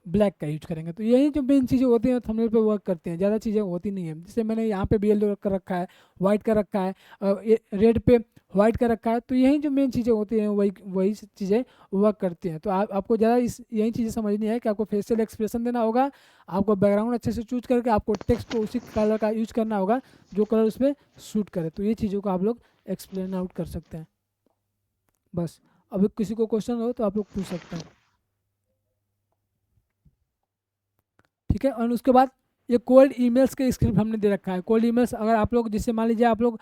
ब्लैक का यूज करेंगे। तो यही जो मेन चीज़ें होती हैं थंबनेल पे वर्क करते हैं, ज़्यादा चीज़ें होती नहीं है। जैसे मैंने यहाँ पे येलो कर रखा है, वाइट कर रखा है, रेड पे वाइट कर रखा है, तो यही जो मेन चीज़ें होती हैं वही चीज़ें वर्क करती हैं। तो आपको ज़्यादा यही चीज़ें समझनी है कि आपको फेशियल एक्सप्रेशन देना होगा, आपको बैकग्राउंड अच्छे से चूज करके आपको टेक्स्ट को उसी कलर का यूज करना होगा जो कलर उसमें सूट करे। तो ये चीज़ों को आप लोग एक्सप्लेन आउट कर सकते हैं। बस अभी किसी को क्वेश्चन हो तो आप लोग पूछ सकते हैं, ठीक है। और उसके बाद ये कोल्ड ईमेल्स के स्क्रिप्ट हमने दे रखा है। कोल्ड ईमेल्स अगर आप लोग, जिससे मान लीजिए आप लोग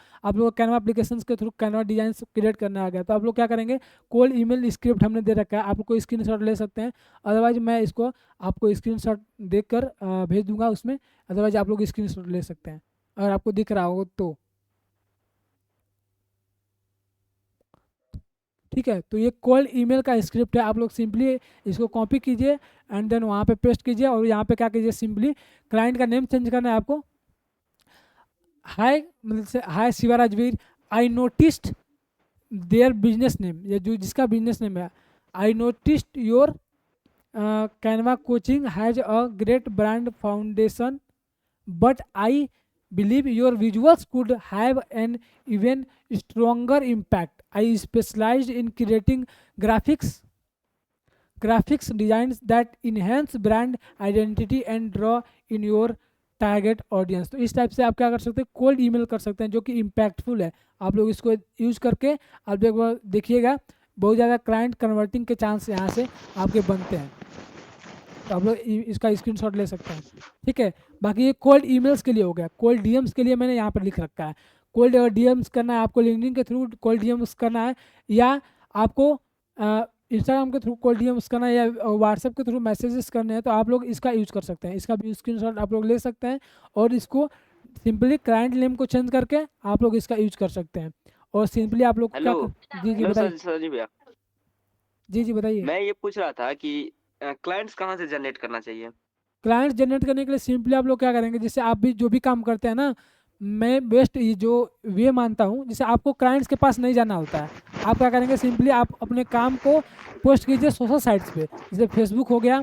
कैनवा एप्लीकेशन के थ्रू कैनवा डिजाइन क्रिएट करना आ गया, तो आप लोग क्या करेंगे, कोल्ड ईमेल स्क्रिप्ट हमने दे रखा है, आप कोई स्क्रीनशॉट ले सकते हैं। अदरवाइज मैं इसको आपको स्क्रीनशॉट देकर भेज दूंगा उसमें, अदरवाइज आप लोग स्क्रीनशॉट ले सकते हैं अगर आपको दिख रहा हो तो, ठीक है। तो ये कोल्ड ईमेल का स्क्रिप्ट है, आप लोग सिंपली इसको कॉपी कीजिए एंड देन वहाँ पे पेस्ट कीजिए और यहाँ पे क्या कीजिए, सिंपली क्लाइंट का नेम चेंज करना है आपको। हाय मतलब से hi Shiva Rajveer, I noticed their business name, ये जो जिसका बिजनेस नेम है, I noticed your Canva coaching has a great brand foundation but I believe your visuals could have an even stronger impact. I specialized in creating graphics designs that enhance brand identity and draw in your target audience. तो इस type से आप क्या कर सकते हैं, cold email कर सकते हैं जो कि इम्पैक्टफुल है। आप लोग इसको यूज करके आप एक बार देखिएगा, बहुत ज़्यादा क्लाइंट कन्वर्टिंग के चांस यहाँ से आपके बनते हैं। तो आप लोग इसका स्क्रीनशॉट ले सकते हैं, ठीक है। बाकी ये कोल्ड ईमेल्स के लिए हो गया। कोल्ड डीएम्स के लिए मैंने यहाँ पर लिख रखा है, कोल्ड डीएम्स करना है आपको लिंक्डइन के थ्रू कोल्ड डीएम्स करना है, या आपको इंस्टाग्राम के थ्रू कोल्ड डीएम्स करना है, या व्हाट्सएप के थ्रू मैसेजेस करने हैं, तो आप लोग इसका यूज़ कर सकते हैं। इसका भी स्क्रीनशॉट आप लोग ले सकते हैं और इसको सिंपली क्लाइंट नेम को चेंज करके आप लोग इसका यूज कर सकते हैं। और सिंपली आप लोग क्या जी जी बताइए। सर जी भैया, जी जी बताइए। मैं ये पूछ रहा था कि क्लाइंट्स कहाँ से जनरेट करना चाहिए? क्लाइंट्स जनरेट करने के लिए सिंपली आप लोग क्या करेंगे, जैसे आप भी जो भी काम करते हैं ना, मैं बेस्ट ये जो वे मानता हूँ, जैसे आपको क्लाइंट्स के पास नहीं जाना होता है, आप क्या करेंगे, सिंपली आप अपने काम को पोस्ट कीजिए सोशल साइट्स पे। जैसे फेसबुक हो गया,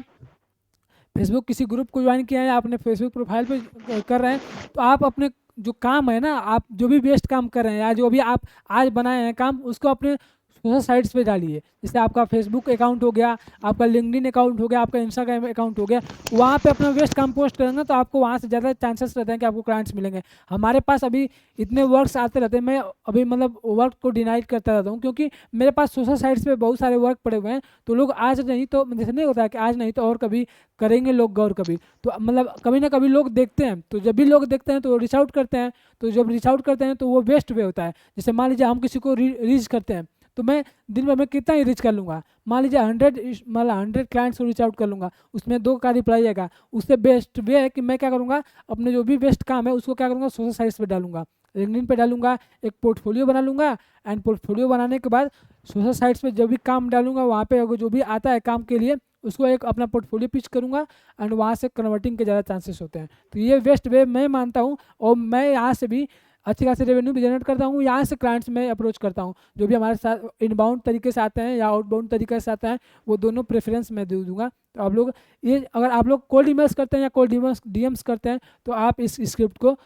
फेसबुक किसी ग्रुप को ज्वाइन किया है, अपने फेसबुक प्रोफाइल पे कर रहे हैं, तो आप अपने जो काम है ना, आप जो भी बेस्ट काम कर रहे हैं या जो भी आप आज बनाए हैं काम, उसको अपने सोशल साइट्स पे डालिए। जैसे आपका फेसबुक अकाउंट हो गया, आपका लिंक्डइन अकाउंट हो गया, आपका इंस्टाग्राम अकाउंट हो गया, वहाँ पे अपना बेस्ट काम पोस्ट करेंगे तो आपको वहाँ से ज़्यादा चांसेस रहते हैं कि आपको क्लाइंट्स मिलेंगे। हमारे पास अभी इतने वर्क्स आते रहते हैं, मैं अभी मतलब वर्क को डिनाइट करता रहता हूँ, क्योंकि मेरे पास सोशल साइट्स पे बहुत सारे वर्क पड़े हुए हैं। तो लोग आज नहीं तो, जैसे नहीं होता है कि आज नहीं तो और कभी करेंगे लोग गौर कभी, तो मतलब कभी ना कभी लोग देखते हैं, तो जब भी लोग देखते हैं तो रीच आउट करते हैं। तो जब रीच आउट करते हैं तो वो बेस्ट वे होता है। जैसे मान लीजिए हम किसी को रीच करते हैं, तो मैं दिन भर में कितना ही रीच कर लूँगा, मान लीजिए 100 क्लाइंट्स को रीच आउट कर लूँगा, उसमें 2 का रिप्लाई आएगा। उससे बेस्ट वे है कि मैं क्या करूँगा, अपने जो भी बेस्ट काम है उसको क्या करूँगा, सोशल साइट्स पे डालूंगा। लिंक्डइन पे डालूंगा, एक पोर्टफोलियो बना लूँगा एंड पोर्टफोलियो बनाने के बाद सोशल साइट्स पे जो भी काम डालूंगा वहाँ पे अगर जो भी आता है काम के लिए उसको एक अपना पोर्टफोलियो पिच करूँगा एंड वहाँ से कन्वर्टिंग के ज़्यादा चांसेस होते हैं। तो ये बेस्ट वे मैं मानता हूँ और मैं यहाँ से भी अच्छी खासी रेवेन्यू भी जनरेट करता हूँ। यहाँ से क्लाइंट्स में अप्रोच करता हूँ जो भी हमारे साथ इनबाउंड तरीके से आते हैं या आउटबाउंड तरीके से आते हैं, वो दोनों प्रेफरेंस मैं दे दूँगा। तो आप लोग ये अगर आप लोग कोल्ड ईमेल्स करते हैं या कोल्ड डीएम्स करते हैं तो आप इस स्क्रिप्ट को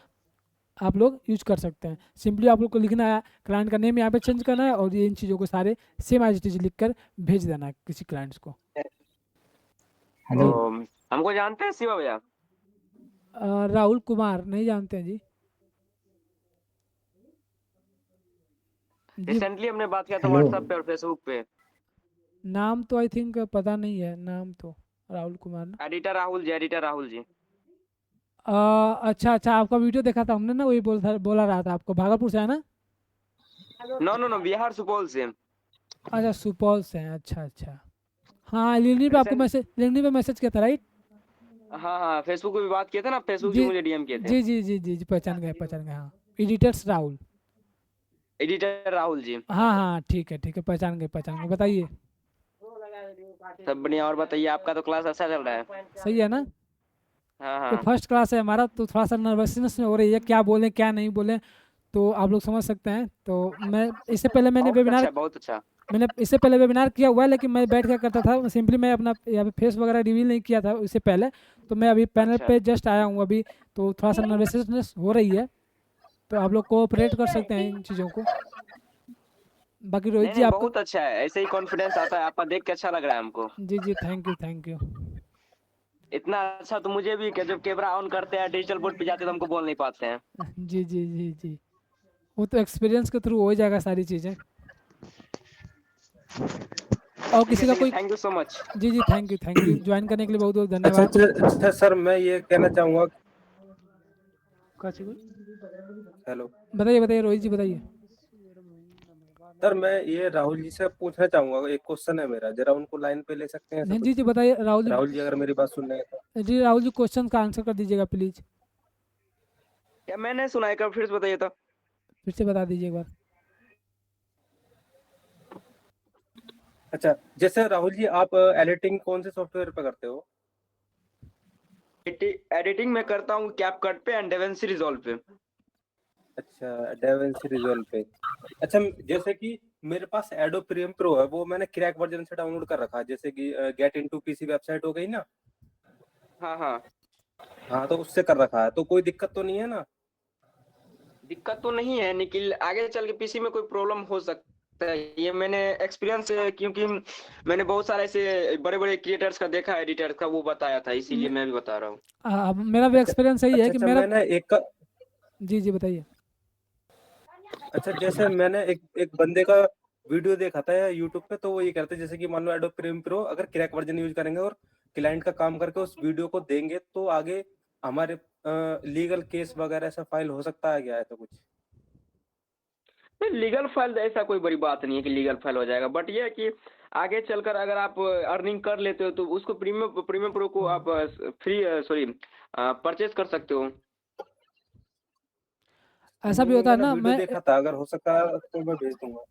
आप लोग यूज कर सकते हैं। सिंपली आप लोग को लिखना है, क्लाइंट का नेम यहाँ पे चेंज करना है और ये इन चीज़ों को सारे सेम एज इट इज लिख कर भेज देना है किसी क्लाइंट्स को। हेलो तो हमको जानते हैं शिवा भैया? राहुल कुमार नहीं जानते हैं जी। जी रिसेंटली हमने बात किया था हेलो व्हाट्सएप पे और फेसबुक पे। नाम तो आई थिंक पता नहीं है, नाम तो राहुल कुमार ना। Editor Rahul ji, editor Rahul ji. अच्छा अच्छा, आपका वीडियो देखा था हमने ना, वही बोला रहा था आपको। भागलपुर से है ना? No no no, Bihar Supaul से। अच्छा सुपौल से हैं, अच्छा अच्छा। हाँ लिंक्डइन पे आपको लिंक्डइन पे मैसेज किया था राइट? हाँ हाँ, फेसबुक पे भी बात किए थे ना, फेसबुक जी जी मुझे डीएम किए थे। जी जी जी जी जी, पहचान गए हाँ। Editors Rahul, editor Rahul ji. हाँ हाँ ठीक है पहचान गए बताइए। सब बढ़िया। और बताइए, आपका तो क्लास अच्छा चल रहा है? सही है ना? हाँ तो हाँ। फर्स्ट क्लास है हमारा, तो थोड़ा सा नर्वसनेस हो रही है, क्या बोलें क्या नहीं बोलें, तो आप लोग समझ सकते हैं। तो मैं इससे पहले बहुत अच्छा। मैंने इससे पहले वेबिनार किया हुआ है, लेकिन मैं बैठ कर करता था सिंपली। मैं अपना यहाँ पे फेस वगैरह रिवील नहीं किया था इससे पहले, तो मैं अभी पैनल अच्छा पे जस्ट आया हूँ अभी, तो थोड़ा सा नर्वसनेस हो रही है। तो आप लोग कोऑपरेट कर सकते हैं इन चीज़ों को। बाकी रोहित नहीं जी नहीं, आपका, बहुत अच्छा है, ऐसे ही कॉन्फिडेंस आता है, आपका देख के अच्छा लग रहा है हमको। जी थैंक यू। इतना अच्छा तो मुझे भी, कि जब कैमरा ऑन करते हैं डिजिटल बोर्ड पे जाते हैं तो हमको बोल नहीं पाते हैं। जी वो तो एक्सपीरियंस के थ्रू हो जाएगा सारी चीज़ें। और किसी का कोई? Thank you so much. जी थैंक यू ज्वाइन करने के लिए बहुत बहुत अच्छा धन्यवाद। अच्छा सर, मैं ये कहना चाहूंगा। हेलो बताइए रोहित जी बताइए। सर, मैं ये राहुल जी से पूछना चाहूंगा, एक क्वेश्चन है मेरा, जरा उनको लाइन पे ले सकते हैं ऐसा नहीं कुछ? जी बताइए राहुल जी अगर मेरी बात सुन रहे हैं तो। जी राहुल जी क्वेश्चन का आंसर कर दीजिएगा प्लीज। क्या मैंने सुना है, कब फिर से बताइए तो। फिर से बता दीजिए एक बार। अच्छा, जैसे राहुल जी आप एडिटिंग कौन से सॉफ्टवेयर पे करते हो? एडिटिंग में करता हूँ कैपकट पे एंड डेविंसी रिजॉल्व पे। अच्छा, डेविंसी रिजॉल्व पे। अच्छा, जैसे कि मेरे पास एडोब प्रीमियम प्रो है, वो मैंने क्रैक वर्जन से डाउनलोड कर रखा है, जैसे कि गेट इनटू पीसी वेबसाइट हो गई ना। हाँ हाँ, हाँ, तो उससे कर रखा है, तो कोई दिक्कत तो नहीं है ना? दिक्कत तो नहीं है, लेकिन आगे चल के पीसी में कोई प्रॉब्लम हो सकता है। ये मैंने एक्सपीरियंस, क्योंकि मैंने बहुत सारे ऐसे बड़े बड़े क्रिएटर्स का देखा, एडिटर का, वो बताया था, इसीलिए मैं भी बता रहा हूँ। अब मेरा भी एक्सपीरियंस यही है कि अच्छा, मेरा। मैंने एक जी बताइए। अच्छा, जैसे मैंने एक बंदे का वीडियो देखा था यूट्यूब पे, तो वो ये कहते हैं जैसे कि मान लो एडोब प्रीमियम प्रो अगर क्रैक वर्जन यूज करेंगे और क्लाइंट का काम करके उस वीडियो को देंगे, तो आगे हमारे लीगल केस वगैरह ऐसा फाइल हो सकता है क्या? ऐसा कुछ? लीगल फाइल ऐसा कोई बड़ी बात नहीं है कि लीगल फाइल हो जाएगा, बट ये है कि आगे चलकर अगर आप अर्निंग कर लेते हो तो उसको प्रीमियम प्रो को आप परचेज कर सकते हो। ऐसा भी होता है ना, वीडियो मैं देखा था, अगर हो सकता है तो मैं भेज दूंगा।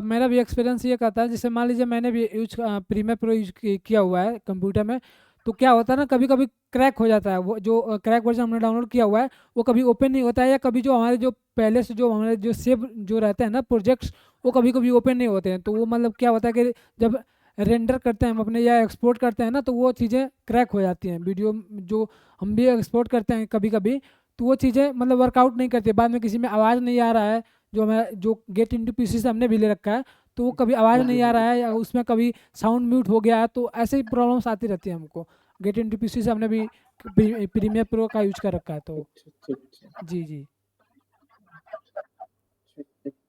मेरा भी एक्सपीरियंस ये कहता है, जैसे मान लीजिए मैंने भी प्रीमियर प्रो यूज किया हुआ है कंप्यूटर में, तो क्या होता है ना, कभी कभी क्रैक हो जाता है। वो जो क्रैक वर्जन हमने डाउनलोड किया हुआ है वो कभी ओपन नहीं होता है, या कभी जो हमारे जो पहले से जो हमारे जो सेव जो रहते हैं ना प्रोजेक्ट्स, वो कभी कभी ओपन नहीं होते हैं। तो वो मतलब क्या होता है कि जब रेंडर करते हैं हम अपने या एक्सपोर्ट करते हैं ना, तो वो चीज़ें क्रैक हो जाती हैं। वीडियो जो हम भी एक्सपोर्ट करते हैं कभी कभी, तो वो चीज़ें मतलब वर्कआउट नहीं करती, बाद में किसी में आवाज़ नहीं आ रहा है, जो हमारा जो गेट इनटू पीसी से हमने भी ले रखा है, तो वो कभी आवाज़ नहीं आ रहा है या उसमें कभी साउंड म्यूट हो गया है, तो ऐसे ही प्रॉब्लम्स आती रहती है हमको। गेट इनटू पीसी से हमने भी प्रीमियर प्रो का यूज कर रखा है, तो जी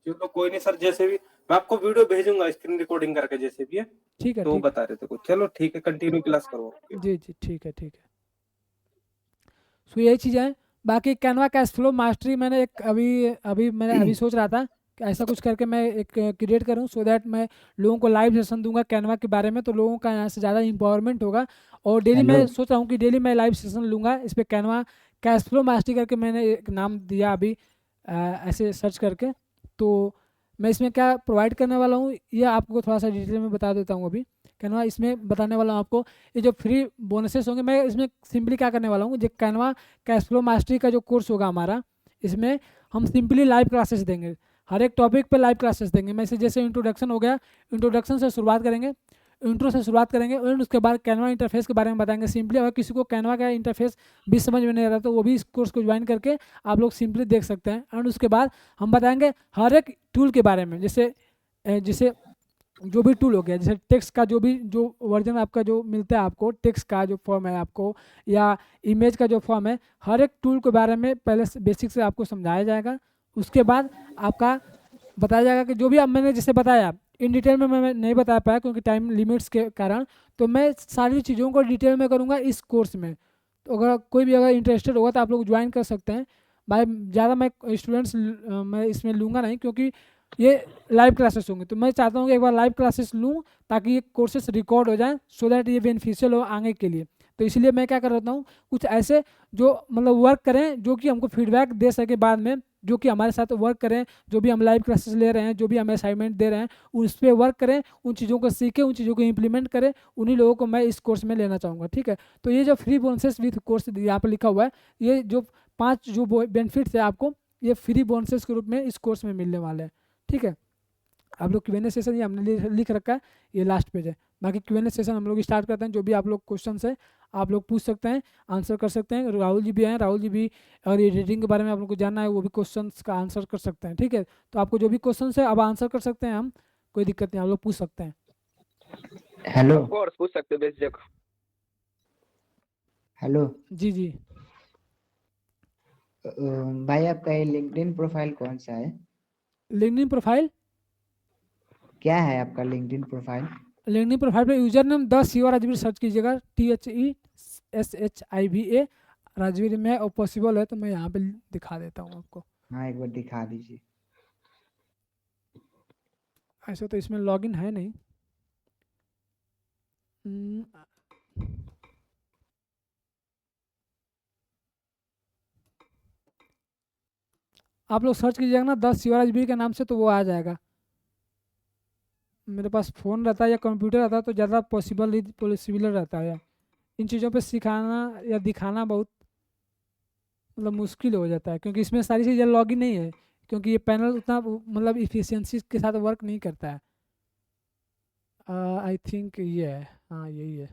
चलो कोई नहीं सर, जैसे भी मैं आपको वीडियो भेजूंगा स्क्रीन रिकॉर्डिंग करके, जैसे भी है। ठीक है। तो बता रहे थे कुछ, चलो ठीक है, कंटिन्यू क्लास करो। जी ठीक है। सो यही चीज़ है। बाकी कैनवा कैश फ्लो मास्टरी मैंने एक अभी सोच रहा था कि ऐसा कुछ करके मैं एक क्रिएट करूं, सो दैट मैं लोगों को लाइव सेशन दूंगा कैनवा के बारे में, तो लोगों का यहाँ से ज़्यादा इंपॉवरमेंट होगा। और डेली मैं सोच रहा हूँ कि डेली मैं लाइव सेशन लूँगा इस पर, कैनवा कैश फ्लो मास्टरी करके मैंने एक नाम दिया अभी ऐसे सर्च करके। तो मैं इसमें क्या प्रोवाइड करने वाला हूँ ये आपको थोड़ा सा डिटेल में बता देता हूँ अभी। कैनवा इसमें बताने वाला हूँ आपको ये जो फ्री बोनसेस होंगे। मैं इसमें सिंपली क्या करने वाला हूँ, जो कैनवा कैश फ्लो मास्टरी का जो कोर्स होगा हमारा, इसमें हम सिंपली लाइव क्लासेस देंगे, हर एक टॉपिक पे लाइव क्लासेस देंगे। मैं जैसे इंट्रोडक्शन हो गया, इंट्रोडक्शन से शुरुआत करेंगे, इंट्रो से शुरुआत करेंगे और उसके बाद कैनवा इंटरफेस के बारे में बताएंगे सिंपली। अगर किसी को कैनवा का इंटरफेस भी समझ में नहीं आता तो वो भी इस कोर्स को ज्वाइन करके आप लोग सिंपली देख सकते हैं। एंड उसके बाद हम बताएंगे हर एक टूल के बारे में, जैसे जो भी टूल हो गया, जैसे टेक्स्ट का जो वर्जन आपका जो मिलता है आपको, टेक्स्ट का जो फॉर्म है आपको या इमेज का जो फॉर्म है, हर एक टूल के बारे में पहले बेसिक से आपको समझाया जाएगा। उसके बाद आपका बताया जाएगा कि जो भी अब मैंने जैसे बताया इन डिटेल में मैं नहीं बता पाया क्योंकि टाइम लिमिट्स के कारण, तो मैं सारी चीज़ों को डिटेल में करूँगा इस कोर्स में। तो अगर कोई भी अगर इंटरेस्टेड होगा तो आप लोग ज्वाइन कर सकते हैं। भाई ज़्यादा मैं स्टूडेंट्स मैं इसमें लूँगा नहीं क्योंकि ये लाइव क्लासेस होंगे। तो मैं चाहता हूँ कि एक बार लाइव क्लासेस लूँ ताकि ये कोर्सेस रिकॉर्ड हो जाए, सो दैट ये बेनिफिशियल हो आगे के लिए। तो इसलिए मैं क्या कर रहा हूँ, कुछ ऐसे जो मतलब वर्क करें जो कि हमको फीडबैक दे सके बाद में, जो कि हमारे साथ वर्क करें, जो भी हम लाइव क्लासेस ले रहे हैं, जो भी हम असाइनमेंट दे रहे हैं उस पर वर्क करें, उन चीज़ों को सीखें, उन चीज़ों को इम्प्लीमेंट करें। उन्हीं लोगों को मैं इस कोर्स में लेना चाहूँगा। ठीक है, तो ये जो फ्री बोनसेस विथ कोर्स यहाँ पर लिखा हुआ है, ये जो 5 जो बेनिफिट्स है आपको, ये फ्री बोनसेस के रूप में इस कोर्स में मिलने वाले हैं। ठीक है, आप लोग Q&A सेशन ये हमने लिख रखा है, ये लास्ट पेज है। बाकी Q&A सेशन हम लोग स्टार्ट करते हैं। जो भी आप लोग क्वेश्चन है आप लोग पूछ सकते हैं, आंसर कर सकते हैं। राहुल जी भी हैं, राहुल जी भी अगर एडिटिंग के बारे में आप लोग को जानना है वो भी क्वेश्चन का आंसर कर सकते हैं। ठीक है, तो आपको जो भी क्वेश्चन है अब आंसर कर सकते हैं हम, कोई दिक्कत नहीं, आप लोग पूछ सकते हैं। हेलो कोर्स पूछ सकते हो बेशक। हेलो जी जी, भाई आपका ये लिंक्डइन प्रोफाइल कौन सा है? लिंक्डइन प्रोफाइल, क्या है आपका लिंक्डइन प्रोफाइल? लिंक्डइन प्रोफाइल पे user name 10 Shiva Rajveer search कीजिएगा, THESHIVA राजवीर में, और पॉसिबल है तो मैं यहाँ पे दिखा देता हूँ आपको। हाँ एक बार दिखा दीजिए। ऐसा तो इसमें लॉगिन है नहीं। आप लोग सर्च कीजिएगा ना 10 शिवराज बीर के नाम से तो वो आ जाएगा। मेरे पास फ़ोन रहता है या कंप्यूटर रहता है तो ज़्यादा पॉसिबल रहता है। इन चीज़ों पे सिखाना या दिखाना बहुत मतलब मुश्किल हो जाता है क्योंकि इसमें सारी चीज़ें लॉगिन नहीं है, क्योंकि ये पैनल उतना मतलब इफिशियंसी के साथ वर्क नहीं करता है। आई थिंक ये है, हाँ यही है,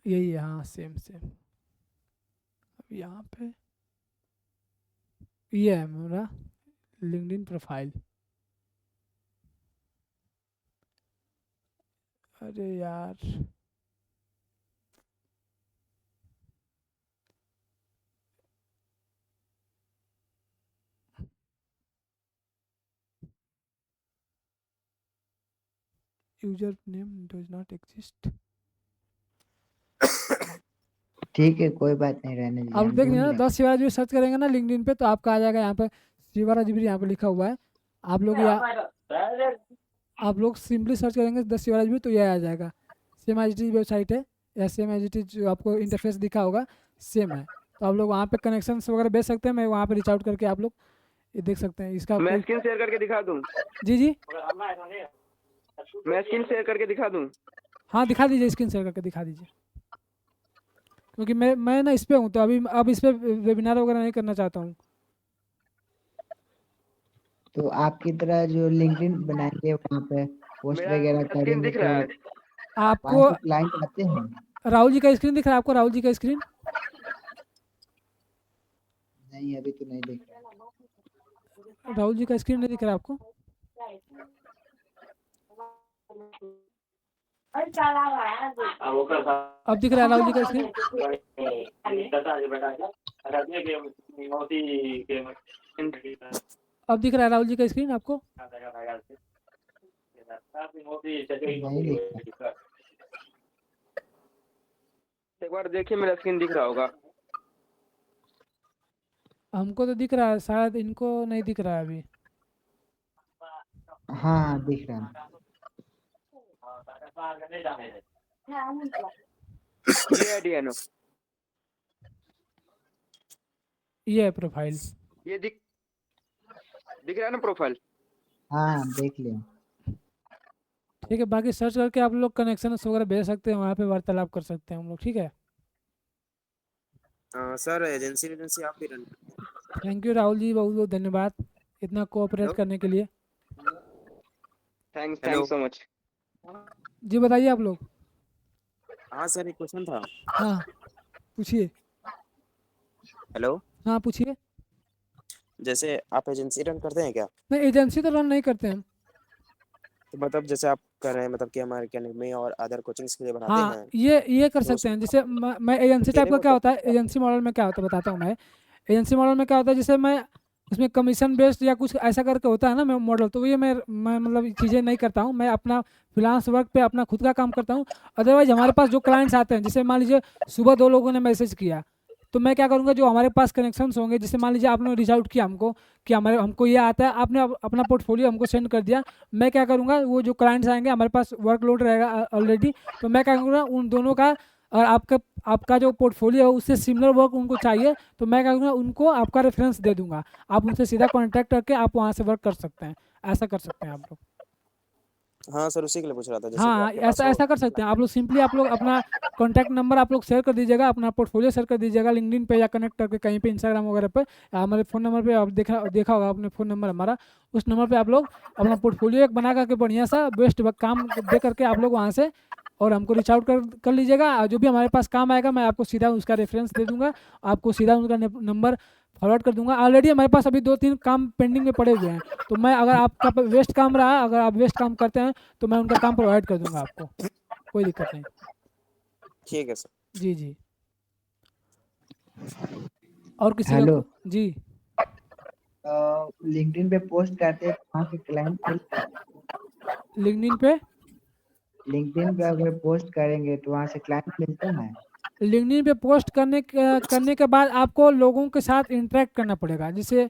यही है, हाँ सेम सेम। अब यहाँ पे ये है मेरा लिंक्डइन प्रोफाइल। अरे यार, user name does not exist. ठीक है कोई बात नहीं, रहने दीजिए, आप हम देख ढूंढ ना लेंगे। 10 शिवराज सर्च करेंगे ना लिंक्डइन पे तो आपका आ जाएगा यहाँ पे शिवराज यहाँ पे लिखा हुआ है। आप लोग सिंपली सर्च करेंगे 10 शिवराज तो यह आ जाएगा। Same as it is website है या सेम एज इट इज जो आपको इंटरफेस दिखा होगा सेम है। तो आप लोग वहाँ पे कनेक्शन वगैरह भेज सकते हैं, मैं वहाँ पे रीच आउट करके आप लोग ये देख सकते हैं। इसका मैं स्क्रीन शेयर करके दिखा दूं? जी जी, मैं स्क्रीन शेयर करके दिखा दूं? हाँ दिखा दीजिए, स्क्रीन शेयर करके दिखा दीजिए, क्योंकि मैं ना इस पे हूँ तो अब इस पे वेबिनार वगैरह नहीं करना चाहता हूँ। तो आपकी तरह जो लिंक्डइन बनाएंगे वहाँ पे पोस्ट मेरा वगैरह स्क्रीन करेंगे दिख तो रहा है? आपको वहाँ से क्लाइंट आते हैं? राहुल जी का स्क्रीन दिख रहा है आपको? राहुल जी का स्क्रीन नहीं अभी तो नहीं दिख रहा। राहुल जी का स्क्रीन नहीं दिख रहा आपको? अब दिख रहा है राहुल जी का स्क्रीन? अब दिख रहा है राहुल जी का स्क्रीन आपको? नहीं दिख रहा। एक बार देखिए, मेरा स्क्रीन दिख रहा होगा। हमको तो दिख रहा है, शायद इनको नहीं दिख रहा है अभी। हाँ दिख रहा है। ये आईडी है ना? ये है प्रोफाइल। ये दिख रहा है ना प्रोफाइल? हाँ देख लिया। ठीक है, बाकी सर्च करके आप लोग कनेक्शन वगैरह भेज सकते हैं, वहाँ पे वार्तालाप कर सकते हैं हम लोग, ठीक है। सर एजेंसी आप ही रन करते हैं? थैंक यू राहुल जी, बहुत बहुत धन्यवाद इतना कोऑपरेट हेलो करने के लिए। Thanks hello so much. जी बताइए आप लोग। हाँ सर एक क्वेश्चन था। हाँ पूछिए। हेलो हाँ पूछिए। जैसे आप एजेंसी रन करते हैं क्या? नहीं, एजेंसी तो रन नहीं करते हम। तो मतलब जैसे आप कर रहे हैं मतलब कि हमारे अकेडमी और अदर कोचिंग्स के लिए बनाते हाँ हैं ये कर तो सकते हैं। जैसे मैं एजेंसी टाइप अकेले का क्या मतलब होता है, एजेंसी मॉडल में क्या होता है बताता हूँ मैं। एजेंसी मॉडल में क्या होता है, जैसे मैं उसमें कमीशन बेस्ड या कुछ ऐसा करके होता है ना मैं मॉडल, तो ये मैं मतलब चीज़ें नहीं करता हूँ। मैं अपना फ्रीलांस वर्क पे अपना खुद का काम करता हूँ। अदरवाइज हमारे पास जो क्लाइंट्स आते हैं, जैसे मान लीजिए सुबह 2 लोगों ने मैसेज किया, तो मैं क्या करूँगा, जो हमारे पास कनेक्शंस होंगे, जैसे मान लीजिए आपने रीच आउट किया हमको कि हमको ये आता है, आपने अपना पोर्टफोलियो हमको सेंड कर दिया, मैं क्या करूँगा, वो जो क्लाइंट्स आएंगे हमारे पास वर्कलोड रहेगा ऑलरेडी, तो मैं क्या करूँगा उन दोनों का और आपका जो पोर्टफोलियो है उससे सिमिलर वर्क उनको चाहिए, तो मैं क्या करूँगा उनको आपका रेफरेंस दे दूंगा। आप उनसे सीधा कॉन्टैक्ट करके आप वहाँ से वर्क कर सकते हैं, ऐसा कर सकते हैं आप लोग। हाँ सर उसी के लिए पूछ रहा था जैसे कि हाँ आपके पास ऐसा हो ऐसा कर सकते हैं आप लोग। सिंपली आप लोग अपना कॉन्टैक्ट नंबर आप लोग शेयर कर दीजिएगा, अपना पोर्टफोलियो शेयर कर दीजिएगा लिंक्डइन पे या कनेक्ट करके कहीं पे इंस्टाग्राम वगैरह पे, या हमारे फ़ोन नंबर पे आप देखा होगा आपने फ़ोन नंबर हमारा, उस नंबर पे आप लोग अपना पोर्टफोलियो एक बना करके बढ़िया सा बेस्ट काम दे करके आप लोग वहाँ से और हमको रीच आउट कर लीजिएगा। और जो भी हमारे पास काम आएगा मैं आपको सीधा उसका रेफरेंस दे दूंगा, आपको सीधा उनका नंबर फॉरवर्ड कर दूंगा। ऑलरेडी हमारे पास अभी 2-3 काम पेंडिंग में पड़े हुए हैं, तो मैं अगर आपका वेस्ट काम रहा, अगर आप वेस्ट काम करते हैं तो मैं उनका काम प्रोवाइड कर दूंगा आपको, कोई दिक्कत नहीं। ठीक है सर। जी जी। और किसी का हेलो जी। लिंक्डइन पे पोस्ट करते हैं तो वहाँ से क्लाइंट मिलता है? लिंक्डइन पे लिंक्डइन पे अगर पोस्ट करेंगे तो वहाँ से क्लाइंट मिलता है? लिंक्डइन पे पोस्ट करने के बाद आपको लोगों के साथ इंटरेक्ट करना पड़ेगा। जैसे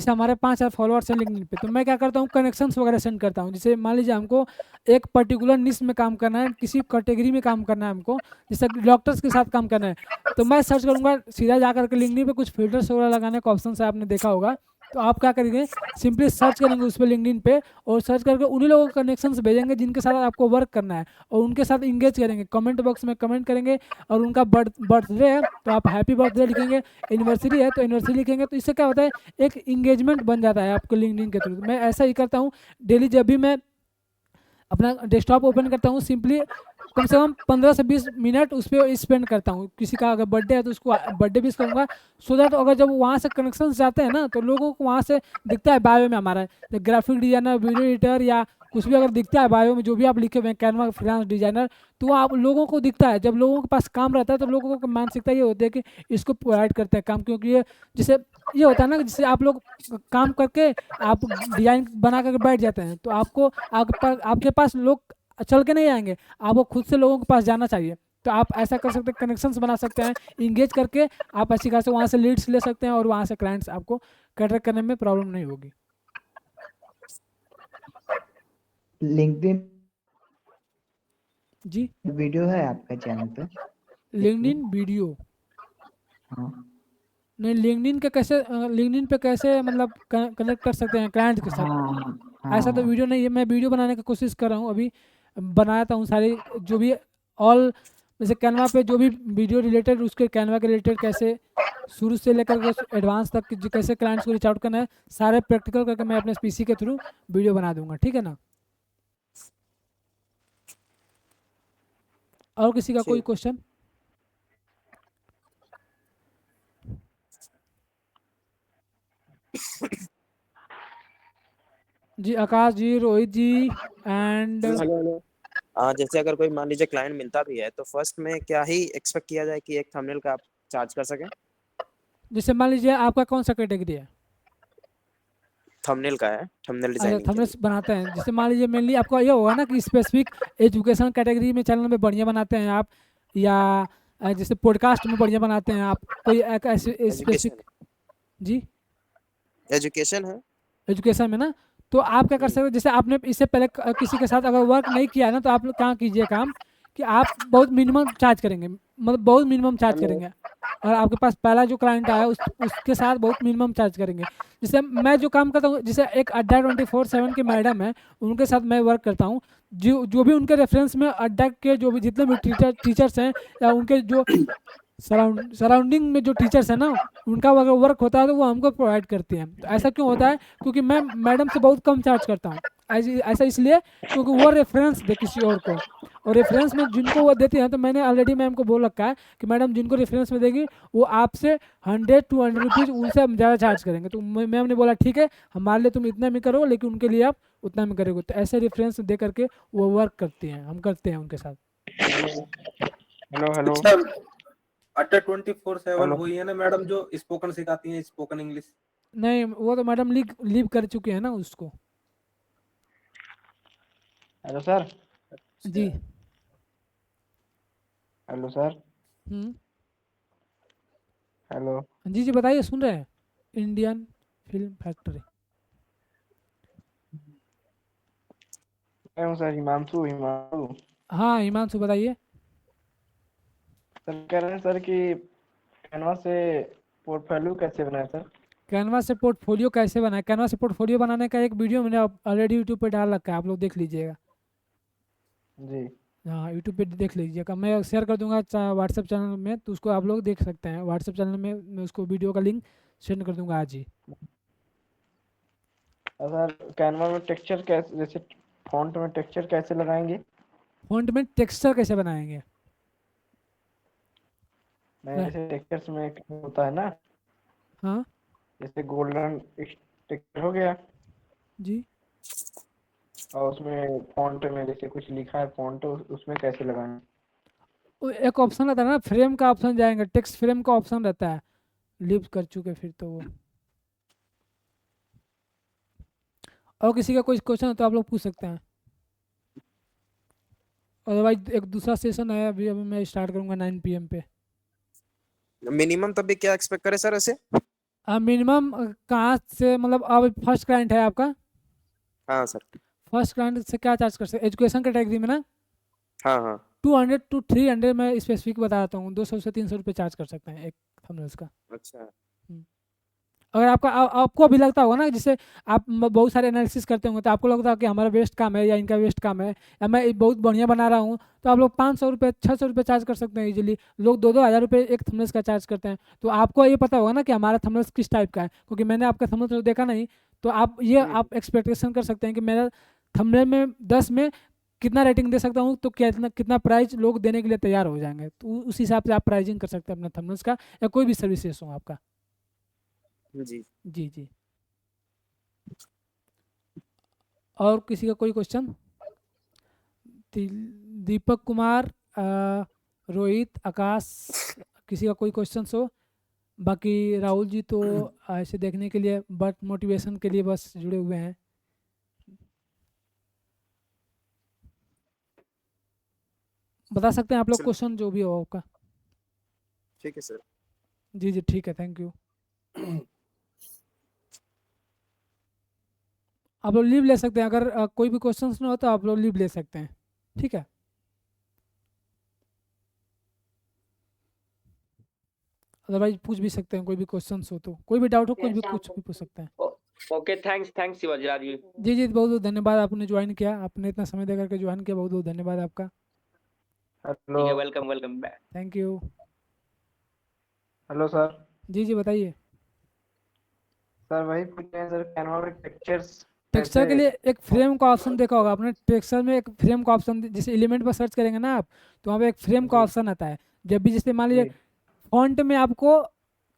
हमारे 5,000 फॉलोअर्स हैं लिंक्डइन पे, तो मैं क्या करता हूँ कनेक्शंस वगैरह सेंड करता हूँ। जैसे मान लीजिए हमको एक पर्टिकुलर निश में काम करना है, किसी कैटेगरी में काम करना है हमको, जैसे डॉक्टर्स के साथ काम करना है, तो मैं सर्च करूँगा सीधा जा करके लिंक्डइन पे कुछ फिल्टर्स वगैरह लगाने का ऑप्शन है, आपने देखा होगा। तो आप क्या करेंगे, सिंपली सर्च करेंगे उस पर लिंक्डइन पे, और सर्च करके उन्हीं लोगों को कनेक्शंस भेजेंगे जिनके साथ आपको वर्क करना है, और उनके साथ इंगेज करेंगे, कमेंट बॉक्स में कमेंट करेंगे। और उनका बर्थडे है तो आप हैप्पी बर्थडे लिखेंगे, एनिवर्सरी है तो एनिवर्सरी लिखेंगे। तो इससे क्या होता है, एक इंगेजमेंट बन जाता है आपको लिंक्डइन के थ्रू। मैं ऐसा ही करता हूँ डेली, जब भी मैं अपना डेस्कटॉप ओपन करता हूँ, सिंपली कम से कम 15 से 20 मिनट उस पर स्पेंड करता हूँ। किसी का अगर बर्थडे है तो उसको बर्थडे विश करूँगा, सो दैट अगर जब वहाँ से कनेक्शन जाते हैं ना तो लोगों को वहाँ से दिखता है बायो में हमारा ग्राफिक डिजाइनर, वीडियो एडिटर या कुछ भी अगर दिखता है बायो में, जो भी आप लिखे हुए हैं कैनवा फ्रीलांस डिजाइनर, तो आप लोगों को दिखता है। जब लोगों के पास काम रहता है तो लोगों को मानसिकता ये होती है कि इसको प्रोवाइड करते हैं काम, क्योंकि ये जैसे ये होता है ना, जिससे आप लोग काम करके आप डिजाइन बना करके बैठ जाते हैं, तो आपके पास लोग चल के नहीं आएंगे, आपको खुद से लोगों के पास जाना चाहिए। तो आप ऐसा कर सकते हैं, कनेक्शंस बना सकते हैं, इंगेज करके आप अच्छी खासी वहाँ से लीड्स ले सकते हैं, और वहाँ से क्लाइंट्स आपको कनेक्ट करने में प्रॉब्लम नहीं होगी। लिंक्डइन जी वीडियो है आपका चैनल पे? लिंक्डइन वीडियो हाँ नहीं, लिंक्डइन पे कैसे मतलब कनेक्ट कर सकते हैं क्लाइंट के साथ, हाँ ऐसा तो वीडियो नहीं है। मैं वीडियो बनाने की कोशिश कर रहा हूँ, अभी बनाता हूँ सारी जो भी ऑल, जैसे कैनवा पे जो भी वीडियो रिलेटेड, उसके कैनवा के रिलेटेड कैसे शुरू से लेकर के एडवांस तक कैसे क्लाइंट्स को रीच आउट करना है, सारे प्रैक्टिकल करके मैं अपने पीसी के थ्रू वीडियो बना दूंगा, ठीक है ना। और किसी का कोई क्वेश्चन? जी आकाश जी, रोहित जी एंड हेलो। जैसे अगर कोई मान लीजिए क्लाइंट मिलता भी है तो फर्स्ट में क्या ही एक्सपेक्ट किया जाए कि एक थंबनेल का आप चार्ज कर सकें? जैसे मान लीजिए आपका कौन सा कैटेगरी है? थंबनेल का है, थंबनेल अच्छा डिजाइनिंग के थंबनेल लिए। बनाते हैं। जैसे मान लीजिए मेनली आपका ये होगा ना कि स्पेसिफिक एजुकेशन कैटेगरी में चैनल में बढ़िया बनाते हैं आप, या जैसे पॉडकास्ट में बढ़िया बनाते हैं आप, कोई ऐसे स्पेसिफिक? जी एजुकेशन है। एजुकेशन में ना, तो आप क्या कर सकते हैं, जैसे आपने इससे पहले किसी के साथ अगर वर्क नहीं किया है ना, तो आप लोग क्या कीजिए काम कि आप बहुत मिनिमम चार्ज करेंगे, मतलब बहुत मिनिमम चार्ज करेंगे। और आपके पास पहला जो क्लाइंट आया उसके साथ बहुत मिनिमम चार्ज करेंगे। जैसे मैं जो काम करता हूँ, जैसे एक अड्डा 24/7 के मैडम है, उनके साथ मैं वर्क करता हूँ। जो भी उनके रेफरेंस में अड्डा के जो भी जितने भी टीचर्स हैं, या उनके जो सराउंडिंग में जो टीचर्स हैं ना, उनका अगर वर्क होता है तो वो हमको प्रोवाइड करती हैं। तो ऐसा क्यों होता है? क्योंकि मैं मैडम से बहुत कम चार्ज करता हूँ। ऐसा इसलिए क्योंकि वो रेफरेंस दे किसी और को, और रेफरेंस में जिनको वो देती हैं, तो मैंने ऑलरेडी मैम को बोल रखा है कि मैडम जिनको रेफरेंस में देगी वो आपसे 100-200 रुपीज़ उनसे हम ज़्यादा चार्ज करेंगे। तो मैम ने बोला ठीक है, हमारे लिए तुम इतना में करो, लेकिन उनके लिए आप उतना में करोगे। तो ऐसे रेफरेंस दे करके वो वर्क करती हैं, हम करते हैं उनके साथ। हेलो हेलो अच्छा, अड्डा 24/7 हेलो वही है ना मैडम जो स्पोकन सिखाती हैं, स्पोकन इंग्लिश? नहीं, वो तो मैडम लीव कर चुके हैं ना उसको। Hello sir. जी। Hello sir. हम्म। हेलो। जी जी बताइए, सुन रहे हैं। Indian film factory. मैं हूँ सर, हिमांशु हिमांशु। हाँ हिमांशु बताइए। सर कह रहे हैं सर कि कैनवा से पोर्टफोलियो कैसे बनाए सर? कैनवा से पोर्टफोलियो कैसे बनाए? कैनवा से पोर्टफोलियो बनाने का एक वीडियो मैंने ऑलरेडी यूट्यूब पे डाल रखा है, आप लोग देख लीजिएगा। जी। हाँ यूट्यूब पे देख लीजिएगा, मैं शेयर कर दूंगा व्हाट्सएप चैनल में, तो उसको आप लोग देख सकते हैं। व्हाट्सएप चैनल में मैं उसको वीडियो का लिंक सेंड कर दूंगा आज ही। और सर कैनवा में टेक्सचर कैसे, जैसे फॉन्ट में टेक्सचर कैसे लगाएंगे? फॉन्ट में टेक्सचर कैसे बनाएंगे? नहीं, जैसे टेक्सचर्स में एक होता है ना, हाँ जैसे गोल्डन टेक्सचर हो गया, जी। और उसमें फॉन्ट में जैसे कुछ लिखा है फॉन्ट, उसमें कैसे लगाएं? वो एक ऑप्शन रहता है ना, फ्रेम का ऑप्शन जाएंगे, टेक्स्ट फ्रेम का ऑप्शन रहता है। लीव कर चुके फिर तो वो। और किसी का कोई क्वेश्चन है तो आप लोग पूछ सकते हैं, अदरवाइज एक दूसरा सेशन है अभी अभी मैं स्टार्ट करूंगा 9 PM पे। मिनिमम तब भी क्या एक्सपेक्ट करें सर ऐसे? मिनिमम कहाँ से, मतलब अब फर्स्ट क्लाइंट है आपका? हाँ सर। फर्स्ट क्लाइंट से क्या चार्ज कर सकते? एजुकेशन कैटेगरी में ना हाँ हाँ। 200 to 300 मैं स्पेसिफिक बताता हूँ, 200 से 300 रुपये चार्ज कर सकते हैं एक थंबनेल्स का। अच्छा। अगर आपको भी लगता होगा ना, जैसे आप बहुत सारे एनालिसिस करते होंगे, तो आपको लगता है कि हमारा वेस्ट काम है या इनका वेस्ट काम है, या मैं बहुत बढ़िया बना रहा हूँ, तो आप लोग 500 रुपये 600 रुपये चार्ज कर सकते हैं इजीली। लोग 2-2 हज़ार रुपये एक थंबनेल्स का चार्ज करते हैं। तो आपको ये पता होगा ना कि हमारा थंबनेल्स किस टाइप का है, क्योंकि मैंने आपका थंबनेल तो देखा नहीं। तो आप एक्सपेक्टेशन कर सकते हैं कि मेरा थंबनेल में 10 में कितना रेटिंग दे सकता हूँ, तो कितना प्राइस लोग देने के लिए तैयार हो जाएंगे। तो उस हिसाब से आप प्राइजिंग कर सकते हैं अपने थंबनेल्स का, या कोई भी सर्विसेज हो आपका। जी जी जी। और किसी का कोई क्वेश्चन? दीपक कुमार, रोहित, आकाश, किसी का कोई क्वेश्चन हो? बाकी राहुल जी तो ऐसे देखने के लिए, बट मोटिवेशन के लिए बस जुड़े हुए हैं। बता सकते हैं आप लोग क्वेश्चन जो भी हो आपका। ठीक है सर। जी जी ठीक है, थैंक यू। आप लोग लीव ले सकते हैं, अगर कोई भी क्वेश्चन ना हो तो आप लोग लीव ले सकते हैं, ठीक है। अदरवाइज पूछ भी सकते हैं, कोई भी क्वेश्चन हो तो, कोई भी डाउट हो कुछ भी पूछ सकते हैं। ओके, थैंक्स शिवाजी जी। जी जी बहुत बहुत धन्यवाद, आपने ज्वाइन किया, आपने इतना समय देकर के ज्वाइन किया, बहुत बहुत धन्यवाद आपका। ठीक है, welcome welcome back. Thank you. Hello sir. जी जी बताइए। सर वही पूछ रहे हैं सर, कैनवा में टेक्सचर्स टेक्सचर के लिए कैसे? एक फ्रेम का ऑप्शन देखा होगा आपने, टेक्सचर में एक फ्रेम का ऑप्शन, जैसे एलिमेंट पर सर्च करेंगे ना आप, तो वहाँ पे एक फ्रेम का जी ऑप्शन आता है। जब भी जैसे मान लीजिए जी फॉन्ट में आपको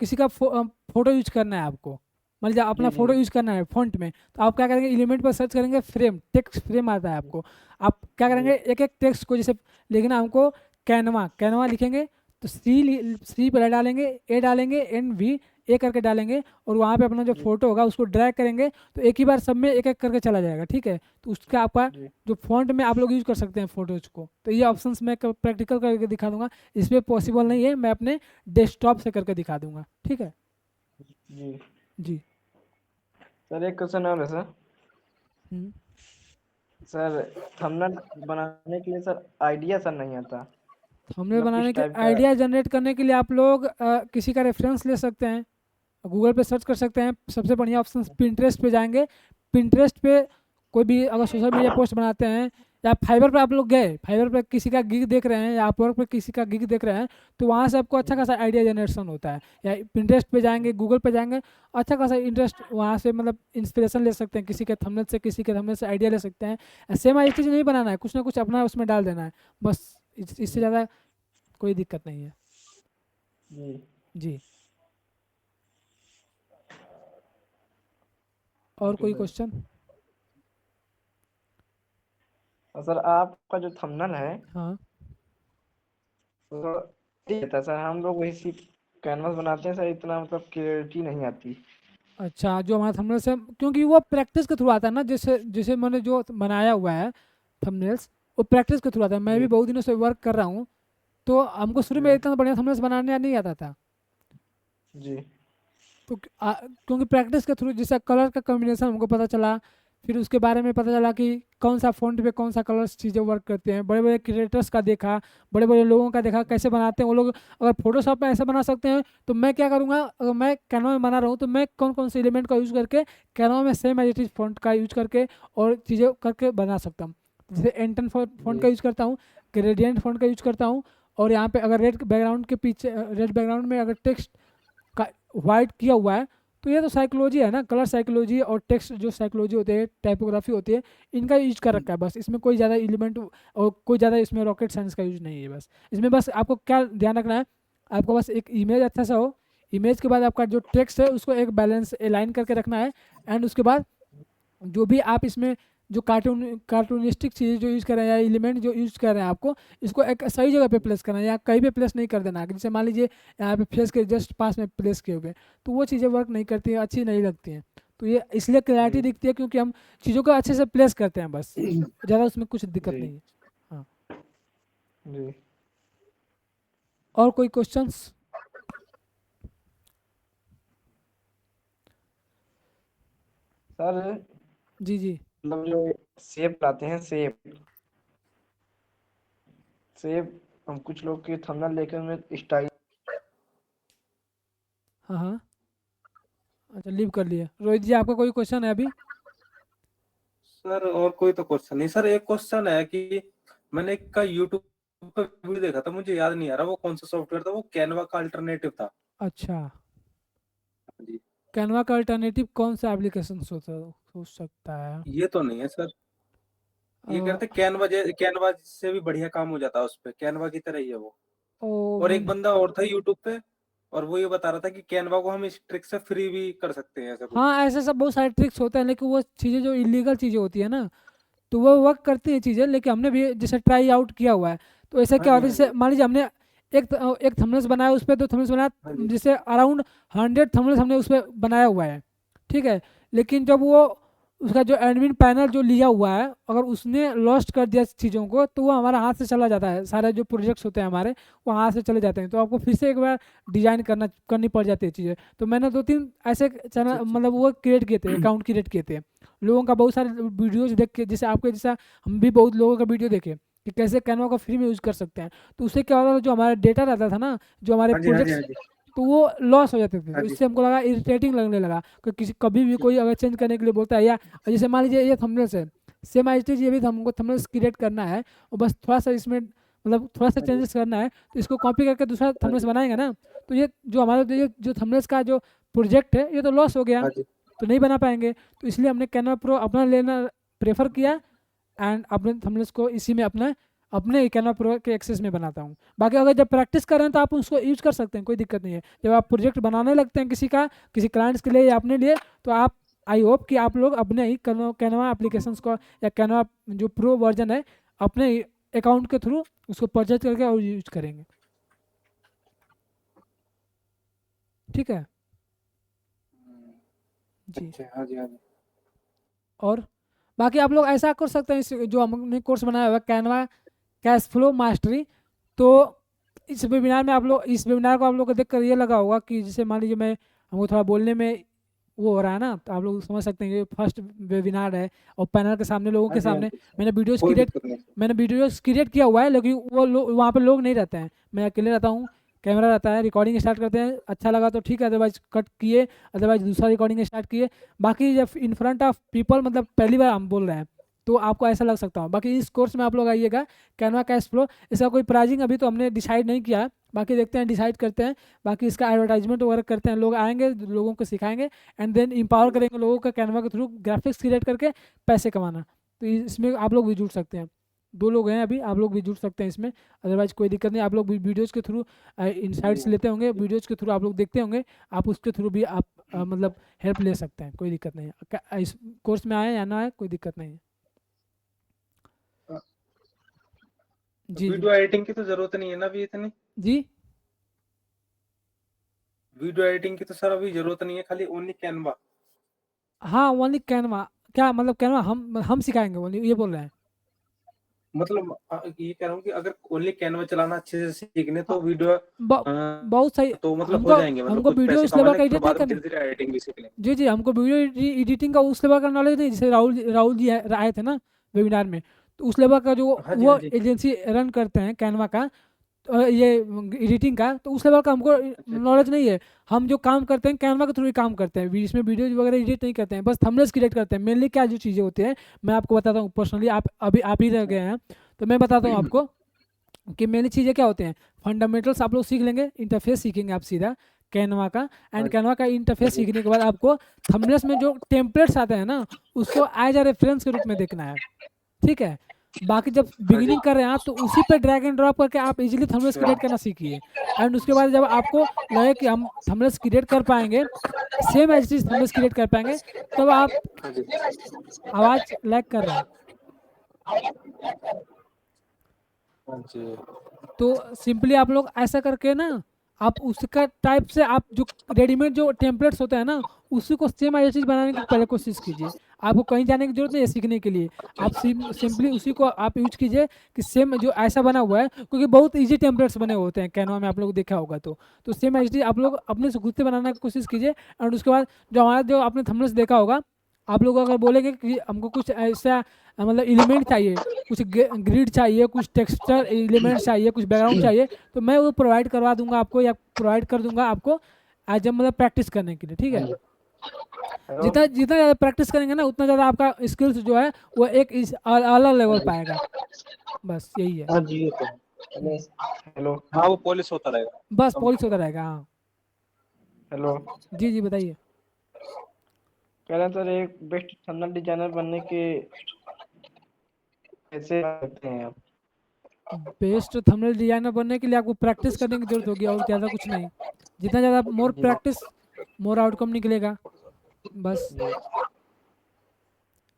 किसी का फोटो यूज करना है, आपको मान लीजिए अपना जी फोटो जी यूज करना है फॉन्ट में, तो आप क्या करेंगे, एलिमेंट पर सर्च करेंगे, फ्रेम, टेक्स्ट फ्रेम आता है आपको। आप क्या करेंगे, एक एक टेक्स्ट को, जैसे लिखना हमको कैनवा लिखेंगे, तो सी पर डालेंगे, ए डालेंगे, एन वी ए करके डालेंगे, और वहाँ पे अपना जो जी फोटो होगा उसको ड्रैग करेंगे, तो एक ही बार सब में एक एक करके चला जाएगा, ठीक है। तो उसका आपका जी जो फॉन्ट में आप लोग यूज कर सकते हैं फोटोज को, तो ये ऑप्शंस मैं प्रैक्टिकल करके दिखा दूंगा। इसमें पॉसिबल नहीं है, मैं अपने डेस्कटॉप से करके दिखा दूंगा, ठीक है। जी। जी। सर एक क्वेश्चन और है सर। हम्म। सर थंबनेल बनाने के लिए सर आइडिया सर नहीं आता। थंबनेल मतलब बनाने किस के टाइप का? आइडिया जनरेट करने के लिए आप लोग किसी का रेफरेंस ले सकते हैं, गूगल पे सर्च कर सकते हैं। सबसे बढ़िया ऑप्शन पिंटरेस्ट पे जाएंगे। पिंटरेस्ट पे कोई भी अगर सोशल मीडिया पोस्ट बनाते हैं, या फाइवर पे आप लोग गए, फाइवर पे किसी का गिग देख रहे हैं या अपवर्क पे किसी का गिग देख रहे हैं, तो वहाँ से आपको अच्छा खासा आइडिया जनरेशन होता है। या पिंटरेस्ट पे जाएंगे, गूगल पे जाएंगे, अच्छा खासा इंटरेस्ट वहाँ से मतलब इंस्पिरेशन ले सकते हैं, किसी के थंबनेल से, किसी के थंबनेल से आइडिया ले सकते हैं। सेम आई चीज़ नहीं बनाना है, कुछ ना कुछ अपना उसमें डाल देना है बस। इससे ज़्यादा कोई दिक्कत नहीं है जी। जी। और कोई क्वेश्चन? सर आपका जो थंबनेल है हाँ तो ठीक है सर, हम लोग वही सिर्फ कैनवास बनाते हैं सर, इतना मतलब क्लियरिटी नहीं आती। अच्छा, जो हमारा थंबनेल से, क्योंकि वो प्रैक्टिस के थ्रू आता है ना, जैसे जैसे मैंने जो बनाया हुआ है थंबनेल्स, वो प्रैक्टिस के थ्रू आता है। मैं भी बहुत दिनों से वर्क कर रहा हूँ, तो हमको शुरू में इतना बढ़िया थंबनेल्स बनाने नहीं आता था। जी। तो क्योंकि प्रैक्टिस के थ्रू जैसे कलर का कॉम्बिनेशन हमको पता चला, फिर उसके बारे में पता चला कि कौन सा फ़ॉन्ट पे कौन सा कलर चीज़ें वर्क करते हैं। बड़े बड़े क्रिएटर्स का देखा, बड़े बड़े लोगों का देखा कैसे बनाते हैं वो लोग। अगर फोटोशॉप में ऐसा बना सकते हैं तो मैं क्या करूँगा, अगर मैं कैनवा में बना रहा हूँ तो मैं कौन कौन से एलिमेंट का यूज़ करके कैनवा में same as it is font का यूज़ करके और चीज़ें करके बना सकता हूँ। जैसे एंटन फॉन्ट का यूज़ करता हूँ, ग्रेडियंट फॉन्ट का यूज़ करता हूँ, और यहाँ पे अगर रेड बैकग्राउंड के पीछे, रेड बैकग्राउंड में अगर टेक्स्ट का वाइट किया हुआ है, तो ये तो साइकोलॉजी है ना, कलर साइकोलॉजी और टेक्स्ट जो साइकोलॉजी होती है, टाइपोग्राफी होती है, इनका यूज कर रखा है बस। इसमें कोई ज़्यादा एलिमेंट और कोई ज़्यादा इसमें रॉकेट साइंस का यूज नहीं है। बस इसमें बस आपको क्या ध्यान रखना है, आपको बस एक इमेज अच्छा सा हो, इमेज के बाद आपका जो टेक्स्ट है उसको एक बैलेंस अलाइन करके रखना है, एंड उसके बाद जो भी आप इसमें जो कार्टूनिस्टिक चीज़ जो यूज़ कर रहे हैं या एलिमेंट जो यूज़ कर रहे हैं, आपको इसको एक सही जगह पे प्लेस करना है, या कहीं भी प्लेस नहीं कर देना है। जैसे मान लीजिए यहाँ पे फेस के जस्ट पास में प्लेस किए हुए, तो वो चीज़ें वर्क नहीं करती हैं, अच्छी नहीं लगती हैं। तो ये इसलिए क्लैरिटी दिखती है क्योंकि हम चीज़ों को अच्छे से प्लेस करते हैं, बस ज़्यादा उसमें कुछ दिक्कत जी। नहीं है। हाँ, जी। और कोई क्वेश्चंस? सर जी जी। मतलब जो शेप लाते हैं, शेप शेप हम कुछ लोग के थंबनेल लेकर उनमें स्टाइल। हाँ हाँ, अच्छा लीव कर लिया। रोहित जी, आपका कोई क्वेश्चन है अभी? सर और कोई तो क्वेश्चन नहीं सर। एक क्वेश्चन है कि मैंने एक का यूट्यूब पे वीडियो देखा था, मुझे याद नहीं आ रहा वो कौन सा सॉफ्टवेयर था, वो कैनवा का अल्टरनेटिव था। अच्छा, जी, कैनवा का अल्टरनेटिव कौन सा एप्लीकेशन हो सकता है? ये तो नहीं है सर। ये अ, कहते कैनवा से भी बढ़िया काम हो जाता है उस पे, कैनवा की तरह ही है वो। ओ और एक मैंने, बंदा और था यूट्यूब पे, और वो ये बता रहा था कि कैनवा को हम इस ट्रिक से फ्री भी कर सकते हैं, ऐसा कुछ। हाँ ऐसे सब बहुत सारे ट्रिक्स होते हैं, लेकिन वो चीज़ें जो इलीगल चीज़ें होती है ना, तो वो वर्क करती हैं चीज़ें। लेकिन हमने भी जैसे ट्राई आउट किया हुआ है, तो ऐसा हाँ क्या जी, होता है, हाँ जैसे जी, मान लीजिए हमने एक थंबनेल्स बनाया, उस पर 2 थंबनेल्स बनाया, हाँ जी। जैसे अराउंड 100 थंबनेल्स हमने उस पर बनाया हुआ है, ठीक है। लेकिन जब वो उसका जो एडमिन पैनल जो लिया हुआ है, अगर उसने लॉस्ट कर दिया चीज़ों को, तो वो हमारा हाथ से चला जाता है। सारे जो प्रोजेक्ट्स होते हैं हमारे, वो हाथ से चले जाते हैं, तो आपको फिर से एक बार डिजाइन करनी पड़ जाती है चीज़ें। तो मैंने 2-3 ऐसे अच्छा चैनल अच्छा। मतलब वो क्रिएट किए थे, अकाउंट क्रिएट किए थे लोगों का, बहुत सारे वीडियोज देख के, जैसे आपके जैसा हम भी बहुत लोगों का वीडियो देखे कि कैसे कैनवा को फ्री में यूज़ कर सकते हैं। तो उससे क्या होता था, जो हमारा डेटा रहता था ना, जो हमारे हाँ जी, हाँ जी, हाँ प्रोजेक्ट्स, जी, तो वो लॉस हो जाते थे। हाँ तो जी। इससे हमको लगा इरिटेटिंग लगने लगा कि किसी कभी भी कोई अगर चेंज करने के लिए बोलता है, या जैसे मान लीजिए ये थंबनेल्स है, सेम एज इट इज ये भी हमको थंबनेल्स क्रिएट करना है, और बस थोड़ा सा इसमें मतलब थोड़ा सा हाँ जी, चेंजेस करना है, तो इसको कॉपी करके दूसरा हाँ थंबनेल्स जी, बनाएंगे ना, तो ये जो हमारा ये जो थंबनेल्स का जो प्रोजेक्ट है, ये तो लॉस हो गया, हाँ जी। तो नहीं बना पाएंगे। तो इसलिए हमने कैनवा प्रो अपना लेना प्रेफर किया, एंड अपने थंबनेल्स को इसी में अपने कैनवा प्रो के एक्सेस में बनाता हूँ। बाकी अगर जब प्रैक्टिस कर रहे हैं तो आप उसको यूज कर सकते हैं, कोई दिक्कत नहीं है। जब आप प्रोजेक्ट बनाने लगते हैं किसी क्लाइंट्स के लिए या अपने लिए, तो आप आई होप कि आप लोग अपने ही कैनवा एप्लीकेशंस को या कैनवा जो प्रो वर्जन है अपने अकाउंट के थ्रू उसको परचेज करके और यूज करेंगे, ठीक है जी। अच्छा, हाँ जी, हाँ जी। और बाकी आप लोग ऐसा कर सकते हैं, जो हमने कोर्स बनाया हुआ है कैनवा कैश फ्लो मास्टरी, तो इस वेबिनार को आप लोग को देख कर ये लगा होगा कि जैसे मान लीजिए मैं हमको थोड़ा बोलने में वो हो रहा है ना, तो आप लोग समझ सकते हैं कि फर्स्ट वेबिनार है और पैनल के सामने लोगों के सामने मैंने वीडियोस क्रिएट किया हुआ है, लेकिन वो वहाँ पे लोग नहीं रहते हैं, मैं अकेले रहता हूँ, कैमरा रहता है, रिकॉर्डिंग स्टार्ट करते हैं, अच्छा लगा तो ठीक है, अदरवाइज कट किए, अदरवाइज दूसरा रिकॉर्डिंग स्टार्ट किए। बाकी जब इन फ्रंट ऑफ पीपल मतलब पहली बार हम बोल रहे हैं तो आपको ऐसा लग सकता है। बाकी इस कोर्स में आप लोग आइएगा, कैनवा कैश फ्लो, इसका कोई प्राइजिंग अभी तो हमने डिसाइड नहीं किया है, बाकी देखते हैं, डिसाइड करते हैं। बाकी इसका एडवर्टाइजमेंट वगैरह करते हैं, लोग आएंगे, लोगों को सिखाएंगे एंड देन एम्पावर करेंगे लोगों का कैनवा के थ्रू ग्राफिक्स क्रिएट करके पैसे कमाना। तो इसमें आप लोग भी जुड़ सकते हैं, 2 लोग हैं अभी, आप लोग भी जुड़ सकते हैं इसमें, अदरवाइज कोई दिक्कत नहीं। आप लोग भी वीडियोज़ के थ्रू इनसाइट्स लेते होंगे, वीडियोज़ के थ्रू आप लोग देखते होंगे, आप उसके थ्रू भी आप मतलब हेल्प ले सकते हैं, कोई दिक्कत नहीं है। इस कोर्स में आए या ना आए कोई दिक्कत नहीं है। जी वीडियो एडिटिंग की तो जरूरत नहीं है ना अभी इतनी? जी वीडियो एडिटिंग की तो सर अभी जरूरत नहीं है, खाली ओनली कैनवा। हाँ, ओनली कैनवा, क्या मतलब कैनवा हम सिखाएंगे ओनली, ये बोल रहे हैं? मतलब ये कह रहा हूँ कि अगर ओनली कैनवा चलाना अच्छे से सीखने हाँ, तो वीडियो बहुत सही। तो मतलब हमको हो जाएंगे, मतलब हमको कुछ वीडियो पैसे इस कमा लेवल का लेंगे, फिर एडिट नहीं बाद में करना। धीरे धीरे एडिटिंग भी सीख लेंगे। जी जी, हमको वीडियो एडिटिंग का उस लेवल का नॉलेज नहीं, जैसे राहुल जी आए थे ना वेबिनार में, तो उस लेवल का जो हाँ जी, वो हाँ जी। एजेंसी रन करते हैं कैनवा का, ये एडिटिंग का, तो उस लेवल का हमको नॉलेज नहीं है। हम जो काम करते हैं कैनवा के थ्रू ही काम करते हैं, इसमें वीडियोज वगैरह एडिट नहीं करते हैं, बस थंबनेल्स क्रिएट करते हैं। मेनली क्या जो चीज़ें होती हैं मैं आपको बताता हूँ पर्सनली, आप अभी आप ही रह गए हैं तो मैं बताता हूँ आपको कि मेनली चीज़ें क्या होते हैं। फंडामेंटल्स आप लोग सीख लेंगे, इंटरफेस सीखेंगे आप सीधा कैनवा का, एंड कैनवा का इंटरफेस सीखने के बाद आपको थंबनेल्स में जो टेम्पलेट्स आते हैं ना, उसको एज अ रेफरेंस के रूप में देखना है, ठीक है। बाकी जब बिगिनिंग कर रहे हैं आप तो उसी पे ड्रैग एंड ड्रॉप करके आप इजीली थंबनेल्स क्रिएट करना सीखिए, एंड उसके बाद जब आपको लगे कि हम थंबनेल्स क्रिएट कर पाएंगे, सेम एज चीज थंबनेल्स क्रिएट कर पाएंगे, तब आप आवाज़ लैग कर रहा है। हाँ जी। तो सिंपली आप लोग ऐसा करके ना, आप उसका टाइप से आप जो रेडीमेड जो टेम्पलेट्स होते हैं ना, उसी को सेम ऐसी चीज़ बनाने की पहले कोशिश कीजिए। आपको कहीं जाने की जरूरत नहीं है सीखने के लिए, आप सिंपली उसी को आप यूज कीजिए कि सेम जो ऐसा बना हुआ है, क्योंकि बहुत इजी टेम्पलेट्स बने होते हैं कैनवा में, आप लोग देखा होगा तो सेम एच आप लोग अपने से खुद से बनाने की कोशिश कीजिए। और उसके बाद जो हमारा जो आपने थंबनेल्स देखा होगा, आप लोग अगर बोलेंगे कि हमको कुछ ऐसा मतलब एलिमेंट चाहिए, कुछ ग्रिड चाहिए, कुछ टेक्सचर एलिमेंट चाहिए, कुछ बैकग्राउंड चाहिए, तो मैं वो प्रोवाइड करवा दूंगा आपको, या प्रोवाइड कर दूंगा आपको एज मतलब प्रैक्टिस करने के लिए, ठीक है। जितना जितना ज़्यादा प्रैक्टिस करेंगे ना, उतना ज़्यादा आपका स्किल्स जो है वो एक अलग लेवल पाएगा, बस यही है। हाँ जी, ये तो है। हेलो हाँ वो पॉलिश होता रहेगा। बस पॉलिश होता रहेगा। हाँ हेलो, जी जी बताइए। कह रहे हैं सर एक बेस्ट थंबनेल डिजाइनर बनने के कैसे सकते हैं आप? बेस्ट थंबनेल डिजाइनर बनने के लिए आपको प्रैक्टिस करने की जरूरत होगी, और ज़्यादा कुछ नहीं। जितना ज़्यादा मोर जी प्रैक्टिस मोर आउटकम निकलेगा, बस। जी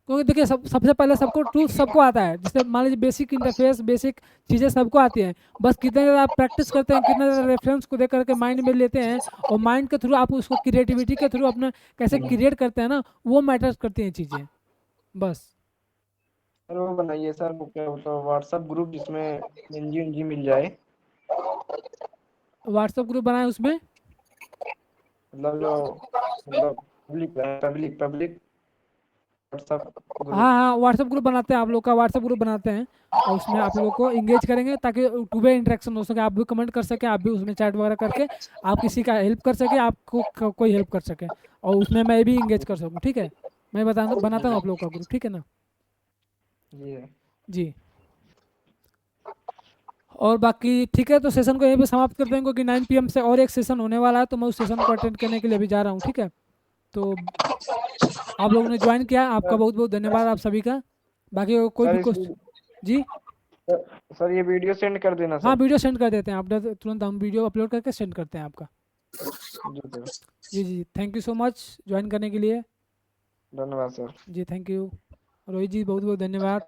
क्योंकि देखिए सबसे पहले सबको टूल्स सबको आता है, जैसे मान लीजिए बेसिक इंटरफेस, बेसिक चीज़ें सबको आती हैं, बस कितना ज़्यादा आप प्रैक्टिस करते हैं, कितना ज़्यादा रेफरेंस को देख करके माइंड में लेते हैं, और माइंड के थ्रू आप उसको क्रिएटिविटी के थ्रू अपना कैसे क्रिएट करते हैं ना, वो मैटर्स करती हैं चीज़ें, बस। सर वो बनाइए सर, वो क्या होता है व्हाट्सएप ग्रुप जिसमें एनजी एनजी मिल जाए, व्हाट्सएप ग्रुप बनाए उसमें। मतलब जो मतलब पब्लिक पब्लिक व्हाट्सएप हाँ ग्रुप। हाँ, व्हाट्सएप ग्रुप बनाते हैं, आप लोग का व्हाट्सएप ग्रुप बनाते हैं, और उसमें आप लोग को इंगेज करेंगे ताकि टू वे इंटरेक्शन हो सके, आप भी कमेंट कर सके, आप भी उसमें चैट वगैरह करके आप किसी का हेल्प कर सके, आपको कोई हेल्प कर सके, और उसमें मैं भी इंगेज कर सकूँ, ठीक है। मैं बनाता हूँ आप लोग का ग्रुप, ठीक है ना। जी जी, और बाकी ठीक है, तो सेशन को यहीं पे समाप्त कर देंगे, क्योंकि 9 PM से और एक सेशन होने वाला है, तो मैं उस सेशन को अटेंड करने के लिए भी जा रहा हूँ, ठीक है। तो आप लोगों ने ज्वाइन किया, आपका बहुत बहुत धन्यवाद आप सभी का। बाकी कोई भी सर क्वेश्चन। जी सर ये वीडियो सेंड कर देना हाँ, सर। वीडियो सेंड कर देते हैं, आप तुरंत हम वीडियो अपलोड करके सेंड करते हैं आपका। जी सर, जी जी, thank you so much join करने के लिए। धन्यवाद सर। जी थैंक यू। रोहित जी बहुत बहुत धन्यवाद,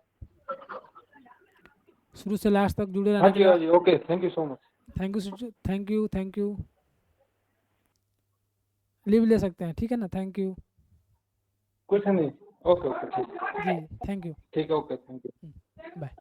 शुरू से लास्ट तक जुड़े हाँ रहने के जी, हाँ लिए। जी, okay, thank you so much. Thank you thank you thank you. Leave ले सकते हैं, ठीक है ना, थैंक यू। कुछ नहीं, ओके ओके ठीक, जी थैंक यू। ठीक है, ओके, थैंक यू। बाय।